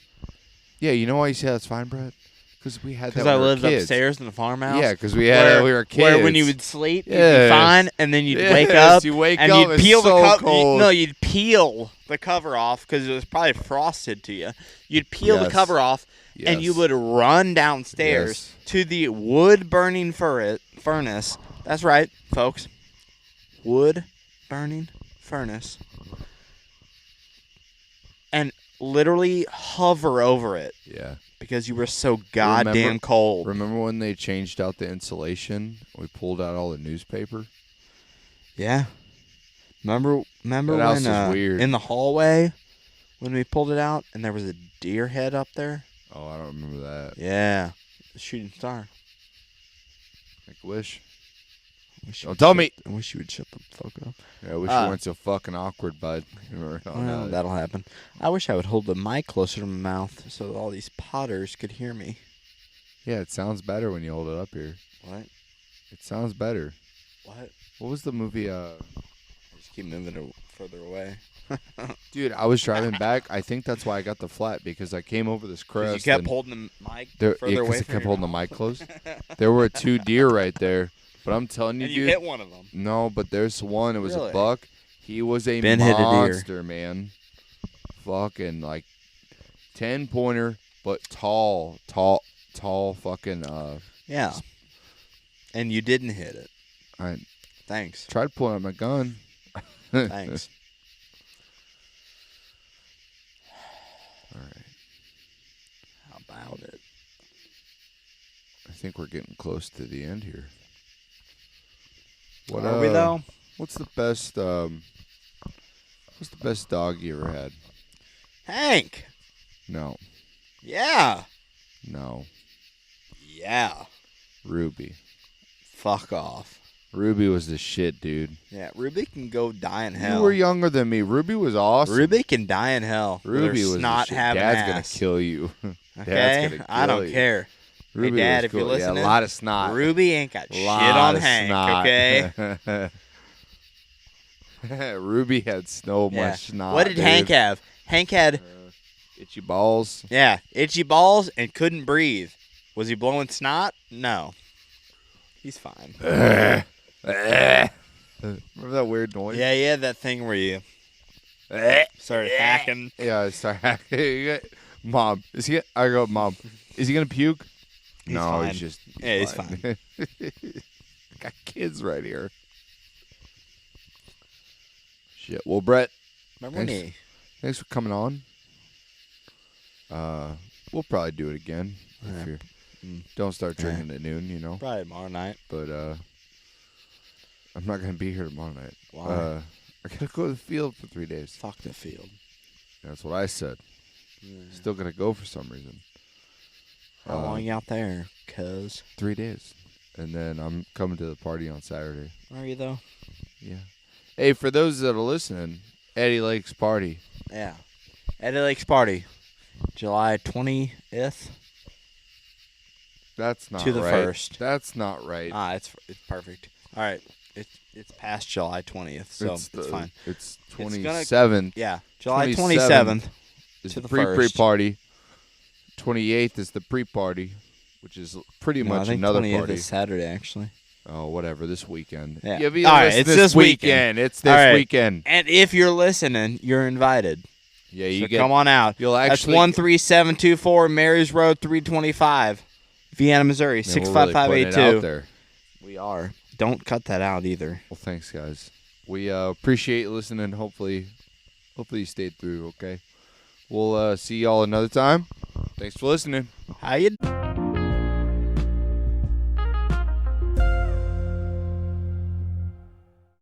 [SPEAKER 2] Yeah, you know why you say that's fine, Brett? Because we had that
[SPEAKER 1] Because
[SPEAKER 2] when
[SPEAKER 1] I
[SPEAKER 2] we were
[SPEAKER 1] lived
[SPEAKER 2] kids.
[SPEAKER 1] upstairs in the farmhouse.
[SPEAKER 2] Yeah, because we were kids.
[SPEAKER 1] Where when you would sleep, you'd
[SPEAKER 2] Yes.
[SPEAKER 1] be fine, and then you'd wake
[SPEAKER 2] Yes,
[SPEAKER 1] up,
[SPEAKER 2] you wake
[SPEAKER 1] and
[SPEAKER 2] up,
[SPEAKER 1] you'd
[SPEAKER 2] it's
[SPEAKER 1] peel
[SPEAKER 2] so
[SPEAKER 1] the cover.
[SPEAKER 2] cold.
[SPEAKER 1] No, you'd peel the cover off because it was probably frosted to you. You'd peel the
[SPEAKER 2] Yes.
[SPEAKER 1] cover off, and you
[SPEAKER 2] Yes.
[SPEAKER 1] would run downstairs
[SPEAKER 2] Yes.
[SPEAKER 1] to the wood-burning furnace. That's right, folks. Wood-burning furnace. And literally hover over it
[SPEAKER 2] Yeah.
[SPEAKER 1] because you were so goddamn
[SPEAKER 2] Remember-
[SPEAKER 1] cold.
[SPEAKER 2] Remember when they changed out the insulation? We pulled out all the newspaper?
[SPEAKER 1] Yeah. Remember
[SPEAKER 2] That
[SPEAKER 1] when
[SPEAKER 2] house is weird.
[SPEAKER 1] in the hallway when we pulled it out and there was a deer head up there?
[SPEAKER 2] Oh, I don't remember that.
[SPEAKER 1] Yeah. The shooting star.
[SPEAKER 2] Make a wish.
[SPEAKER 1] Wish you
[SPEAKER 2] Don't
[SPEAKER 1] would
[SPEAKER 2] tell
[SPEAKER 1] shut-
[SPEAKER 2] me.
[SPEAKER 1] I wish you would shut the fuck up.
[SPEAKER 2] Yeah, I wish
[SPEAKER 1] Ah.
[SPEAKER 2] you weren't so fucking awkward, bud.
[SPEAKER 1] Well, that'll happen. I wish I would hold the mic closer to my mouth so that all these potters could hear me.
[SPEAKER 2] Yeah, it sounds better when you hold it up here.
[SPEAKER 1] What?
[SPEAKER 2] It sounds better.
[SPEAKER 1] What?
[SPEAKER 2] What was the movie?
[SPEAKER 1] I just keep moving it further away.
[SPEAKER 2] Dude, I was driving back. I think that's why I got the flat, because I came over this
[SPEAKER 1] 'Cause
[SPEAKER 2] crest.
[SPEAKER 1] you kept
[SPEAKER 2] and
[SPEAKER 1] holding the mic
[SPEAKER 2] there,
[SPEAKER 1] further
[SPEAKER 2] yeah,
[SPEAKER 1] away
[SPEAKER 2] 'cause I
[SPEAKER 1] from
[SPEAKER 2] kept
[SPEAKER 1] your
[SPEAKER 2] holding the
[SPEAKER 1] mouth.
[SPEAKER 2] mic close. There were 2 deer right there, but I'm telling you,
[SPEAKER 1] And you
[SPEAKER 2] dude.
[SPEAKER 1] hit one of them.
[SPEAKER 2] No, but there's one. It was
[SPEAKER 1] Really?
[SPEAKER 2] a buck. He was a
[SPEAKER 1] Ben hit a deer.
[SPEAKER 2] monster, man. Fucking like 10-pointer, but tall, fucking.
[SPEAKER 1] Yeah. And you didn't hit it.
[SPEAKER 2] I
[SPEAKER 1] Thanks.
[SPEAKER 2] tried pulling out my gun.
[SPEAKER 1] Thanks.
[SPEAKER 2] All right.
[SPEAKER 1] How about it?
[SPEAKER 2] I think we're getting close to the end here. What
[SPEAKER 1] Are we though?
[SPEAKER 2] What's the best? What's the best dog you ever had?
[SPEAKER 1] Hank.
[SPEAKER 2] No,
[SPEAKER 1] Yeah.
[SPEAKER 2] no.
[SPEAKER 1] Yeah.
[SPEAKER 2] Ruby.
[SPEAKER 1] Fuck off.
[SPEAKER 2] Ruby was the shit, dude.
[SPEAKER 1] Yeah. Ruby can go die in hell.
[SPEAKER 2] You were younger than me. Ruby was awesome.
[SPEAKER 1] Ruby can die in hell. with her
[SPEAKER 2] Ruby was
[SPEAKER 1] snot
[SPEAKER 2] the shit.
[SPEAKER 1] having
[SPEAKER 2] Dad's
[SPEAKER 1] ass.
[SPEAKER 2] gonna kill you.
[SPEAKER 1] Okay.
[SPEAKER 2] Dad's gonna
[SPEAKER 1] I don't
[SPEAKER 2] kill you.
[SPEAKER 1] care.
[SPEAKER 2] Ruby
[SPEAKER 1] Dad,
[SPEAKER 2] was
[SPEAKER 1] if you're
[SPEAKER 2] cool.
[SPEAKER 1] listening,
[SPEAKER 2] yeah, a lot of snot.
[SPEAKER 1] Ruby ain't got shit
[SPEAKER 2] Lot
[SPEAKER 1] on
[SPEAKER 2] of
[SPEAKER 1] Hank.
[SPEAKER 2] snot.
[SPEAKER 1] Okay.
[SPEAKER 2] Ruby had so
[SPEAKER 1] Yeah.
[SPEAKER 2] much snot.
[SPEAKER 1] What did
[SPEAKER 2] dude.
[SPEAKER 1] Hank have? Hank had
[SPEAKER 2] Itchy balls.
[SPEAKER 1] itchy balls and couldn't breathe. Was he blowing snot? No. He's fine.
[SPEAKER 2] Remember that weird noise?
[SPEAKER 1] Yeah, he had that thing where you started hacking.
[SPEAKER 2] Yeah, I start hacking. Mom, is he? I go, Mom, is he gonna puke?
[SPEAKER 1] He's
[SPEAKER 2] no,
[SPEAKER 1] fine.
[SPEAKER 2] he's just.
[SPEAKER 1] Yeah, he's fine.
[SPEAKER 2] Got kids right here. Shit. Well, Brett,
[SPEAKER 1] Remember when
[SPEAKER 2] Thanks.
[SPEAKER 1] he?
[SPEAKER 2] thanks for coming on. We'll probably do it again.
[SPEAKER 1] Yeah.
[SPEAKER 2] If you
[SPEAKER 1] Mm.
[SPEAKER 2] don't start drinking at noon,
[SPEAKER 1] Probably tomorrow night.
[SPEAKER 2] But I'm not gonna be here tomorrow night.
[SPEAKER 1] Why?
[SPEAKER 2] I gotta go to the field for 3 days.
[SPEAKER 1] Fuck the field.
[SPEAKER 2] That's what I said. Still gonna go for some reason.
[SPEAKER 1] How long you out there, cuz?
[SPEAKER 2] 3 days, and then I'm coming to the party on Saturday.
[SPEAKER 1] Are you though?
[SPEAKER 2] Yeah. Hey, for those that are listening, Eddie Lake's party.
[SPEAKER 1] Yeah. Eddie Lake's party, July 20th.
[SPEAKER 2] That's not
[SPEAKER 1] to the
[SPEAKER 2] right.
[SPEAKER 1] 1st.
[SPEAKER 2] That's not right.
[SPEAKER 1] It's perfect. All right, it's past July 20th, so it's fine.
[SPEAKER 2] It's
[SPEAKER 1] gonna-
[SPEAKER 2] 27th.
[SPEAKER 1] Yeah, July
[SPEAKER 2] 27th
[SPEAKER 1] 27th.
[SPEAKER 2] is
[SPEAKER 1] to
[SPEAKER 2] the
[SPEAKER 1] the
[SPEAKER 2] pre-pre
[SPEAKER 1] first.
[SPEAKER 2] party. 28th is the pre-party, which is pretty
[SPEAKER 1] No, I
[SPEAKER 2] much
[SPEAKER 1] think
[SPEAKER 2] another
[SPEAKER 1] 20th
[SPEAKER 2] party.
[SPEAKER 1] is Saturday, actually.
[SPEAKER 2] Oh, whatever. This weekend.
[SPEAKER 1] Yeah.
[SPEAKER 2] If you
[SPEAKER 1] All right,
[SPEAKER 2] listen
[SPEAKER 1] it's this weekend.
[SPEAKER 2] It's this
[SPEAKER 1] All right.
[SPEAKER 2] weekend.
[SPEAKER 1] And if you're listening, you're invited.
[SPEAKER 2] Yeah, you
[SPEAKER 1] So
[SPEAKER 2] get.
[SPEAKER 1] come on out.
[SPEAKER 2] You'll
[SPEAKER 1] That's
[SPEAKER 2] actually.
[SPEAKER 1] 13724 Marys Road 325, Vienna, Missouri
[SPEAKER 2] Man, we're really putting it
[SPEAKER 1] 65582.
[SPEAKER 2] out there.
[SPEAKER 1] We are. Don't cut that out either.
[SPEAKER 2] Well, thanks, guys. We appreciate you listening. Hopefully you stayed through. Okay. We'll see y'all another time. Thanks for listening.
[SPEAKER 1] How you